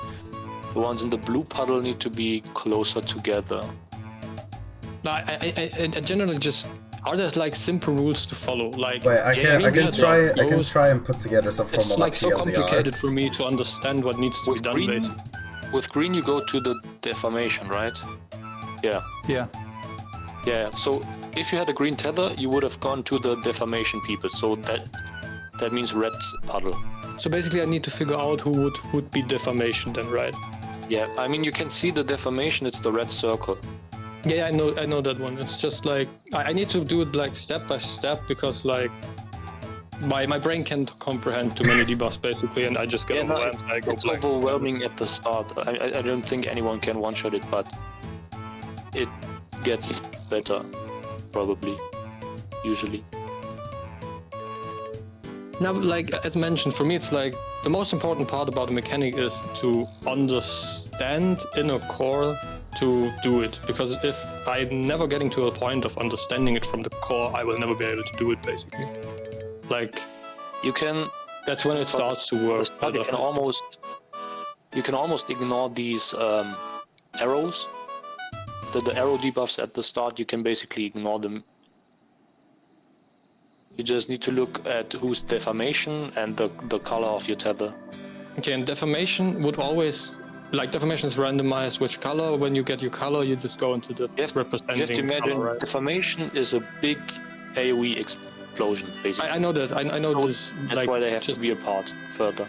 Speaker 7: The ones in the blue puddle need to be closer together.
Speaker 3: No, I generally just... Are there like simple rules to follow? Like,
Speaker 2: wait, I can try and put together some form of
Speaker 3: It's like so
Speaker 2: TLDR.
Speaker 3: complicated for me to understand what needs to be done. Basically.
Speaker 7: With green, you go to the deformation, right? Yeah. Yeah. So if you had a green tether, you would have gone to the deformation people. So that means red puddle.
Speaker 3: So basically, I need to figure out who would be deformation then, right?
Speaker 7: Yeah. I mean, you can see the deformation. It's the red circle.
Speaker 3: Yeah, I know that one. It's just like I need to do it like step by step because like my brain can't comprehend too many debuffs basically, and I just get overwhelmed.
Speaker 7: It's overwhelming at the start. I don't think anyone can one-shot it, but it gets better, probably, usually.
Speaker 3: Now, like as mentioned, for me, it's like the most important part about the mechanic is to understand inner core to do it, because if I'm never getting to a point of understanding it from the core, I will never be able to do it basically. Like
Speaker 7: you can,
Speaker 3: that's when it starts to work.
Speaker 7: You can almost ignore these arrows. The arrow debuffs at the start, you can basically ignore them. You just need to look at who's deformation and the color of your tether.
Speaker 3: Okay, and deformation would always, like deformation is randomized which color. When you get your color, you just go into the representing.
Speaker 7: You have to imagine
Speaker 3: color, right?
Speaker 7: deformation is a big AoE explosion, basically.
Speaker 3: I know that. I know this.
Speaker 7: That's
Speaker 3: like,
Speaker 7: why they have to be apart further.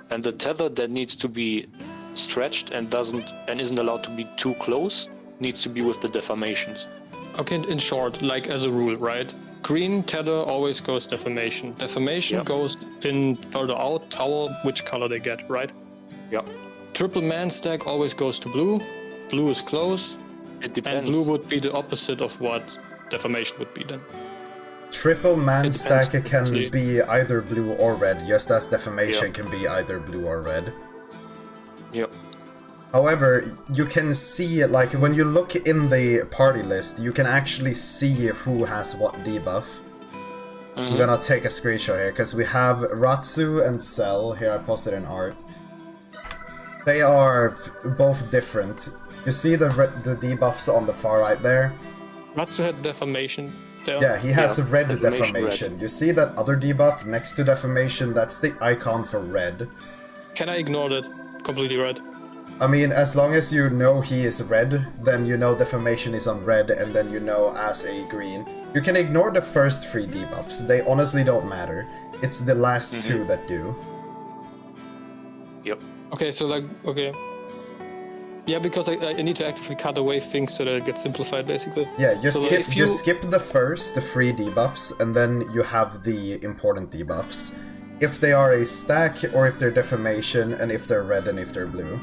Speaker 7: And the tether that needs to be stretched and isn't allowed to be too close needs to be with the deformations.
Speaker 3: Okay, in short, like as a rule, right? Green tether always goes deformation. Deformation goes in further out tower, which color they get, right?
Speaker 7: Yeah.
Speaker 3: Triple man stack always goes to blue. Blue is close.
Speaker 7: It depends.
Speaker 3: And blue would be the opposite of what deformation would be then.
Speaker 2: Triple man stack can be either blue or red, just as deformation can be either blue or red.
Speaker 7: Yep.
Speaker 2: However, you can see, like, when you look in the party list, you can actually see who has what debuff. I'm gonna take a screenshot here, because we have Ratsu and Cell. Here, I posted in art. They are both different. You see the debuffs on the far right there?
Speaker 3: Ratsu had deformation.
Speaker 2: Yeah, he has red deformation. Red. You see that other debuff next to deformation? That's the icon for red.
Speaker 3: Can I ignore that? Completely red.
Speaker 2: I mean, as long as you know he is red, then you know deformation is on red, and then you know as a green. You can ignore the first 3 debuffs. They honestly don't matter. It's the last 2 that do.
Speaker 7: Yep.
Speaker 3: Okay, so like, okay. Yeah, because I need to actively cut away things so that it gets simplified, basically.
Speaker 2: Yeah, just skip the first 3 debuffs, and then you have the important debuffs. if they are a stack, or if they're deformation, and if they're red and if they're blue.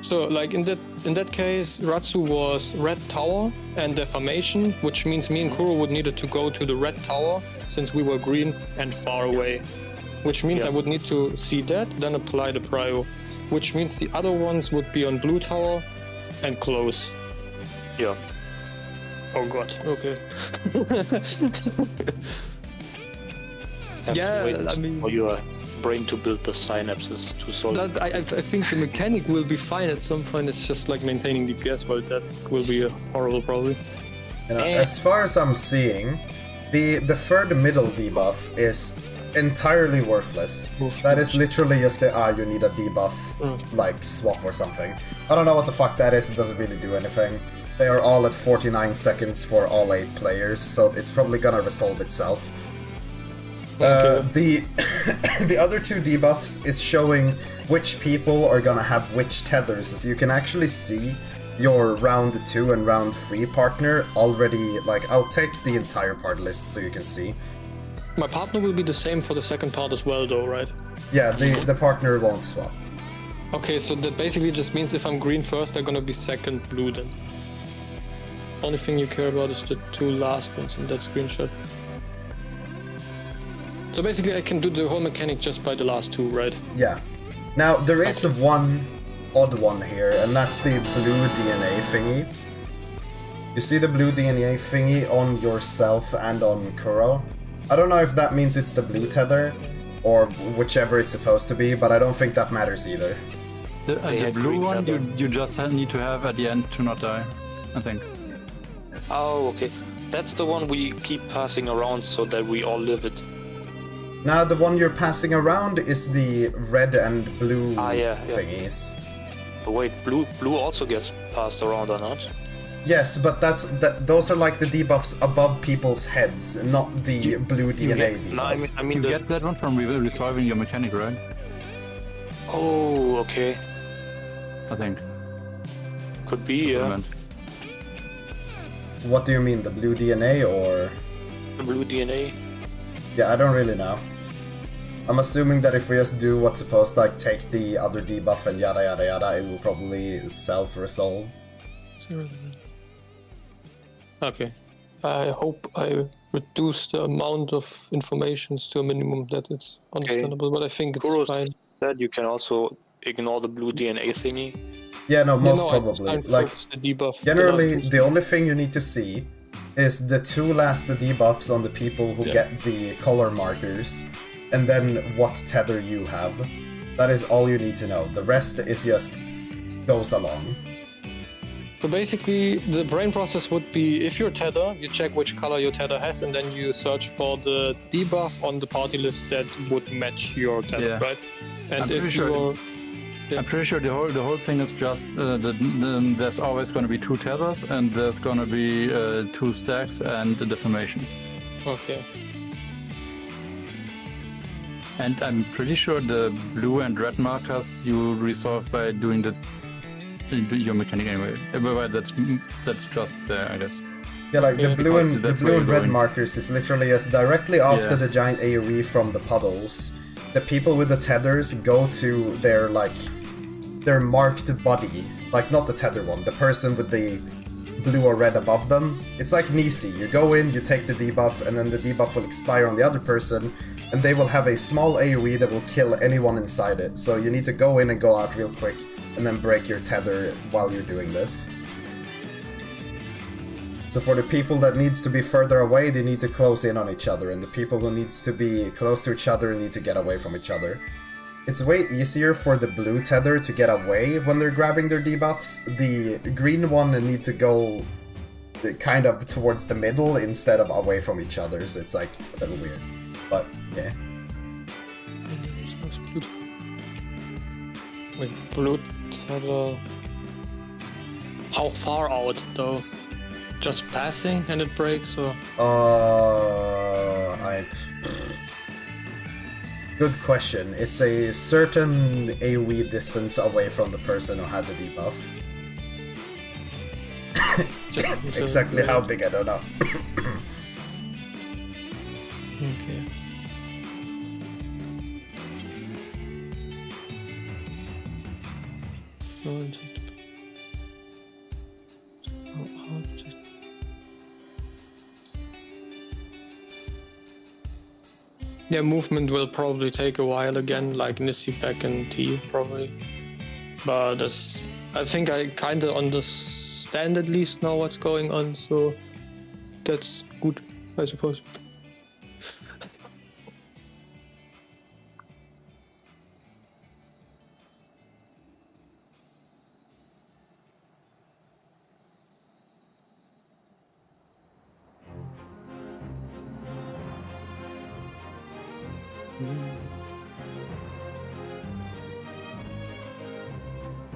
Speaker 3: So like in that case, Ratsu was red tower and deformation, which means me and Kuro would needed to go to the red tower since we were green and far away. Which means I would need to see that, then apply the prio. Which means the other ones would be on blue tower and close.
Speaker 7: Yeah.
Speaker 3: Oh god, okay.
Speaker 7: I mean, for your brain to build the synapses to solve.
Speaker 3: I think the mechanic will be fine at some point. It's just like maintaining DPS, but that will be horrible probably.
Speaker 2: You know, as far as I'm seeing, the third middle debuff is entirely worthless. That is literally just the you need a debuff like swap or something. I don't know what the fuck that is. It doesn't really do anything. They are all at 49 seconds for all 8 players, so it's probably gonna resolve itself. The other 2 debuffs is showing which people are gonna have which tethers, so you can actually see your round 2 and round 3 partner already. Like, I'll take the entire part list so you can see.
Speaker 3: My partner will be the same for the second part as well though, right?
Speaker 2: Yeah, the partner won't swap.
Speaker 3: Okay, so that basically just means if I'm green first, they're gonna be second blue then. Only thing you care about is the 2 last ones in that screenshot. So basically I can do the whole mechanic just by the last 2, right?
Speaker 2: Yeah. Now, there is one odd one here, and that's the blue DNA thingy. You see the blue DNA thingy on yourself and on Kuro? I don't know if that means it's the blue tether, or whichever it's supposed to be, but I don't think that matters either.
Speaker 8: The blue one you just need to have at the end to not die, I think.
Speaker 7: Oh, okay. That's the one we keep passing around so that we all live it.
Speaker 2: Now, the one you're passing around is the red and blue
Speaker 7: yeah.
Speaker 2: thingies.
Speaker 7: But wait, blue also gets passed around or not?
Speaker 2: Yes, but those are like the debuffs above people's heads, not the blue DNA debuff.
Speaker 7: No, I mean
Speaker 8: you get that one from resolving your mechanic, right?
Speaker 7: Oh, okay.
Speaker 8: I think.
Speaker 7: Could be, yeah.
Speaker 2: What do you mean, the blue DNA or?
Speaker 7: The blue DNA?
Speaker 2: Yeah, I don't really know. I'm assuming that if we just do what's supposed to, like, take the other debuff and yada yada yada, it will probably self-resolve.
Speaker 3: Okay. I hope I reduce the amount of informations to a minimum that it's understandable, but I think it's fine.
Speaker 7: Said you can also ignore the blue DNA thingy.
Speaker 2: Yeah, no, most probably. Like,
Speaker 3: the debuff,
Speaker 2: generally, the only thing you need to see is the 2 last debuffs on the people who get the color markers, and then what tether you have. That is all you need to know. The rest is just goes along.
Speaker 3: So basically, the brain process would be, if you're tether, you check which color your tether has, and then you search for the debuff on the party list that would match your tether, right? And
Speaker 8: I'm pretty sure the whole thing is just there's always going to be 2 tethers, and there's going to be 2 stacks and the deformations.
Speaker 3: Okay.
Speaker 8: And I'm pretty sure the blue and red markers you resolve by doing your mechanic anyway. But that's just there, I guess.
Speaker 2: Yeah, like the blue and red markers is literally just directly after the giant AoE from the puddles. The people with the tethers go to their marked body, like not the tether one, the person with the blue or red above them. It's like Nisi. You go in, you take the debuff, and then the debuff will expire on the other person, and they will have a small AoE that will kill anyone inside it. So you need to go in and go out real quick, and then break your tether while you're doing this. So for the people that needs to be further away, they need to close in on each other, and the people who needs to be close to each other need to get away from each other. It's way easier for the blue tether to get away when they're grabbing their debuffs. The green one need to go kind of towards the middle instead of away from each other, so it's like a little weird. But yeah.
Speaker 3: Wait, blue tether. How far out though? Just passing and it breaks, or?
Speaker 2: Good question. It's a certain AoE distance away from the person who had the debuff. Exactly how big, I don't know.
Speaker 3: Okay. Yeah, movement will probably take a while again, like Nissi back in T probably. But I think I kind of understand at least now what's going on, so that's good, I suppose.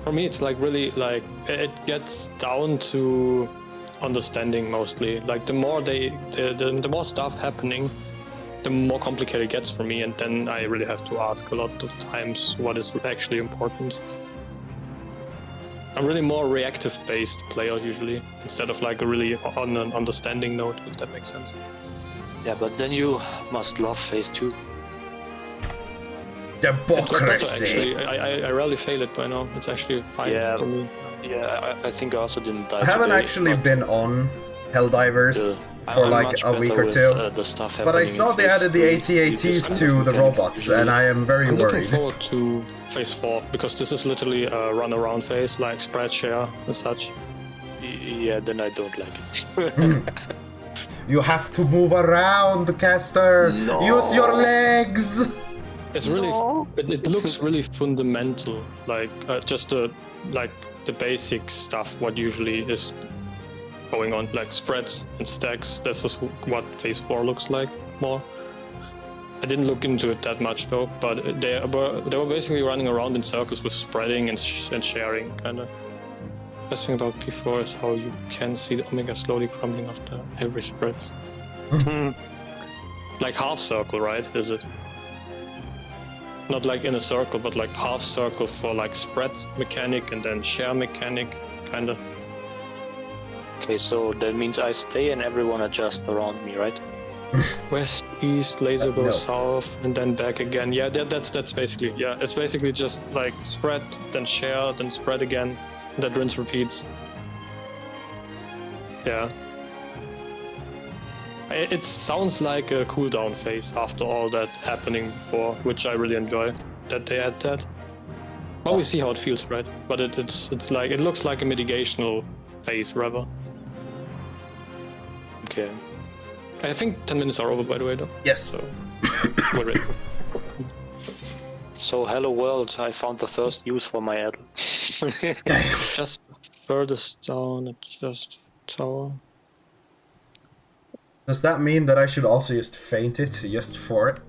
Speaker 3: For me, it's like really like it gets down to understanding mostly. Like the more the more stuff happening, the more complicated it gets for me, and then I really have to ask a lot of times what is actually important. I'm really more reactive-based player usually, instead of like a really on an understanding note, if that makes sense.
Speaker 7: Yeah, but then you must love phase 2.
Speaker 2: Democracy!
Speaker 3: I rarely fail it by now. It's actually fine for me.
Speaker 7: Yeah, I think I also didn't die
Speaker 2: I haven't
Speaker 7: today,
Speaker 2: actually
Speaker 7: but
Speaker 2: been on Helldivers for
Speaker 7: I'm
Speaker 2: like
Speaker 7: much
Speaker 2: a week
Speaker 7: better
Speaker 2: or
Speaker 7: with,
Speaker 2: two.
Speaker 7: the stuff
Speaker 2: But I
Speaker 7: happening
Speaker 2: saw
Speaker 7: in
Speaker 2: they
Speaker 7: phase
Speaker 2: added the
Speaker 7: 3.
Speaker 2: AT-ATs to the robots, and I am very
Speaker 3: I'm looking
Speaker 2: worried.
Speaker 3: forward to phase 4, because this is literally a run-around phase, like spread share and such.
Speaker 7: Yeah, then I don't like it.
Speaker 2: You have to move around, caster!
Speaker 7: No.
Speaker 2: Use your legs!
Speaker 3: It's really, it looks really fundamental, like just the basic stuff, what usually is going on, like spreads and stacks. This is what phase 4 looks like more. I didn't look into it that much though, but they were basically running around in circles with spreading and sharing, kind of. Best thing about P4 is how you can see the Omega slowly crumbling after every spread. Like half circle, right? Is it? Not like in a circle, but like half circle for like spread mechanic and then share mechanic, kind of.
Speaker 7: Okay, so that means I stay and everyone adjusts around me, right?
Speaker 3: West, east, laser goes
Speaker 2: No.
Speaker 3: south, and then back again. Yeah, that's basically, yeah, it's basically just like spread, then share, then spread again. That rinse repeats. Yeah. It sounds like a cooldown phase after all that happening before, which I really enjoy that they add that. Well, we see how it feels, right? But it's like, it looks like a mitigational phase rather.
Speaker 7: Okay.
Speaker 3: I think 10 minutes are over, by the way, though.
Speaker 2: Yes.
Speaker 3: So, we're ready.
Speaker 7: So, hello world, I found the first use for my adder.
Speaker 3: Just furthest down, it's just tower.
Speaker 2: Does that mean that I should also just feint it, just for it?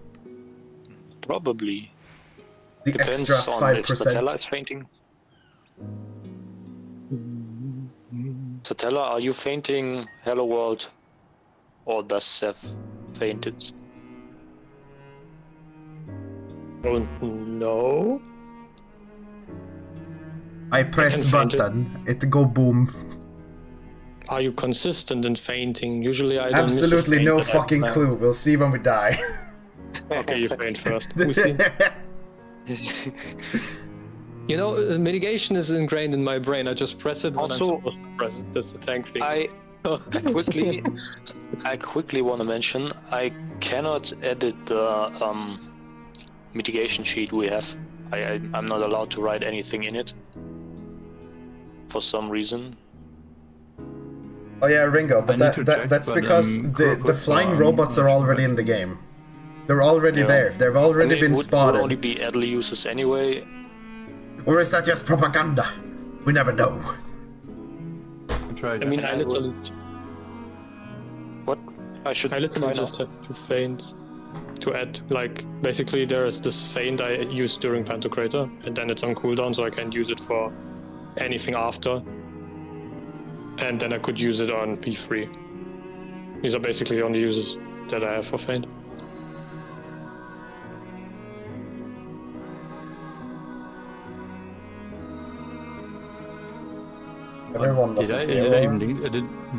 Speaker 7: Probably.
Speaker 2: The
Speaker 7: Depends
Speaker 2: extra
Speaker 7: on if
Speaker 2: 5%.
Speaker 7: Satella is fainting. Satella, are you fainting hello world? Or does Seth faint it?
Speaker 3: Oh, no.
Speaker 2: I press
Speaker 3: can feint it.
Speaker 2: button, it go boom.
Speaker 3: Are you consistent in fainting? Usually I don't miss a
Speaker 2: Absolutely
Speaker 3: feint
Speaker 2: no
Speaker 3: that I
Speaker 2: fucking
Speaker 3: plan.
Speaker 2: clue, we'll see when we die.
Speaker 3: Okay, you faint first. We see. You know, mitigation is ingrained in my brain. I just press it when
Speaker 7: Also,
Speaker 3: I'm supposed to press it. That's the tank thing.
Speaker 7: I quickly want to mention, I cannot edit the mitigation sheet we have. I'm not allowed to write anything in it. For some reason.
Speaker 2: Oh yeah, Ringo, but
Speaker 8: I need to check,
Speaker 2: that's
Speaker 8: but,
Speaker 2: because the flying robots are already in the game. They're already there. They've already been spotted.
Speaker 7: Would only be idle uses anyway.
Speaker 2: Or is that just propaganda? We never know.
Speaker 3: I mean, I literally
Speaker 7: What? I
Speaker 3: literally
Speaker 7: try
Speaker 3: just
Speaker 7: now.
Speaker 3: have to feint to add, like, basically there is this feint I use during Pantocrator, and then it's on cooldown, so I can use it for anything after. And then I could use it on P3. These are basically the only uses that I have for feint.
Speaker 2: Everyone
Speaker 8: Did
Speaker 2: lost
Speaker 8: I
Speaker 2: it
Speaker 8: even link?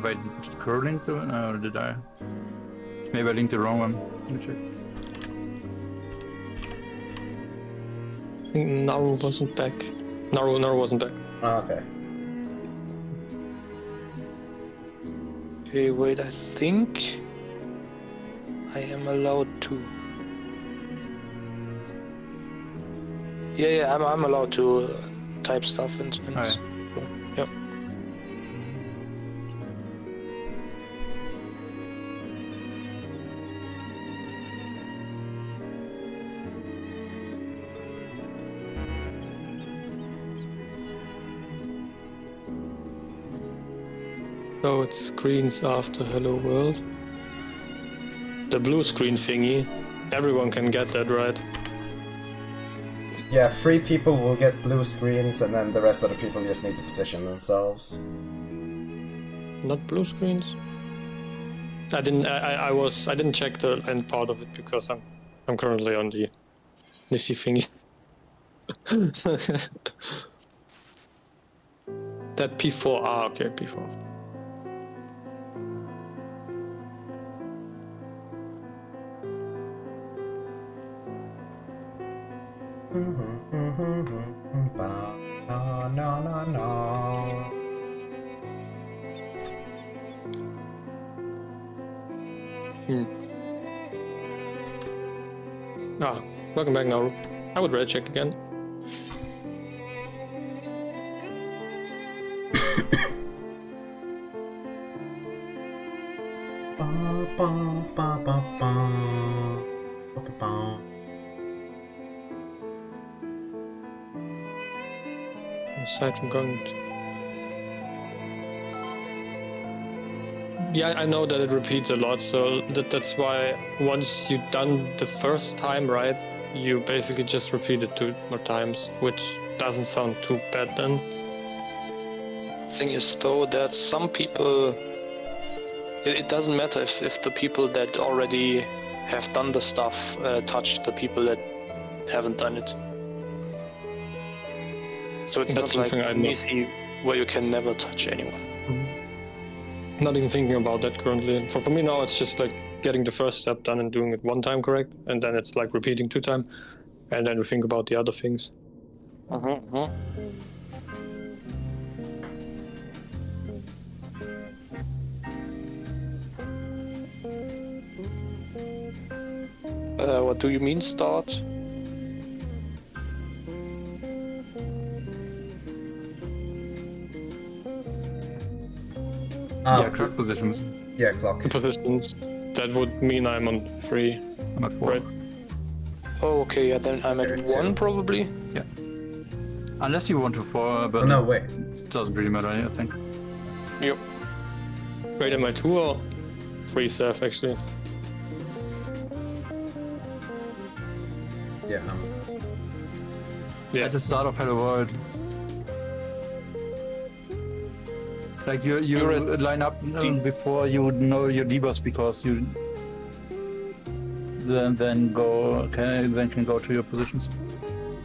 Speaker 8: Wait, did Crow link to it? Or did I? Maybe I linked the wrong one. Let me check.
Speaker 3: I think Naru wasn't back. Naru wasn't back.
Speaker 2: Okay.
Speaker 7: Okay, wait, I think I am allowed to. Yeah, I'm allowed to type stuff and
Speaker 8: Alright.
Speaker 7: Yep.
Speaker 3: So it screens after Hello World. The blue screen thingy. Everyone can get that, right?
Speaker 2: Yeah, 3 people will get blue screens, and then the rest of the people just need to position themselves.
Speaker 3: Not blue screens. I didn't check the end part of it because I'm currently on the Nissi thingy. That P4. Ah, okay, P4. Ah, welcome back now. I would red check again. Aside from going to... Yeah, I know that it repeats a lot, so that's why once you've done the first time, right, you basically just repeat it 2 more times, which doesn't sound too bad then.
Speaker 7: Thing is though that some people, it doesn't matter if the people that already have done the stuff touch the people that haven't done it. So it's
Speaker 3: That's
Speaker 7: not like
Speaker 3: something I know.
Speaker 7: Nissi where you can never touch anyone.
Speaker 3: Not even thinking about that currently. For me now, it's just like getting the first step done and doing it 1 time correct, and then it's like repeating 2 times, and then we think about the other things.
Speaker 7: What do you mean start?
Speaker 8: Yeah, clock positions.
Speaker 2: Yeah, clock.
Speaker 3: Positions. That would mean I'm on 3.
Speaker 8: I'm at 4.
Speaker 3: Right.
Speaker 7: Oh, okay, yeah, then I'm at 1 probably.
Speaker 8: Yeah. Unless you want to 4, but
Speaker 2: Oh, no, wait.
Speaker 8: it doesn't really matter, I think.
Speaker 7: Yep.
Speaker 3: Wait, am I 2 or 3 Seth actually?
Speaker 2: Yeah,
Speaker 3: Yeah.
Speaker 8: At the start of Hello World. Like you line up before you know your debuffs because you then can go to your positions.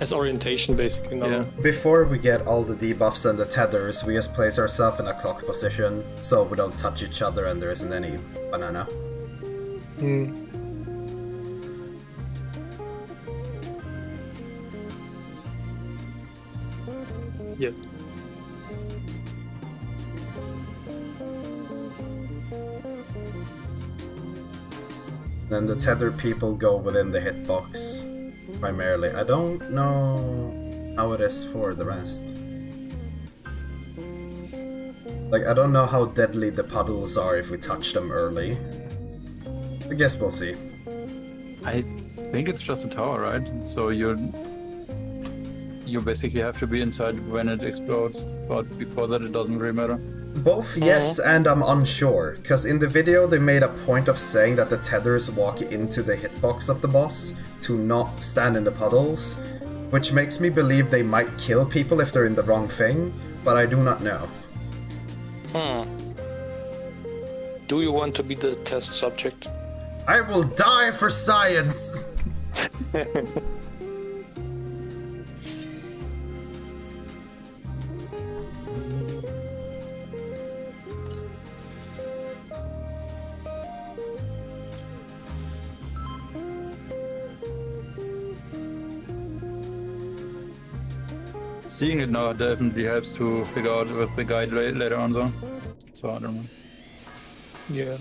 Speaker 3: As orientation basically now.
Speaker 8: Yeah.
Speaker 2: Before we get all the debuffs and the tethers, we just place ourselves in a clock position so we don't touch each other and there isn't any banana.
Speaker 3: Yeah.
Speaker 2: Then the tether people go within the hitbox, primarily. I don't know how it is for the rest. Like, I don't know how deadly the puddles are if we touch them early. I guess we'll see.
Speaker 8: I think it's just a tower, right? So you basically have to be inside when it explodes, but before that it doesn't really matter.
Speaker 2: Both yes and I'm unsure, because in the video they made a point of saying that the tethers walk into the hitbox of the boss to not stand in the puddles, which makes me believe they might kill people if they're in the wrong thing, but I do not know.
Speaker 7: Do you want to be the test subject?
Speaker 2: I will die for science!
Speaker 8: seeing it now definitely helps to figure out with the guide later on, though. So I don't know.
Speaker 3: Yeah.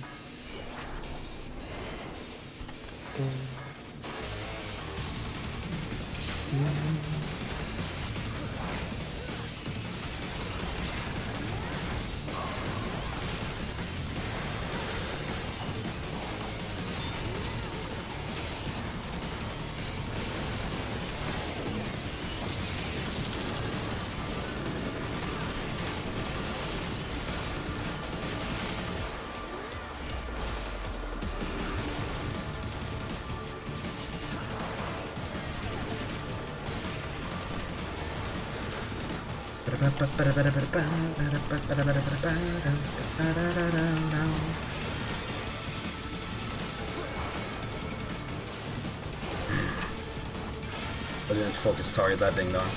Speaker 2: I didn't focus target that ding dong.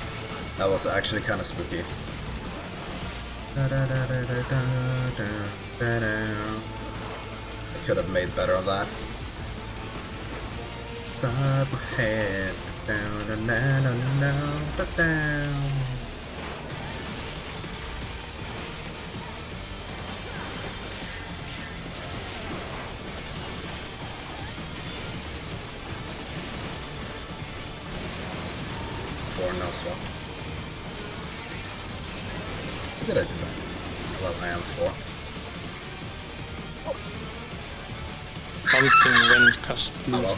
Speaker 2: That was actually kind of spooky. I could have made better of that. Side my head down, down. No swap. How did I do that? Well, I am 4.
Speaker 3: Something went cast blue.
Speaker 2: Oh well.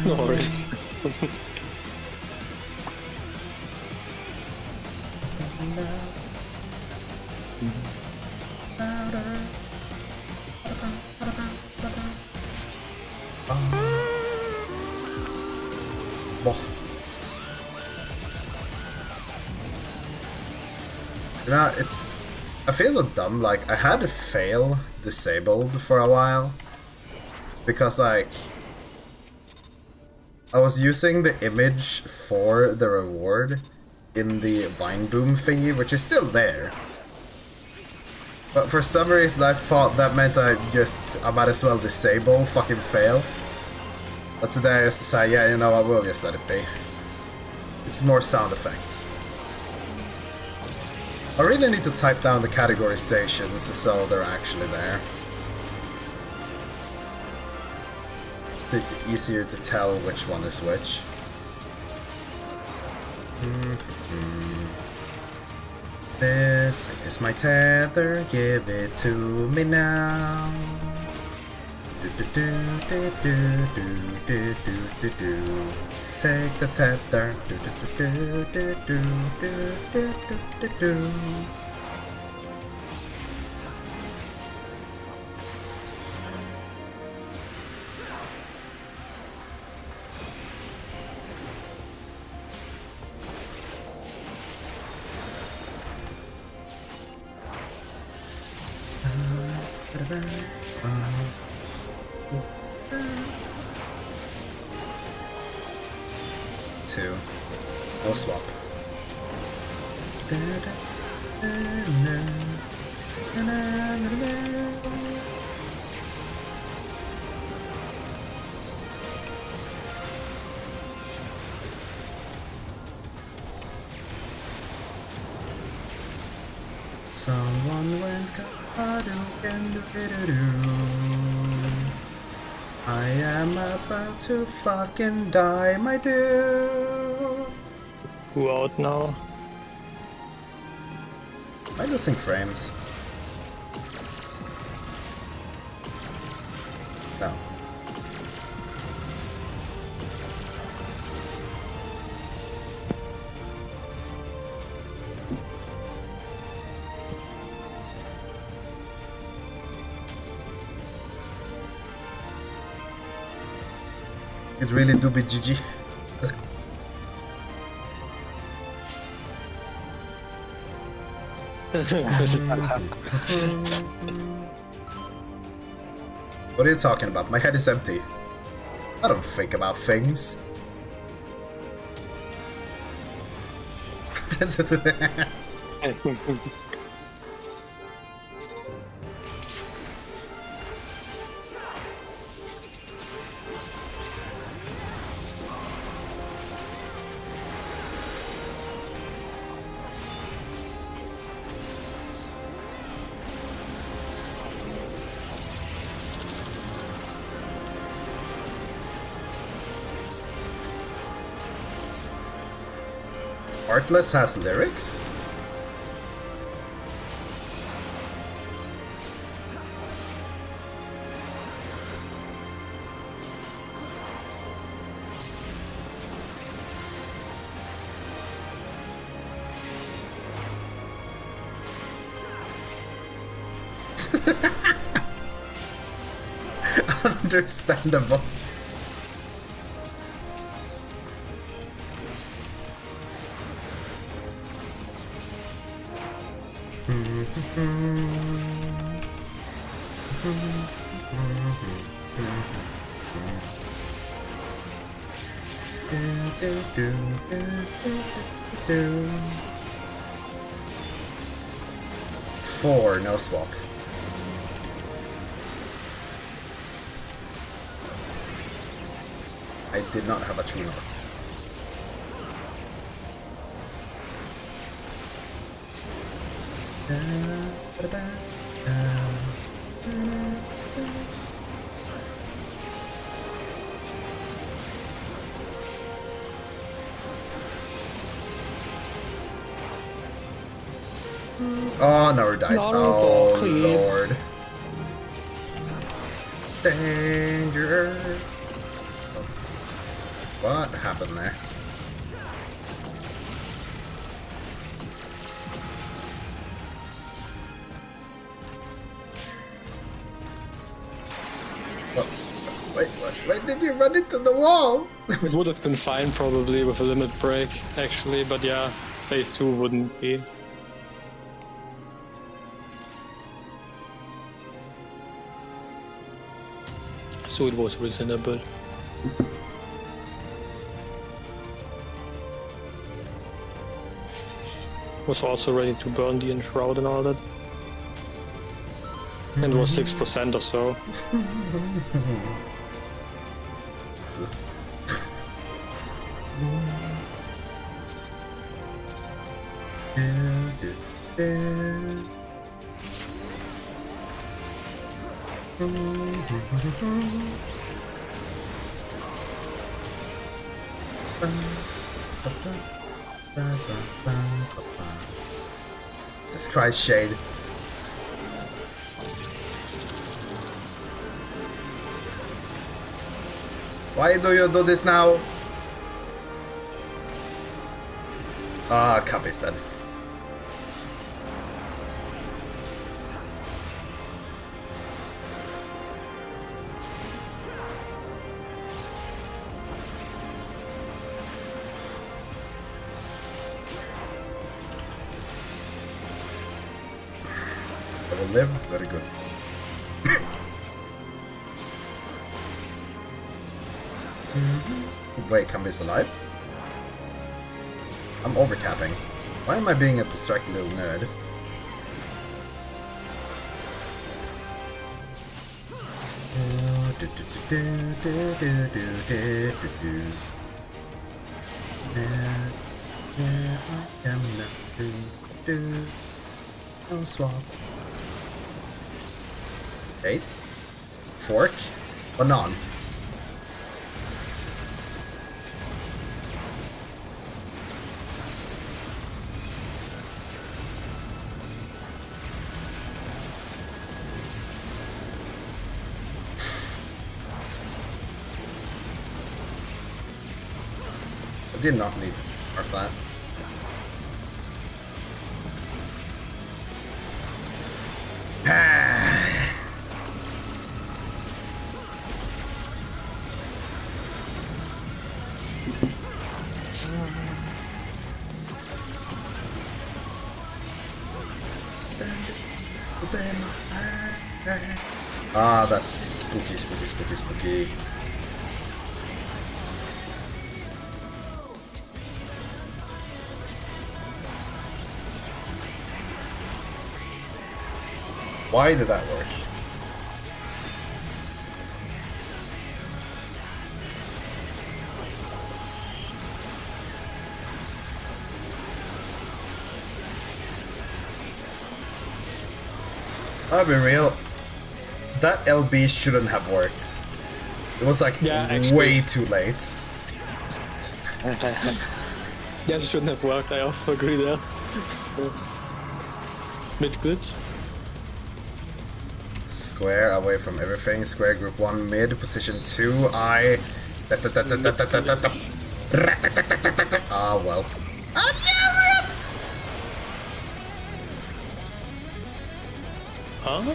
Speaker 3: No worries.
Speaker 2: You know, I feel so dumb, like, I had fail disabled for a while, because, like, I was using the image for the reward in the Vine Boom thingy, which is still there. But for some reason I thought that meant I might as well disable fucking fail. But today I just decided, yeah, you know what, we'll just let it be. It's more sound effects. I really need to type down the categorizations so they're actually there. It's easier to tell which one is which. This is my tether, give it to me now. Take the tether. Two. We'll swap. Someone went I am about to fucking die, my dude.
Speaker 3: Who out now?
Speaker 2: Am I losing frames? No. It really do be GG. What are you talking about? My head is empty. I don't think about things. Artless has lyrics? Understandable. Four, no swap. I did not have a true north. Oh, no, we died. Oh, Lord. Danger. What happened there? Oh, wait, did you run into the wall?
Speaker 3: It would have been fine probably with a limit break, actually, but yeah, phase 2 wouldn't be. So it was reasonable. Was also ready to burn the enshroud and all that. And it was 6% or so.
Speaker 2: What's this? Jesus Christ, Shade. Why do you do this now? Ah, Cup is dead. I will live, very good. Wait, Kambi's alive? I'm overcapping. Why am I being a distracted little nerd? No swap. 8. Fork. Banan. I did not need our flat. Ah, that's spooky, spooky, spooky, spooky. Why did that work? I'll be real. That LB shouldn't have worked. It was like way too late.
Speaker 3: Yeah, it shouldn't have worked. I also agree there. Mid glitch.
Speaker 2: Square away from everything. Square group 1 mid. Position 2. I. Ah, well.
Speaker 3: Huh?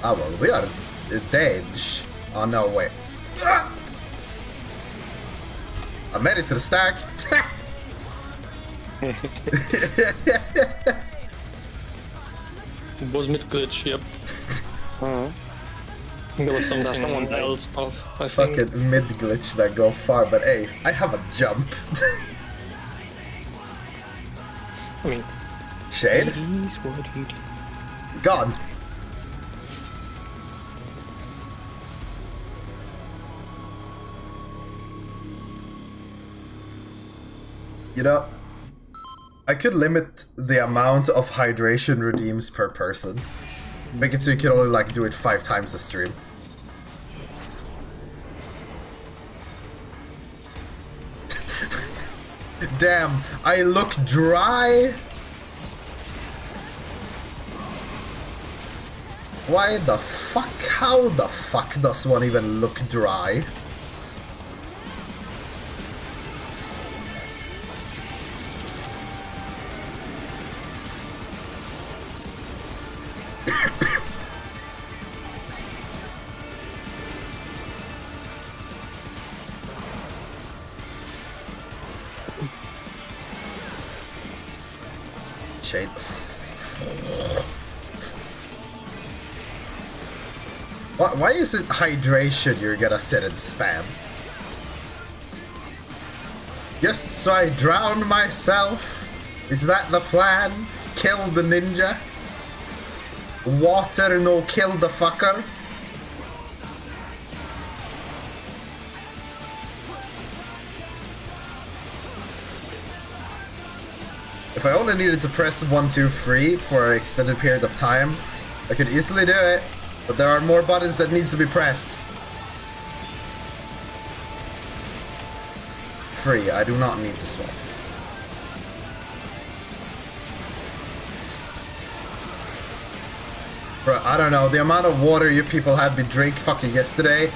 Speaker 2: Ah, well, we are dead. Oh, no, wait. I made it to the stack.
Speaker 3: It was mid glitch, yep. There was someone else off, I think.
Speaker 2: Fucking mid glitch that go far, but hey, I have a jump.
Speaker 3: I mean,
Speaker 2: Shade? Gone. You know, I could limit the amount of hydration redeems per person. Make it so you can only like do it 5 times a stream. Damn, I look dry. Why the fuck? How the fuck does one even look dry? Shade. Why is it hydration you're gonna sit and spam? Just so I drown myself? Is that the plan? Kill the ninja? Water no kill the fucker? If I only needed to press 1, 2, 3 for an extended period of time, I could easily do it, but there are more buttons that needs to be pressed. 3, I do not need to swap. Bro, I don't know, the amount of water you people had me drink fucking yesterday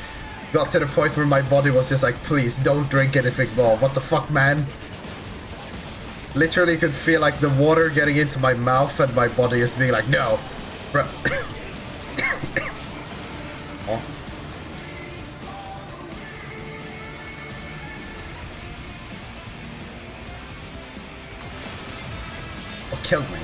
Speaker 2: got to the point where my body was just like, please don't drink anything more. What the fuck, man? Literally could feel like the water getting into my mouth and my body is being like, no. Bro. Oh. Oh, killed me.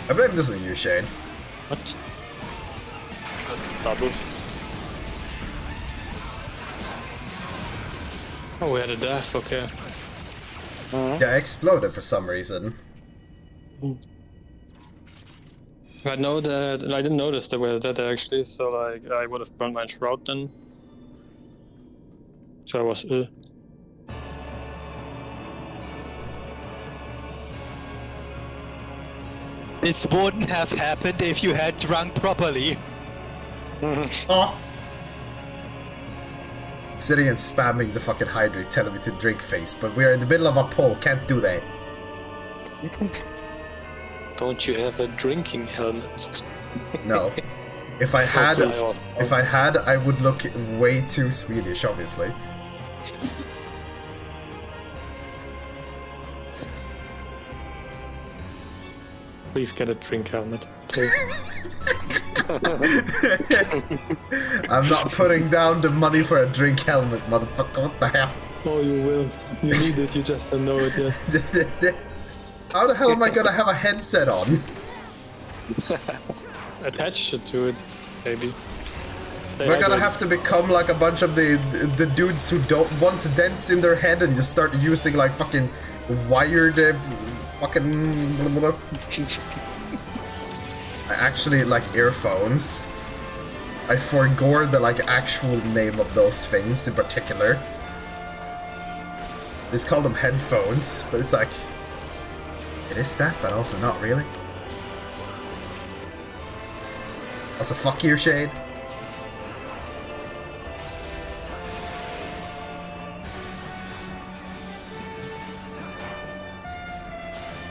Speaker 2: I blame this on you, Shane.
Speaker 3: What? Double. Oh, we had a death, okay.
Speaker 2: Yeah, I exploded for some reason.
Speaker 3: I know that, I didn't notice that we were dead actually, so like, I would have burned my shroud then. So I was
Speaker 1: This wouldn't have happened if you had drunk properly.
Speaker 2: Oh. Sitting and spamming the fucking hydrate telling me to drink face, but we are in the middle of a poll, can't do that.
Speaker 7: Don't you have a drinking helmet?
Speaker 2: No. If I had, I would look way too Swedish, obviously.
Speaker 3: Please get a drink helmet, please.
Speaker 2: I'm not putting down the money for a drink helmet, motherfucker. What the hell?
Speaker 3: Oh, you will. You need it, you just don't know it yet.
Speaker 2: How the hell am I gonna have a headset on?
Speaker 3: Attach it to it, maybe.
Speaker 2: We're gonna have to become like a bunch of the dudes who don't want dents in their head and just start using like fucking wired fucking blah, blah, blah. I actually like earphones. I forgot the like actual name of those things in particular. They just call them headphones, but it's like it is that, but also not really. Also, fuck you, Shade.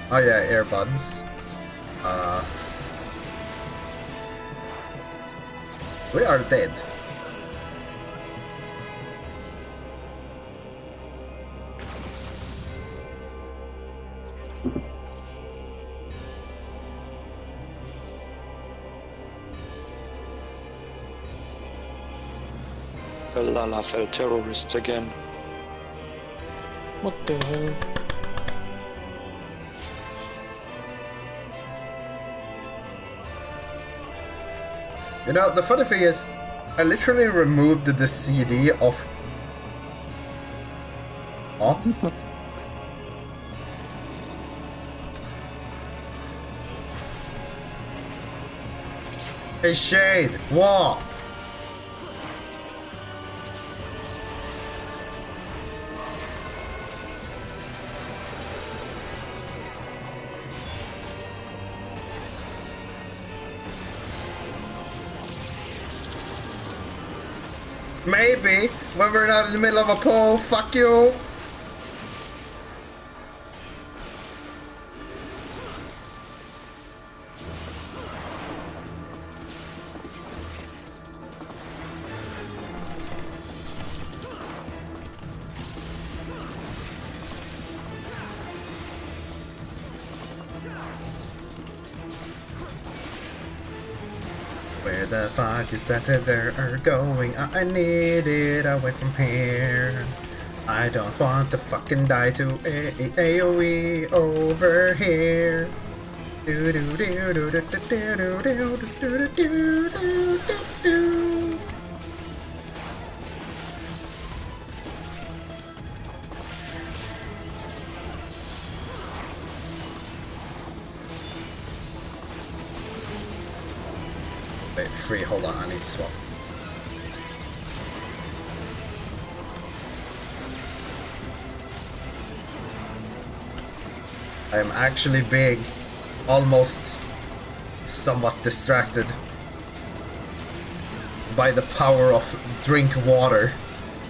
Speaker 2: Oh yeah, earbuds. We are dead.
Speaker 7: The Lalafell terrorists again. What the hell?
Speaker 2: You know, the funny thing is, I literally removed the CD of... Oh? Hey Shade, what? Maybe, when we're not in the middle of a poll, fuck you! Where the fuck is that they're going? I need it away from here. I don't want to fucking die to AoE over here. Do do do do do do do do do do do do. Wait, free, hold on, I need to swap. I am actually being almost somewhat distracted by the power of drink water.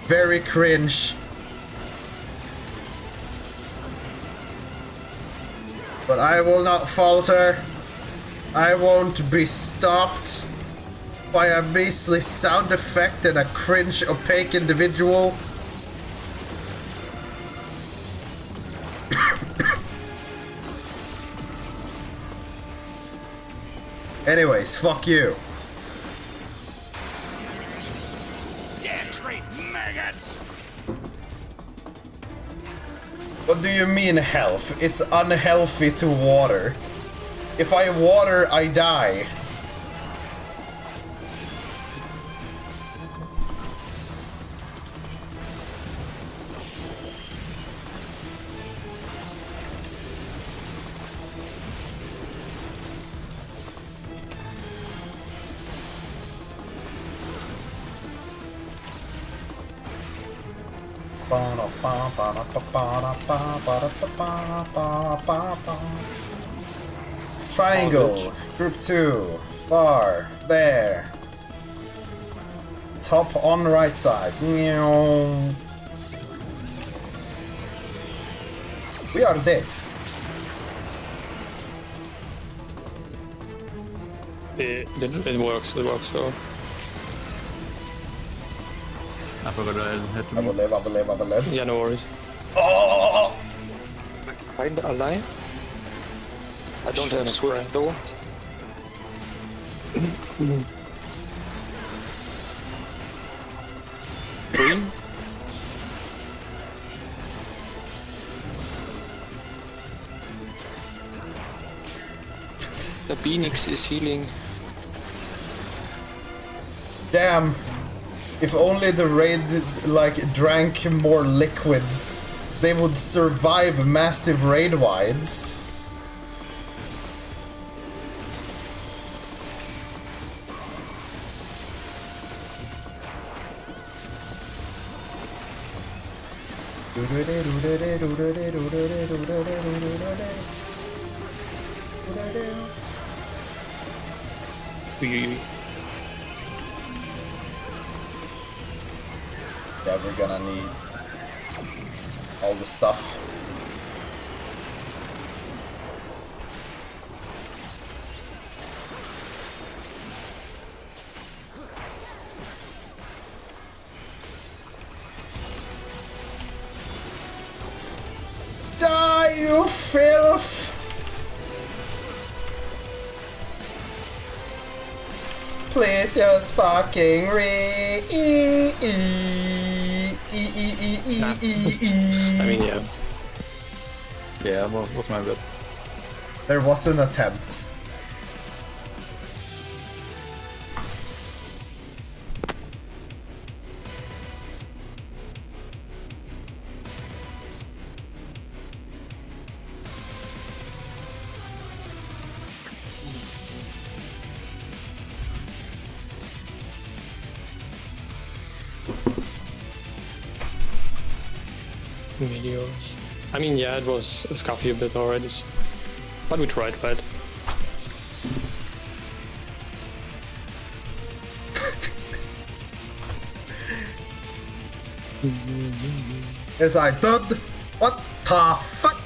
Speaker 2: Very cringe. But I will not falter. I won't be stopped by a measly sound effect and a cringe, opaque individual. Anyways, fuck you.
Speaker 9: Damn straight maggots!
Speaker 2: What do you mean health? It's unhealthy to water. If I water, I die. Triangle, group 2, far, there. Top on right side. We are dead.
Speaker 3: It works, so.
Speaker 8: I forgot I had to
Speaker 2: I will live, I will live, I will live.
Speaker 3: Yeah, no worries.
Speaker 2: Oh!
Speaker 7: Kinda alive. I don't have Swift though. Green. The Phoenix is healing.
Speaker 2: Damn. If only the raid, like, drank more liquids, they would survive massive raid wides. Yeah, we're gonna need all the stuff. Die, you filth! Please just fucking
Speaker 3: I mean, yeah.
Speaker 8: Yeah, was my bad.
Speaker 2: There was an attempt.
Speaker 3: Meteors. I mean, yeah, it was scuffy a bit already, but we tried, right?
Speaker 2: Yes, I did. What the fuck?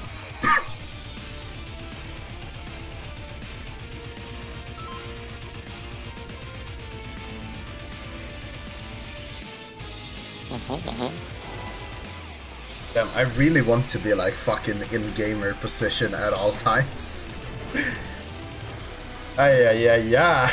Speaker 2: Damn, I really want to be like fucking in gamer position at all times. Yeah.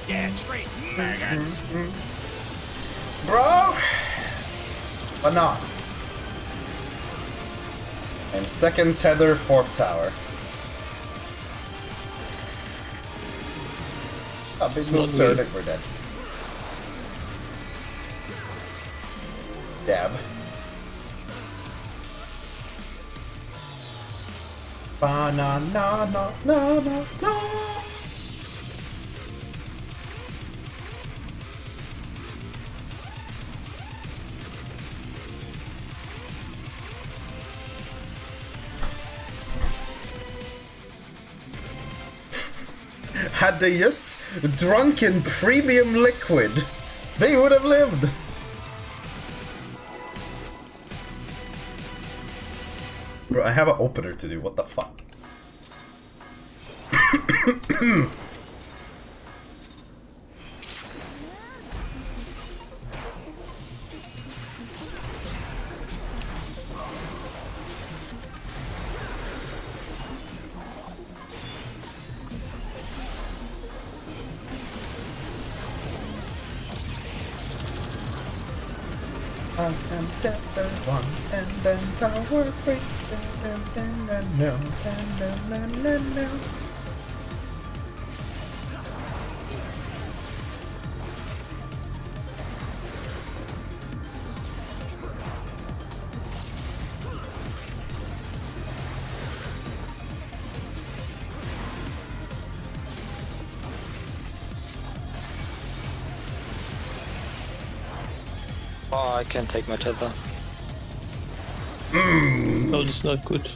Speaker 9: Get straight, maggots!
Speaker 2: Bro! But no. I'm second tether, fourth tower. A big move turn, we're dead. Dab. Banana, no. Had they just drunken premium liquid, they would have lived. Bro, I have an opener to do, what the fuck? I am tether 1 and then tower 3. No.
Speaker 7: Oh, I can't take my tether.
Speaker 3: No, it's not good.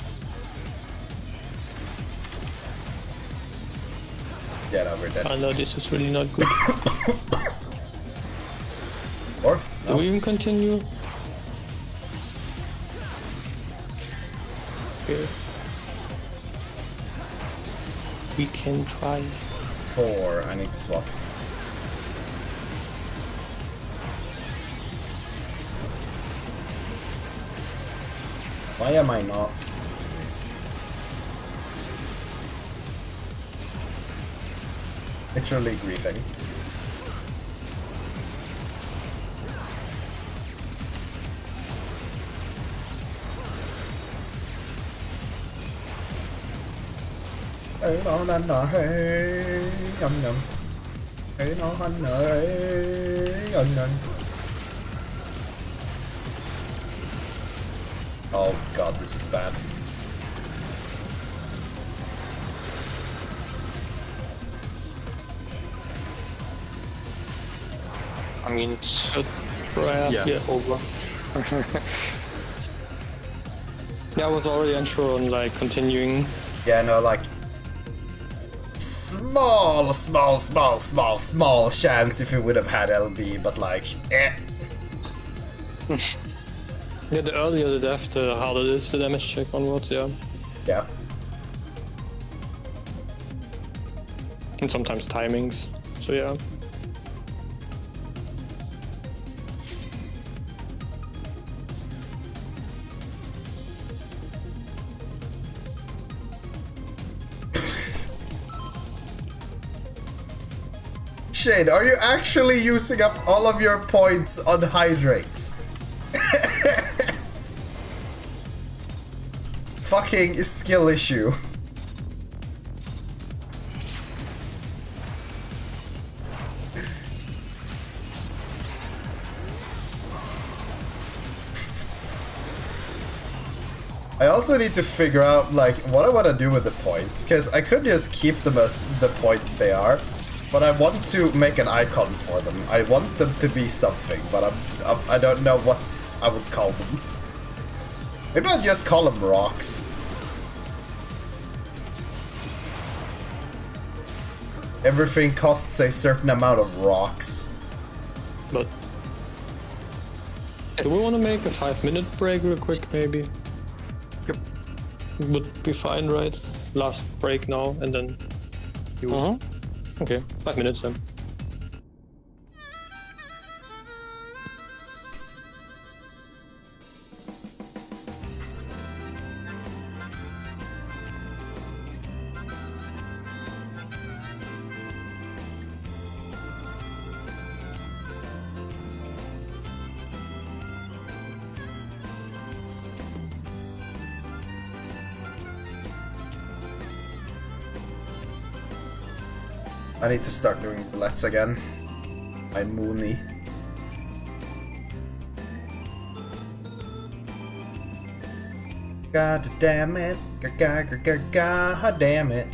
Speaker 2: Yeah, no, we're dead.
Speaker 3: I know this is really not good.
Speaker 2: Or?
Speaker 3: Do we even continue? Okay. We can try.
Speaker 2: 4, I need to swap. Why am I not using this? Literally griefing. Hey, no, hey, yum. Hey, no, hey, yum. Oh god, this is bad.
Speaker 7: I mean,
Speaker 3: Yeah, over. Yeah, I was already unsure on like continuing.
Speaker 2: Yeah, no, like small chance if we would have had LB, but like, eh.
Speaker 3: Yeah, the earlier the death, the harder it is the damage check onwards, yeah.
Speaker 2: Yeah.
Speaker 3: And sometimes timings, so yeah.
Speaker 2: Shade, are you actually using up all of your points on hydrates? Fucking skill issue. I also need to figure out like what I want to do with the points, because I could just keep them as the points they are, but I want to make an icon for them. I want them to be something, but I don't know what I would call them. Maybe I'd just call them rocks. Everything costs a certain amount of rocks.
Speaker 3: But do we want to make a 5-minute break real quick, maybe?
Speaker 8: Yep.
Speaker 3: Would be fine, right? Last break now, and then you... Okay, 5 minutes then.
Speaker 2: I need to start doing bullets again. I'm moony. God damn it. God damn it.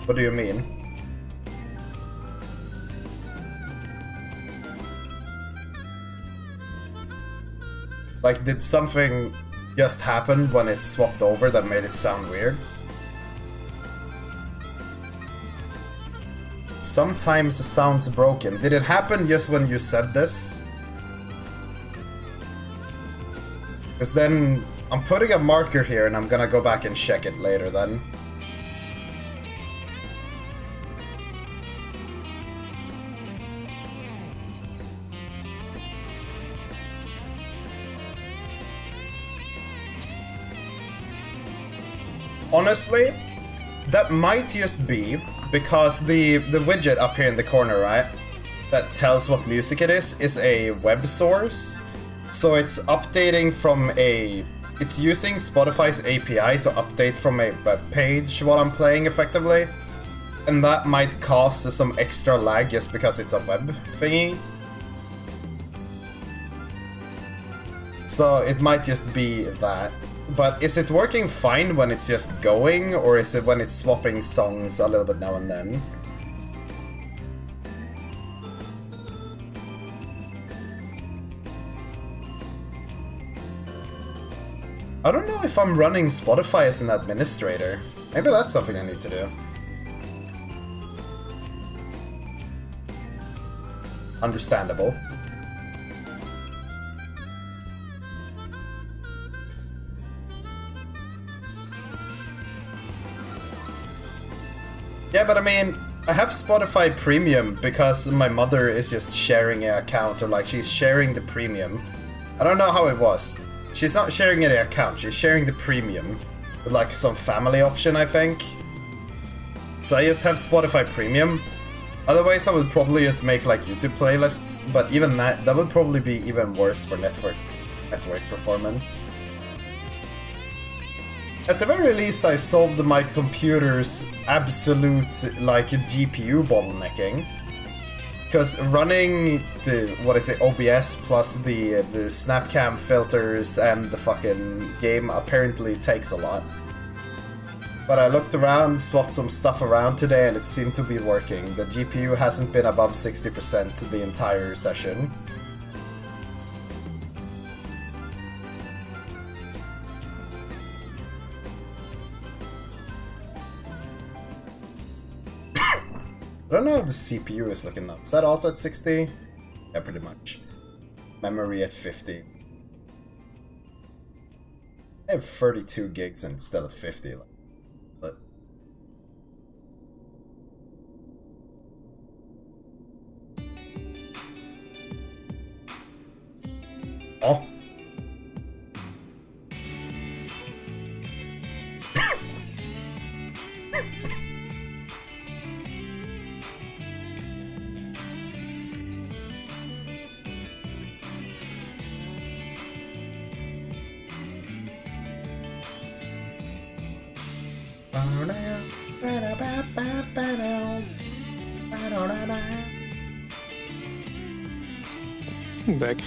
Speaker 2: What do you mean? Like, did something just happened when it swapped over that made it sound weird? Sometimes the sound's broken. Did it happen just when you said this? Because then I'm putting a marker here and I'm gonna go back and check it later then. Honestly, that might just be because the widget up here in the corner, right, that tells what music it is a web source. So it's updating from it's using Spotify's API to update from a web page while I'm playing effectively. And that might cause some extra lag just because it's a web thingy. So it might just be that. But is it working fine when it's just going, or is it when it's swapping songs a little bit now and then? I don't know if I'm running Spotify as an administrator. Maybe that's something I need to do. Understandable. Yeah, but I mean, I have Spotify Premium because my mother is just sharing an account, or like she's sharing the Premium. I don't know how it was. She's not sharing any account, she's sharing the Premium with like some family option, I think. So I just have Spotify Premium. Otherwise I would probably just make like YouTube playlists, but even that would probably be even worse for network performance. At the very least, I solved my computer's absolute, like, GPU bottlenecking. Because running the, OBS plus the Snapcam filters and the fucking game apparently takes a lot. But I looked around, swapped some stuff around today, and it seemed to be working. The GPU hasn't been above 60% the entire session. I don't know if the CPU is looking up. Is that also at 60? Yeah, pretty much. Memory at 50. I have 32 gigs and it's still at 50. But oh.
Speaker 3: Back.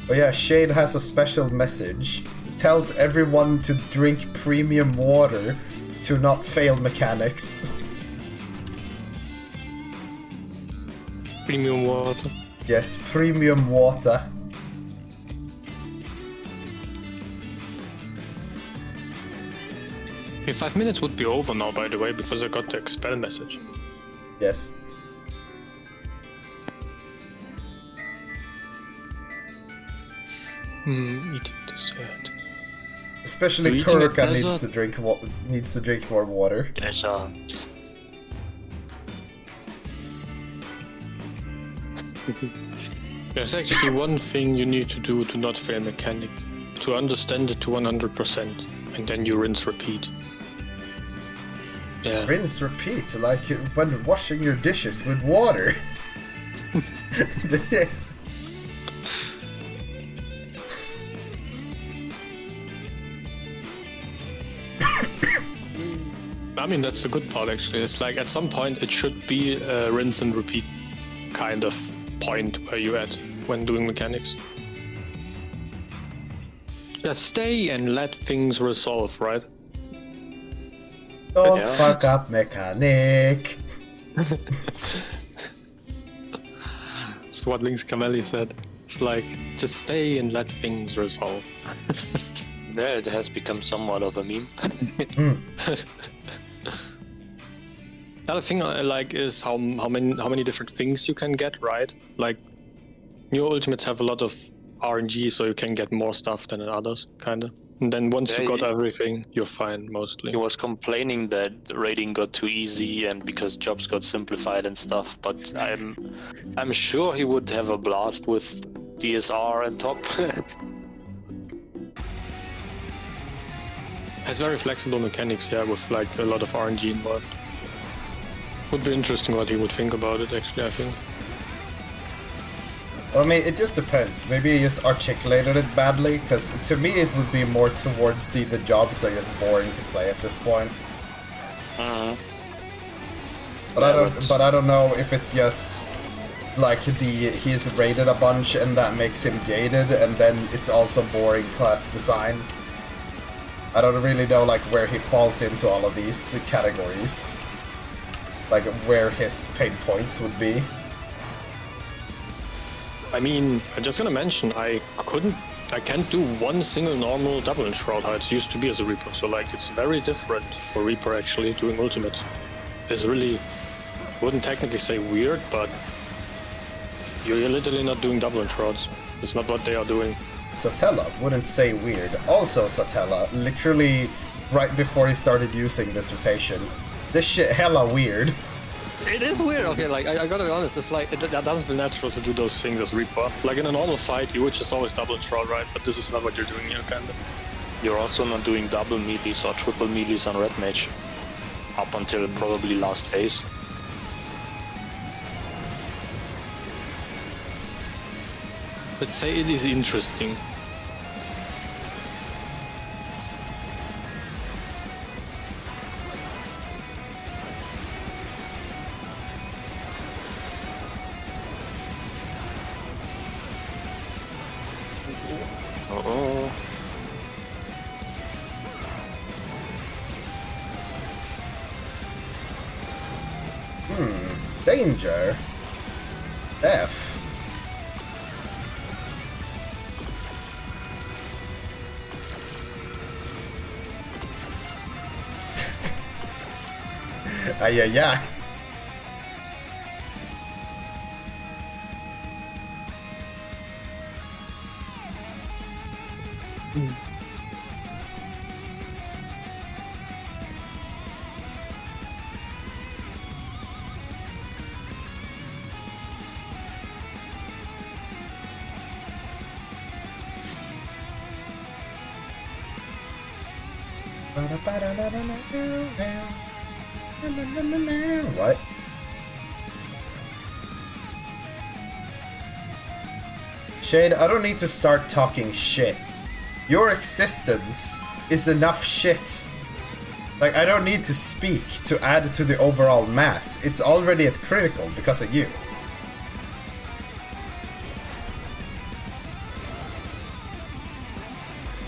Speaker 2: Oh yeah, Shade has a special message. Tells everyone to drink premium water to not fail mechanics.
Speaker 3: Premium water.
Speaker 2: Yes, premium water.
Speaker 3: Okay, 5 minutes would be over now, by the way, because I got the expel message.
Speaker 2: Yes.
Speaker 3: Eat dessert.
Speaker 2: Especially Kuruka needs to drink more water.
Speaker 7: Yes,
Speaker 3: There's actually one thing you need to do to not fail mechanic. To understand it to 100%, and then you rinse repeat. Yeah.
Speaker 2: Rinse repeat, like when washing your dishes with water.
Speaker 3: I mean, that's the good part, actually. It's like, at some point, it should be a rinse and repeat kind of point where you're at when doing mechanics. Just stay and let things resolve, right?
Speaker 2: Don't fuck up mechanic.
Speaker 3: That's what Link's Camelli said. It's like, just stay and let things resolve.
Speaker 7: Yeah, it has become somewhat of a meme.
Speaker 3: Another thing I like is how many different things you can get, right? Like, new ultimates have a lot of RNG, so you can get more stuff than in others, kinda. And then once you got everything, you're fine, mostly.
Speaker 7: He was complaining that raiding got too easy and because jobs got simplified and stuff, but I'm sure he would have a blast with DSR and top.
Speaker 3: Has very flexible mechanics, yeah, with like a lot of RNG involved. Would be interesting what he would think about it, actually, I think.
Speaker 2: Well, I mean, it just depends. Maybe he just articulated it badly, because to me it would be more towards the jobs are just boring to play at this point. But I don't know if it's just like he's raided a bunch and that makes him gated, and then it's also boring class design. I don't really know like where he falls into all of these categories. Like where his pain points would be.
Speaker 3: I mean, I'm just gonna mention, I can't do one single normal double in Shroud how it used to be as a Reaper, so like it's very different for Reaper actually doing ultimates. It's really, wouldn't technically say weird, but you're literally not doing double in Shrouds. It's not what they are doing.
Speaker 2: Satella wouldn't say weird. Also Satella, literally right before he started using this rotation. This shit hella weird.
Speaker 3: It is weird, okay, like, I gotta be honest, it's like, that doesn't feel natural to do those things as Reaper. Like, in a normal fight, you would just always double Shroud, right? But this is not what you're doing here, kinda.
Speaker 7: You're also not doing double melees or triple melees on Red Mage. Up until probably last phase.
Speaker 3: Let's say it is interesting.
Speaker 7: Oh.
Speaker 2: Danger. F. Ay, ay, ay. What? Shade, I don't need to start talking shit. Your existence is enough shit. Like, I don't need to speak to add to the overall mass. It's already at critical because of you.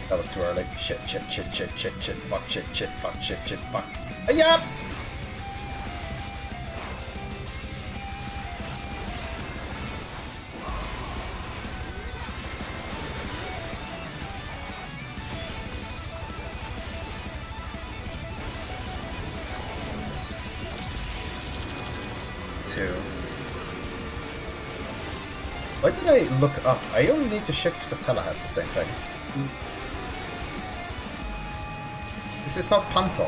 Speaker 2: That was too early. Shit, shit, shit, shit, shit, shit, fuck, shit, shit, fuck, shit, shit, fuck. Yup! Two. Why did I look up? I only need to check if Satella has the same thing. This is not Panto.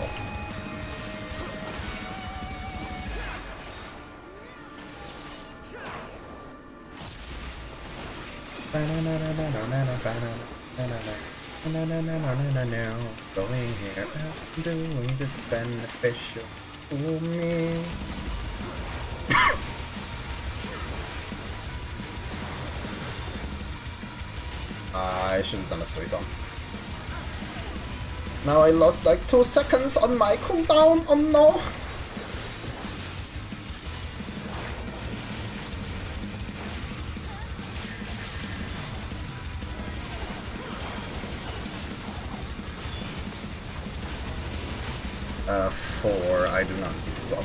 Speaker 2: Going here, I'm doing this is beneficial to me. I should have done a sweet on. Now I lost like 2 seconds on my cooldown. Oh no! Four. I do not need to swap.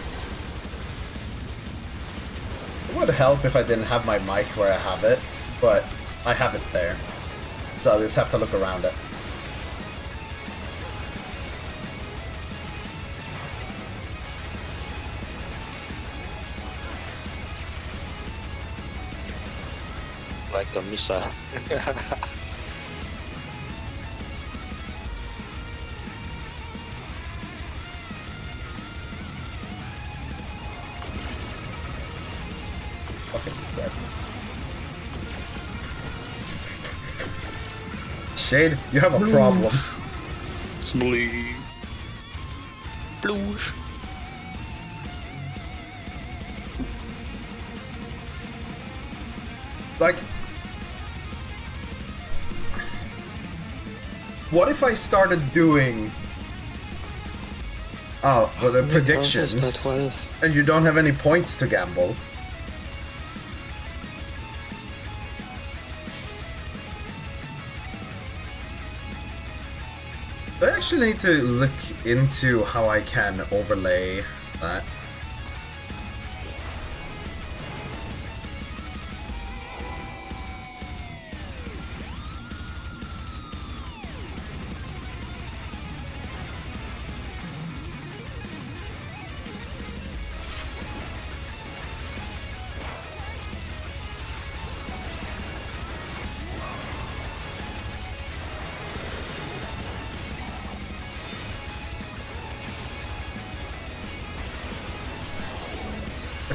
Speaker 2: It would help if I didn't have my mic where I have it, but I have it there. So I just have to look around it.
Speaker 7: Like a missile.
Speaker 2: Fucking sad. Shade, you have a problem.
Speaker 7: Bleed. Blues.
Speaker 2: Like, what if I started doing the predictions and you don't have any points to gamble? I actually need to look into how I can overlay that.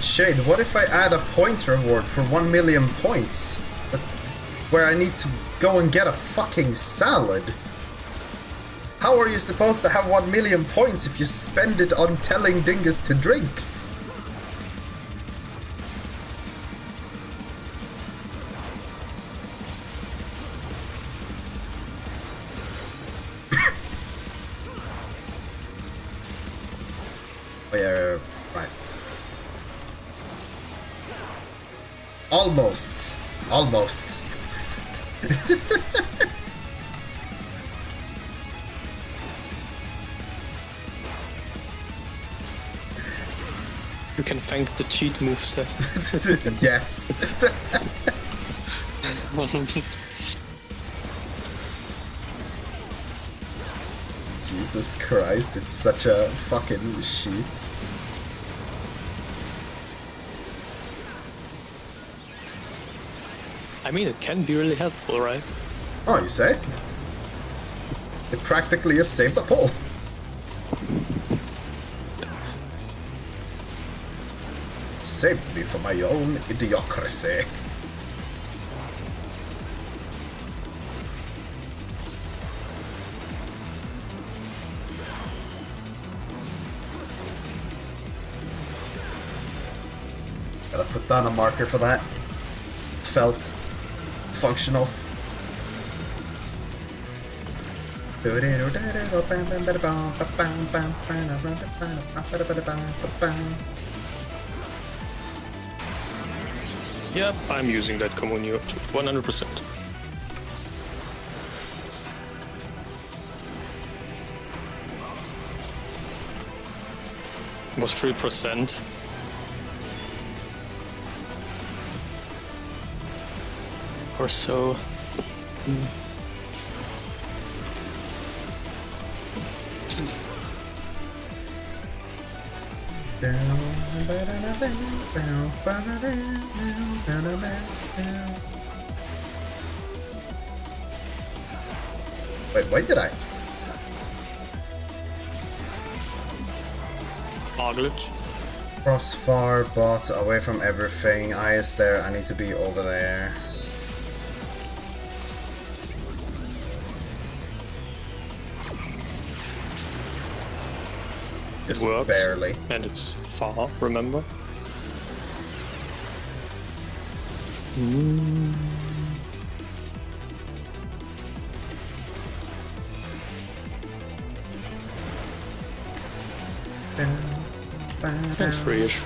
Speaker 2: Shade, what if I add a point reward for 1 million points? Where I need to go and get a fucking salad? How are you supposed to have 1 million points if you spend it on telling Dingus to drink? Almost. Almost.
Speaker 3: You can thank the cheat moveset.
Speaker 2: Yes. Jesus Christ, it's such a fucking sheet.
Speaker 3: I mean, it can be really helpful, right?
Speaker 2: Oh, you say? It practically has saved the poll. Saved me from my own idiocracy. Gotta put down a marker for that. Felt functional.
Speaker 3: Yep, I'm using that Communio 100%. Was 3%. Or so.
Speaker 2: Wait, why did I?
Speaker 3: Glitch.
Speaker 2: Crossfar, bot, away from everything. I is there, I need to be over there. Just
Speaker 3: Worked.
Speaker 2: barely.
Speaker 3: And it's far, remember? And free-ish.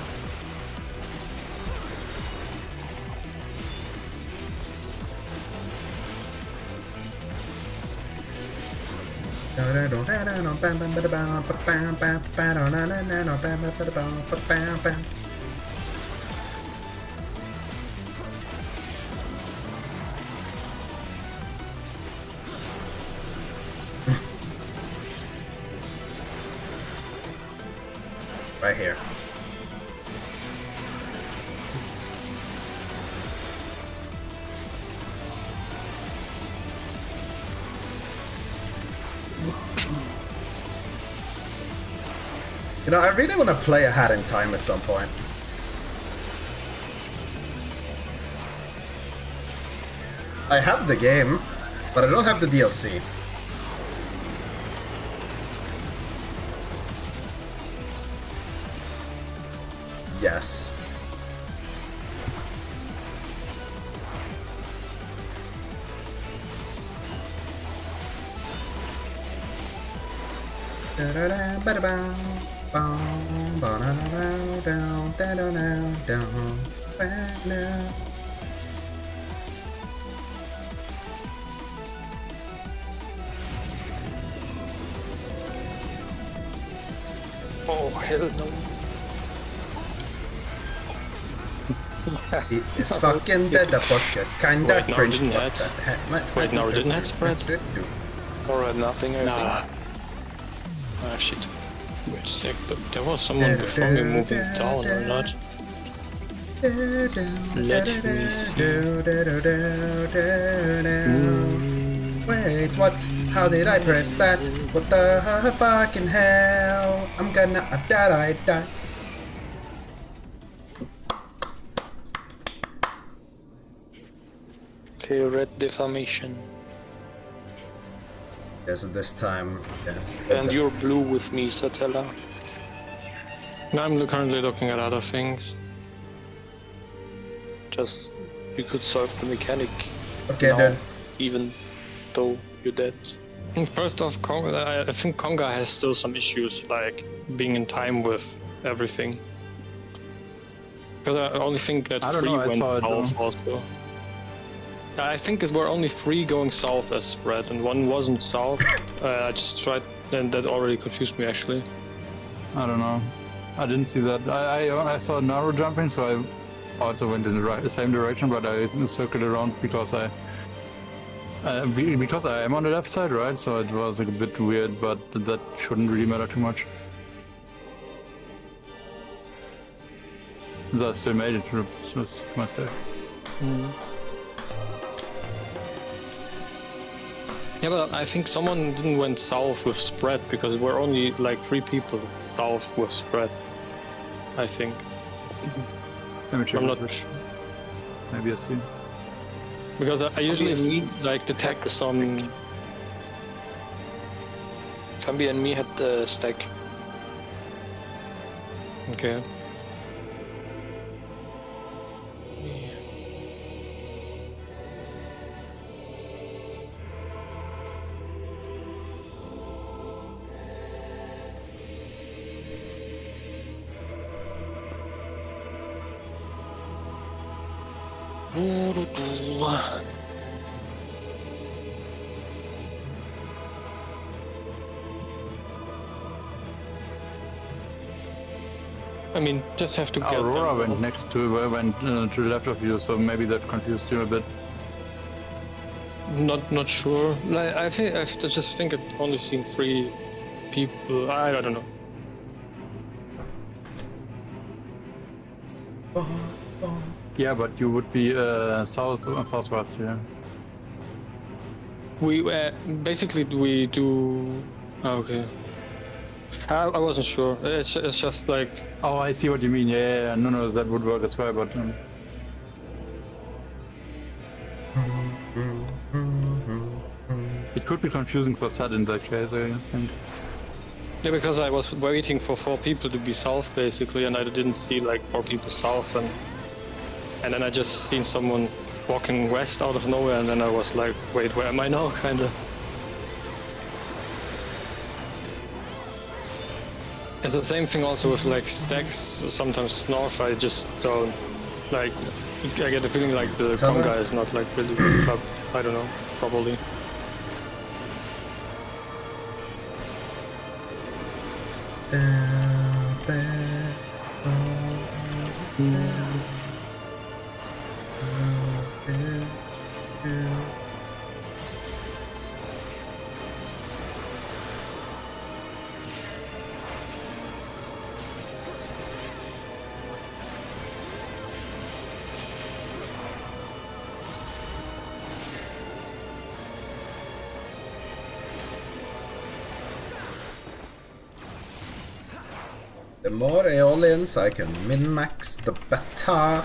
Speaker 2: Right here. You know, I really want to play a Hat in Time at some point. I have the game, but I don't have the DLC. Yes.
Speaker 3: Oh, hell no.
Speaker 2: He is fucking dead, the boss is kinda
Speaker 3: Right now,
Speaker 2: cringe.
Speaker 3: didn't
Speaker 2: What
Speaker 3: that-
Speaker 2: the heck?
Speaker 3: Wait, now it didn't have spread?
Speaker 7: Alright, nothing, I
Speaker 3: Nah. Ah, shit. Wait a sec, but there was someone before me moving down or not? Let me see.
Speaker 2: Wait, what? How did I press that? What the fucking hell? I'm gonna die.
Speaker 7: Okay, red defamation.
Speaker 2: Yes, at this time, yeah.
Speaker 7: And you're blue with me, Satella.
Speaker 3: I'm currently looking at other things.
Speaker 7: Just, you could solve the mechanic.
Speaker 2: Okay,
Speaker 7: now,
Speaker 2: then.
Speaker 7: even though you're dead.
Speaker 3: First off, I think Conga has still some issues, like being in time with everything. Because I only think that
Speaker 8: I don't
Speaker 3: 3
Speaker 8: know, I
Speaker 3: went
Speaker 8: saw it,
Speaker 3: south also. I think there were only 3 going south as spread, and 1 wasn't south. I just tried, and that already confused me actually.
Speaker 8: I don't know. I didn't see that. I saw Naru jumping, so I also went in the same direction, but I circled around because I am on the left side, right? So it was a bit weird, but that shouldn't really matter too much. So I still made it to my step.
Speaker 3: Yeah, but I think someone didn't went south with spread because we're only like 3 people south with spread. I think.
Speaker 8: Let me check.
Speaker 3: I'm not sure.
Speaker 8: Maybe I see.
Speaker 3: Because I usually like detect some.
Speaker 7: Cambi and me had the stack.
Speaker 3: Okay. I mean, just have to get
Speaker 8: Aurora
Speaker 3: them.
Speaker 8: went next to to the left of you, so maybe that confused you a bit.
Speaker 3: Not sure. Like, I just think I've only seen 3 people. I don't know.
Speaker 8: Yeah, but you would be southwest, yeah.
Speaker 3: We basically we do. Oh, okay. I wasn't sure. It's just like.
Speaker 8: Oh, I see what you mean. Yeah. No, that would work as well, but. It could be confusing for Sad in that case, I think.
Speaker 3: Yeah, because I was waiting for 4 people to be south basically, and I didn't see like 4 people south, and then I just seen someone walking west out of nowhere, and then I was like, wait, where am I now? Kinda. It's the same thing also with like stacks. Sometimes north, I just don't like. I get the feeling like the conga is not like really. I don't know, probably.
Speaker 2: The more Aeolians I can min-max, the better.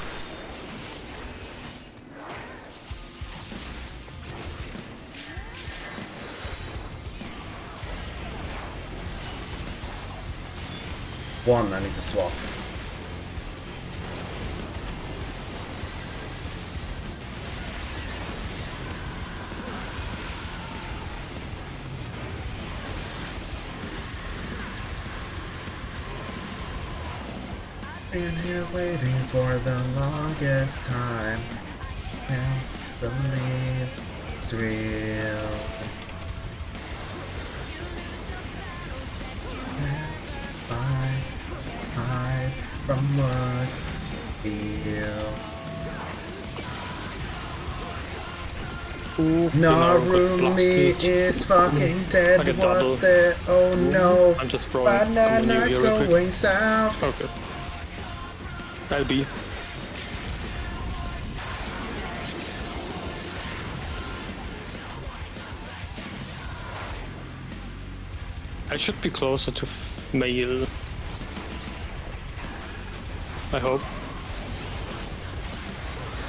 Speaker 2: One, I need to swap. Been here waiting for the longest time. Can't believe it's real. Can't hide from what I feel. Narumi is fucking dead. What the? Oh no!
Speaker 3: I'm just throwing
Speaker 2: Banana going south.
Speaker 3: Okay. I'll be. I should be closer to male. I hope.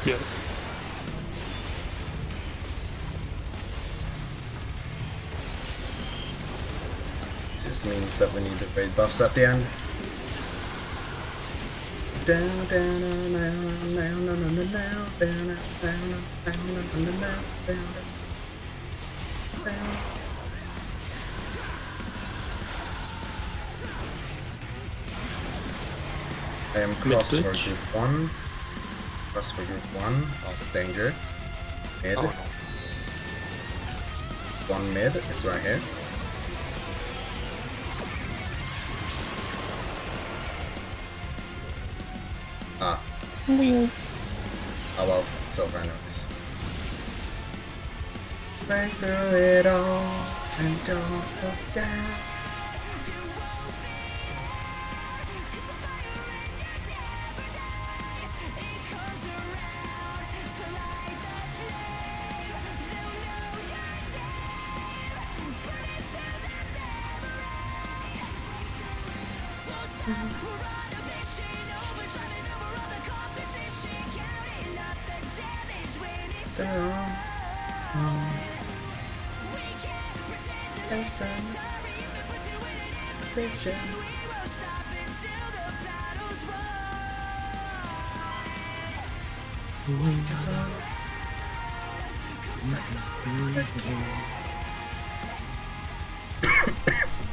Speaker 3: Yeah.
Speaker 2: This means that we need the raid buffs at the end. Down, down, down, down, down, down, down, down, down, down, down. I am cross for group 1. Cross for group 1. Oh, there's danger. Mid.
Speaker 7: Oh, no.
Speaker 2: One mid. It's right here. Ah. Oh well, it's over anyways. Break through it all and don't look down.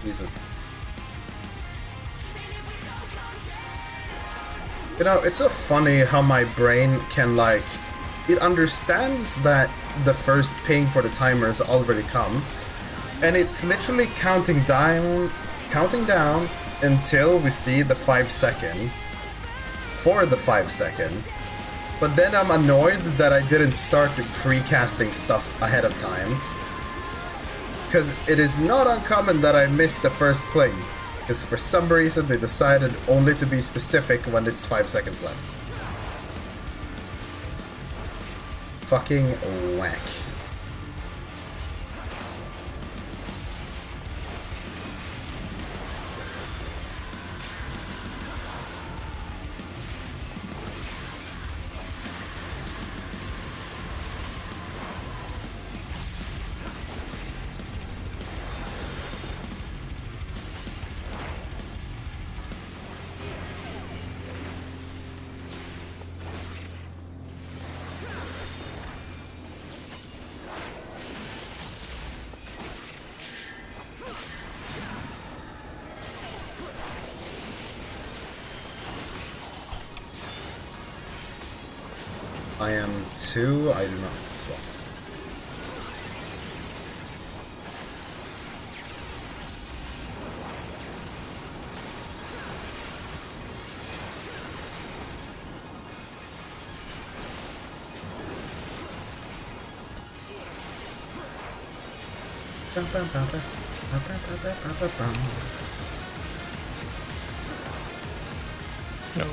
Speaker 2: Jesus. You know, it's so funny how my brain can, like, it understands that the first ping for the timer has already come, and it's literally counting down until we see the 5 second for the 5 second. But then I'm annoyed that I didn't start the precasting stuff ahead of time, because it is not uncommon that I missed the first ping, because for some reason they decided only to be specific when it's 5 seconds left. Fucking whack. I am 2, I do not as well.
Speaker 3: No.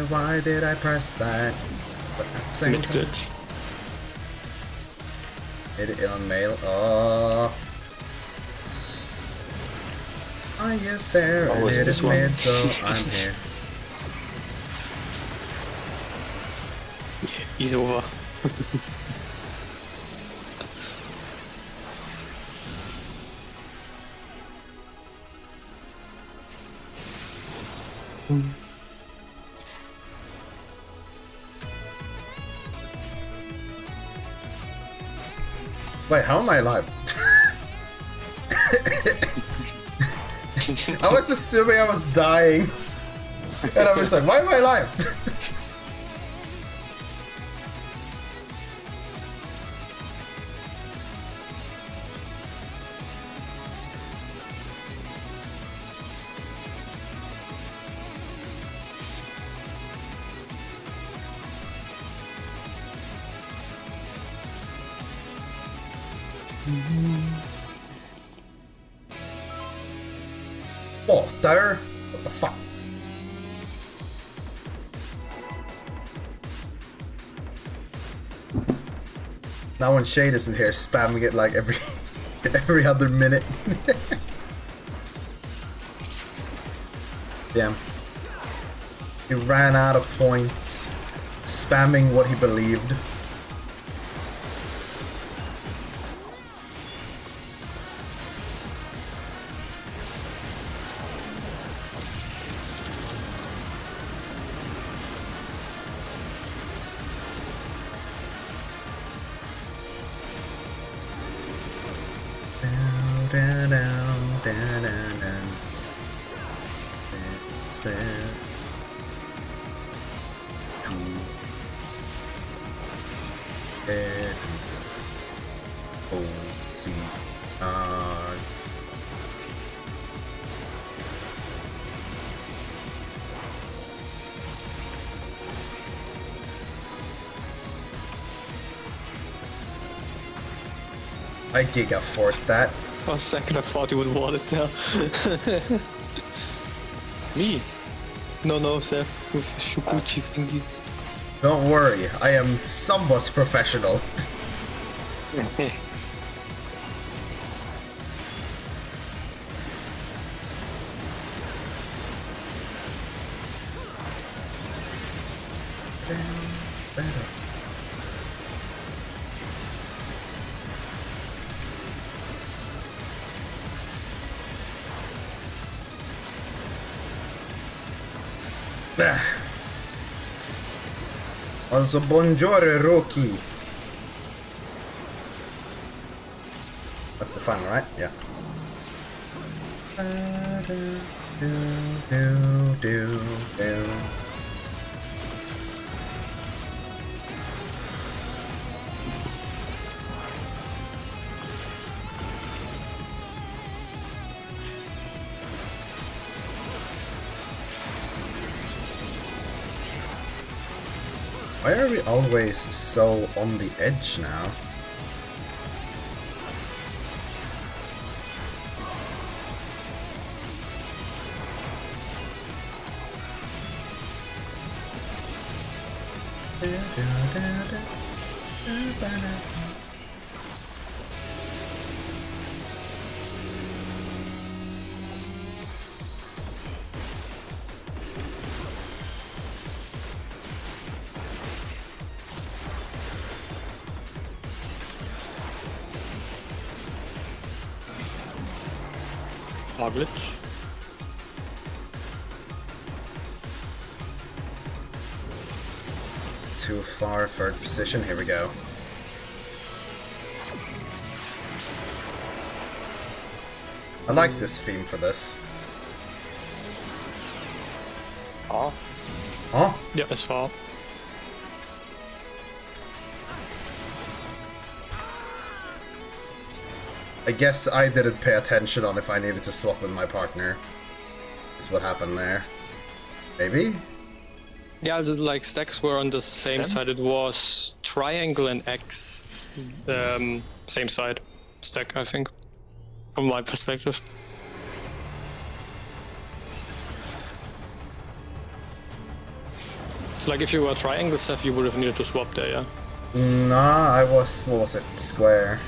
Speaker 2: Why did I press that? But at the same time, hit it on mail. Oh, I guess there, and it is mid, so I'm here.
Speaker 3: He's over.
Speaker 2: Wait, how am I alive? I was assuming I was dying. And I was like, why am I alive? Water? What the fuck? Now when Shade isn't here, spamming it like every other minute. Damn. He ran out of points, spamming what he believed. I giga-fort that.
Speaker 3: For a second I thought you would wall it down. Me? No, Seth, with Shukuchi thingy.
Speaker 2: Don't worry, I am somewhat professional. Also, buongiorno, rookie. That's the fun, right? Yeah. Why are we always so on the edge now?
Speaker 3: Glitch.
Speaker 2: Too far, third position. Here we go. I like this theme for this.
Speaker 3: Oh.
Speaker 2: Huh?
Speaker 3: Yeah, it's far.
Speaker 2: I guess I didn't pay attention on if I needed to swap with my partner. Is what happened there. Maybe?
Speaker 3: Yeah, the like stacks were on the same side. It was triangle and X. Same side stack, I think. From my perspective. So like if you were triangle stuff, you would have needed to swap there, yeah?
Speaker 2: Nah, I was, what was it? Square.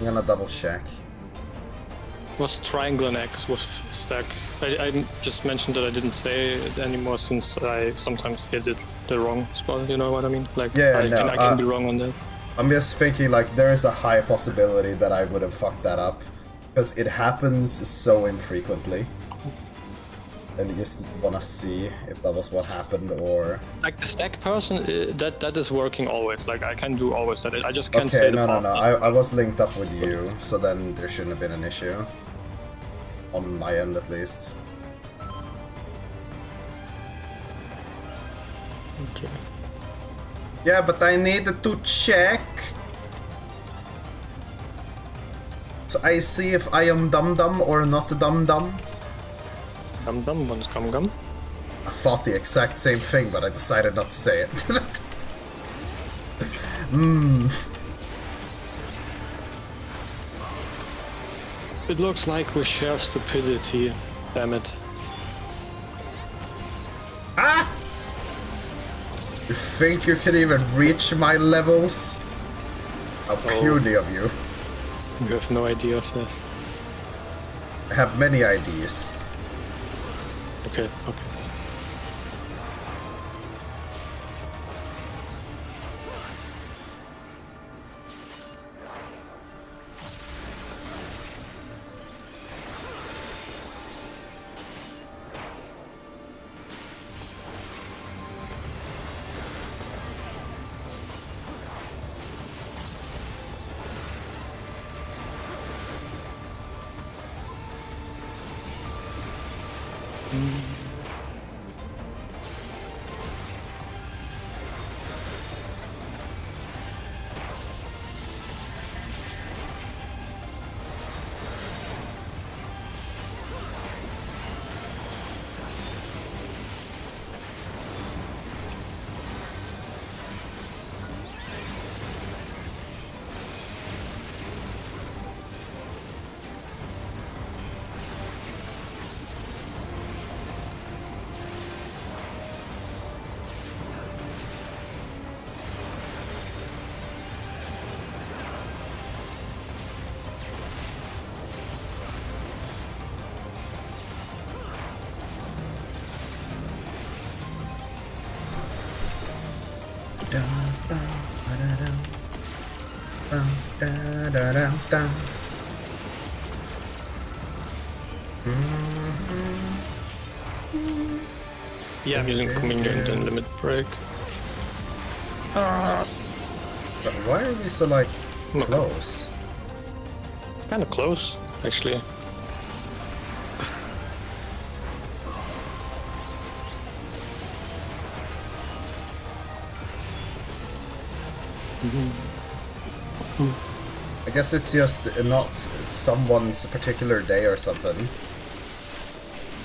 Speaker 2: I'm gonna double check.
Speaker 3: It was triangle and X was stack. I just mentioned that I didn't say it anymore since I sometimes hit it the wrong spot, you know what I mean? Like,
Speaker 2: yeah,
Speaker 3: I can be wrong on that.
Speaker 2: I'm just thinking, like, there is a high possibility that I would have fucked that up. Because it happens so infrequently. And you just wanna see if that was what happened, or...
Speaker 3: Like, the stack person, that is working always. Like, I can do always that. I just can't
Speaker 2: okay,
Speaker 3: say the
Speaker 2: no. I was linked up with you, so then there shouldn't have been an issue. On my end, at least.
Speaker 3: Okay.
Speaker 2: Yeah, but I needed to check. So I see if I am dum-dum or not dum-dum.
Speaker 3: Dum-dum, one's gum-gum.
Speaker 2: I thought the exact same thing, but I decided not to say it.
Speaker 3: It looks like we share stupidity. Damn it.
Speaker 2: Ah! You think you can even reach my levels? How puny of you.
Speaker 3: You have no idea, sir.
Speaker 2: I have many ideas.
Speaker 3: Okay, okay. Yeah, I'm using Communion and Limit Break.
Speaker 2: But why are we so, like, close?
Speaker 3: Kinda close, actually.
Speaker 2: I guess it's just not someone's particular day or something.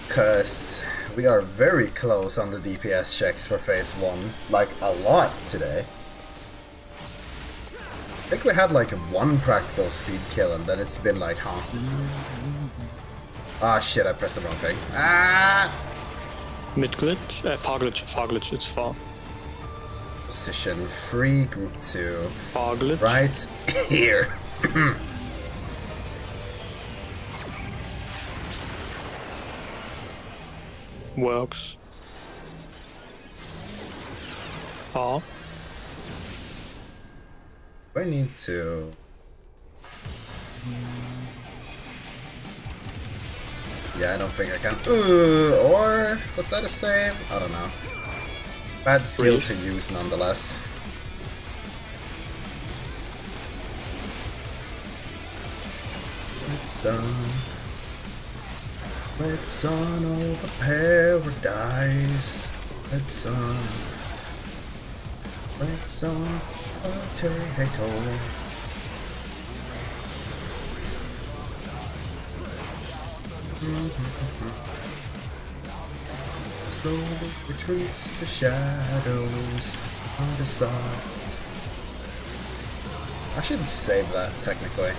Speaker 2: Cause we are very close on the DPS checks for phase 1. Like, a lot today. I think we had like one practical speed kill and then it's been like, huh? Ah shit, I pressed the wrong thing. Ah!
Speaker 3: Mid glitch? Far glitch, it's far.
Speaker 2: Position 3, group 2.
Speaker 3: Far glitch?
Speaker 2: Right here.
Speaker 3: Works. Oh.
Speaker 2: I need to... Yeah, I don't think I can. Or was that a save? I don't know. Bad skill to use nonetheless. Red sun over paradise. Red sun potato. Slowly retreats the shadows on the side. I should save that technically.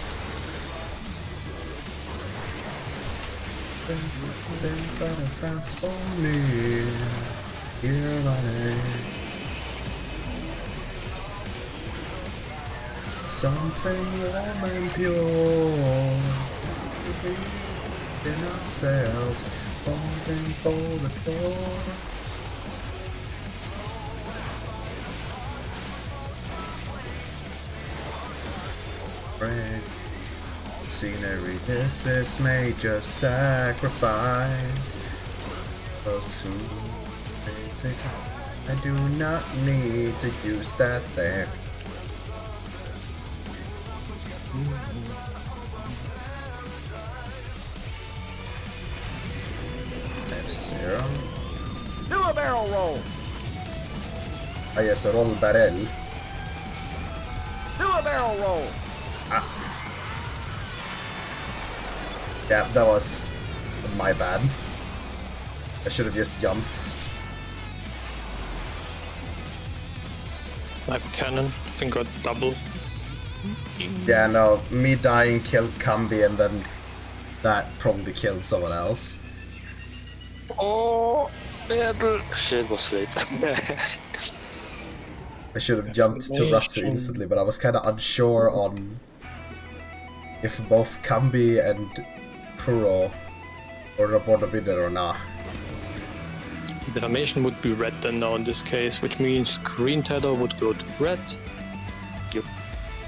Speaker 2: Things that are transform me here like something warm and pure in ourselves, falling for the door. Break scenery, this is major sacrifice. Cause who thinks it? I do not need to use that there. F0.
Speaker 9: Do a barrel roll.
Speaker 2: Ah yes, roll barrel.
Speaker 9: Do a barrel roll.
Speaker 2: Ah. Yeah, that was my bad. I should have just jumped.
Speaker 3: I have a cannon, I think got double.
Speaker 2: Yeah, no, me dying killed Kambi and then That probably killed someone else.
Speaker 7: Oh, shit, was late.
Speaker 2: I should have jumped to Ratsu instantly, but I was kind of unsure on if both Kambi and Kuro were aboard the bidder or not.
Speaker 3: The animation would be red then now in this case, which means green tether would go to red.
Speaker 7: Yep.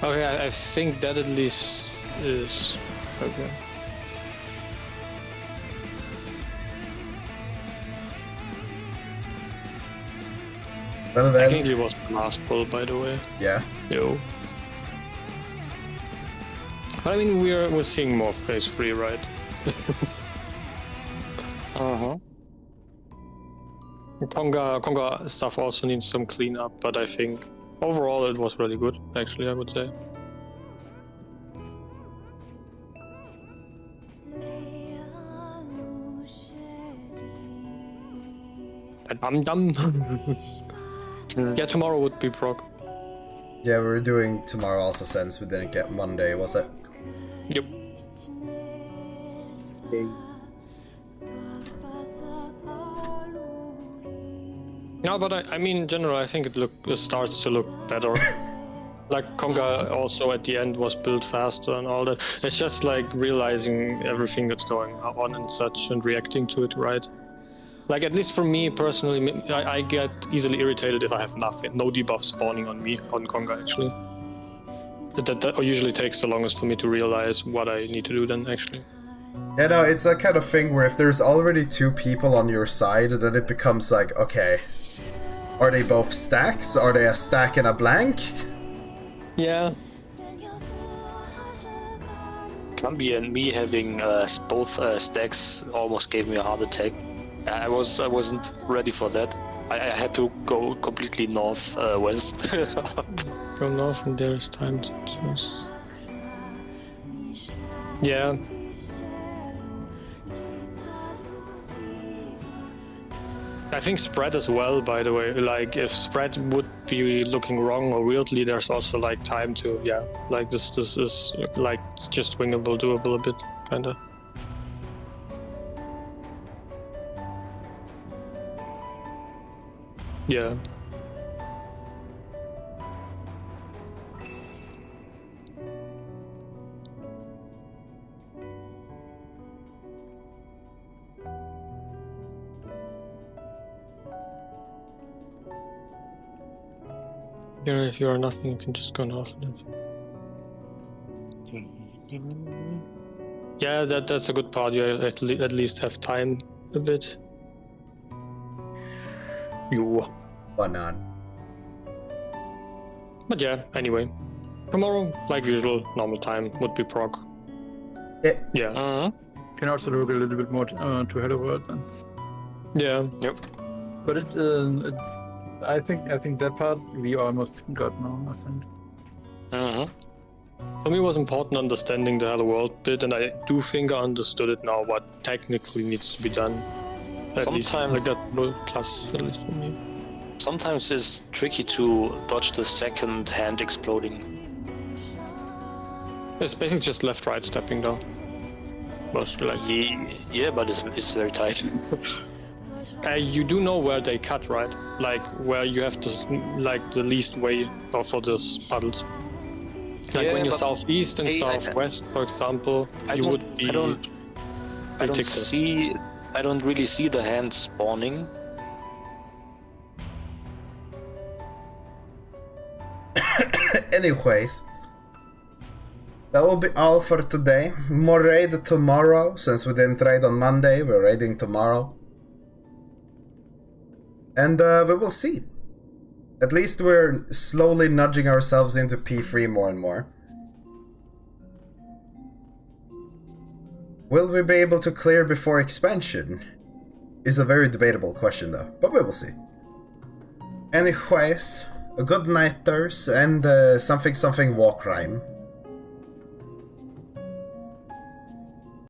Speaker 3: Okay, I think that at least is okay.
Speaker 2: Well then.
Speaker 3: Technically was the last pull, by the way.
Speaker 2: Yeah.
Speaker 3: Yo. But I mean, we're seeing more phase 3, right?
Speaker 7: Uh-huh.
Speaker 3: Konga stuff also needs some cleanup, but I think overall it was really good, actually, I would say. I'm done. Yeah, tomorrow would be proc.
Speaker 2: Yeah, we were doing tomorrow also since we didn't get Monday, was it?
Speaker 3: Yep. No, but I mean, in general, I think it starts to look better. Like, Konga also at the end was built faster and all that. It's just like realizing everything that's going on and such and reacting to it, right? Like, at least for me personally, I get easily irritated if I have nothing, no debuff spawning on me, on Konga actually. That usually takes the longest for me to realize what I need to do then, actually.
Speaker 2: Yeah, no, it's that kind of thing where if there's already 2 people on your side, then it becomes like, okay, are they both stacks? Are they a stack and a blank?
Speaker 3: Yeah.
Speaker 7: Kambi and me having both stacks almost gave me a heart attack. I wasn't ready for that. I had to go completely north west.
Speaker 3: Go north and there is time to choose. Yeah. I think spread as well, by the way. Like, if spread would be looking wrong or weirdly, there's also like time to, yeah, like this is like just wingable, doable a bit, kinda. Yeah. Yeah, if you are nothing, you can just go north. Yeah, that's a good part. You at least have time a bit. You.
Speaker 2: Banan.
Speaker 3: But yeah, anyway. Tomorrow, like usual, normal time would be proc. Yeah.
Speaker 8: Can also look a little bit more to Hello World then.
Speaker 3: Yeah.
Speaker 7: Yep.
Speaker 8: But I think that part we almost got now, I think.
Speaker 3: For me, it was important understanding the Hello World bit, and I do think I understood it now. What technically needs to be done. At
Speaker 7: Sometimes
Speaker 3: least, like that plus, at least for me.
Speaker 7: Sometimes it's tricky to dodge the second hand exploding.
Speaker 3: It's basically just left-right stepping down. Mostly like.
Speaker 7: Yeah, but it's very tight.
Speaker 3: You do know where they cut, right? Like where you have to, like the least way for those puddles. Like
Speaker 7: Yeah,
Speaker 3: when you're
Speaker 7: but
Speaker 3: southeast and southwest, for example, you would be.
Speaker 7: I don't really see the hand spawning.
Speaker 2: Anyways, that will be all for today. More raid tomorrow, since we didn't raid on Monday, we're raiding tomorrow. And we will see. At least we're slowly nudging ourselves into P3 more and more. Will we be able to clear before expansion? Is a very debatable question though, but we will see. Anyways, a good nighters and something walk rhyme.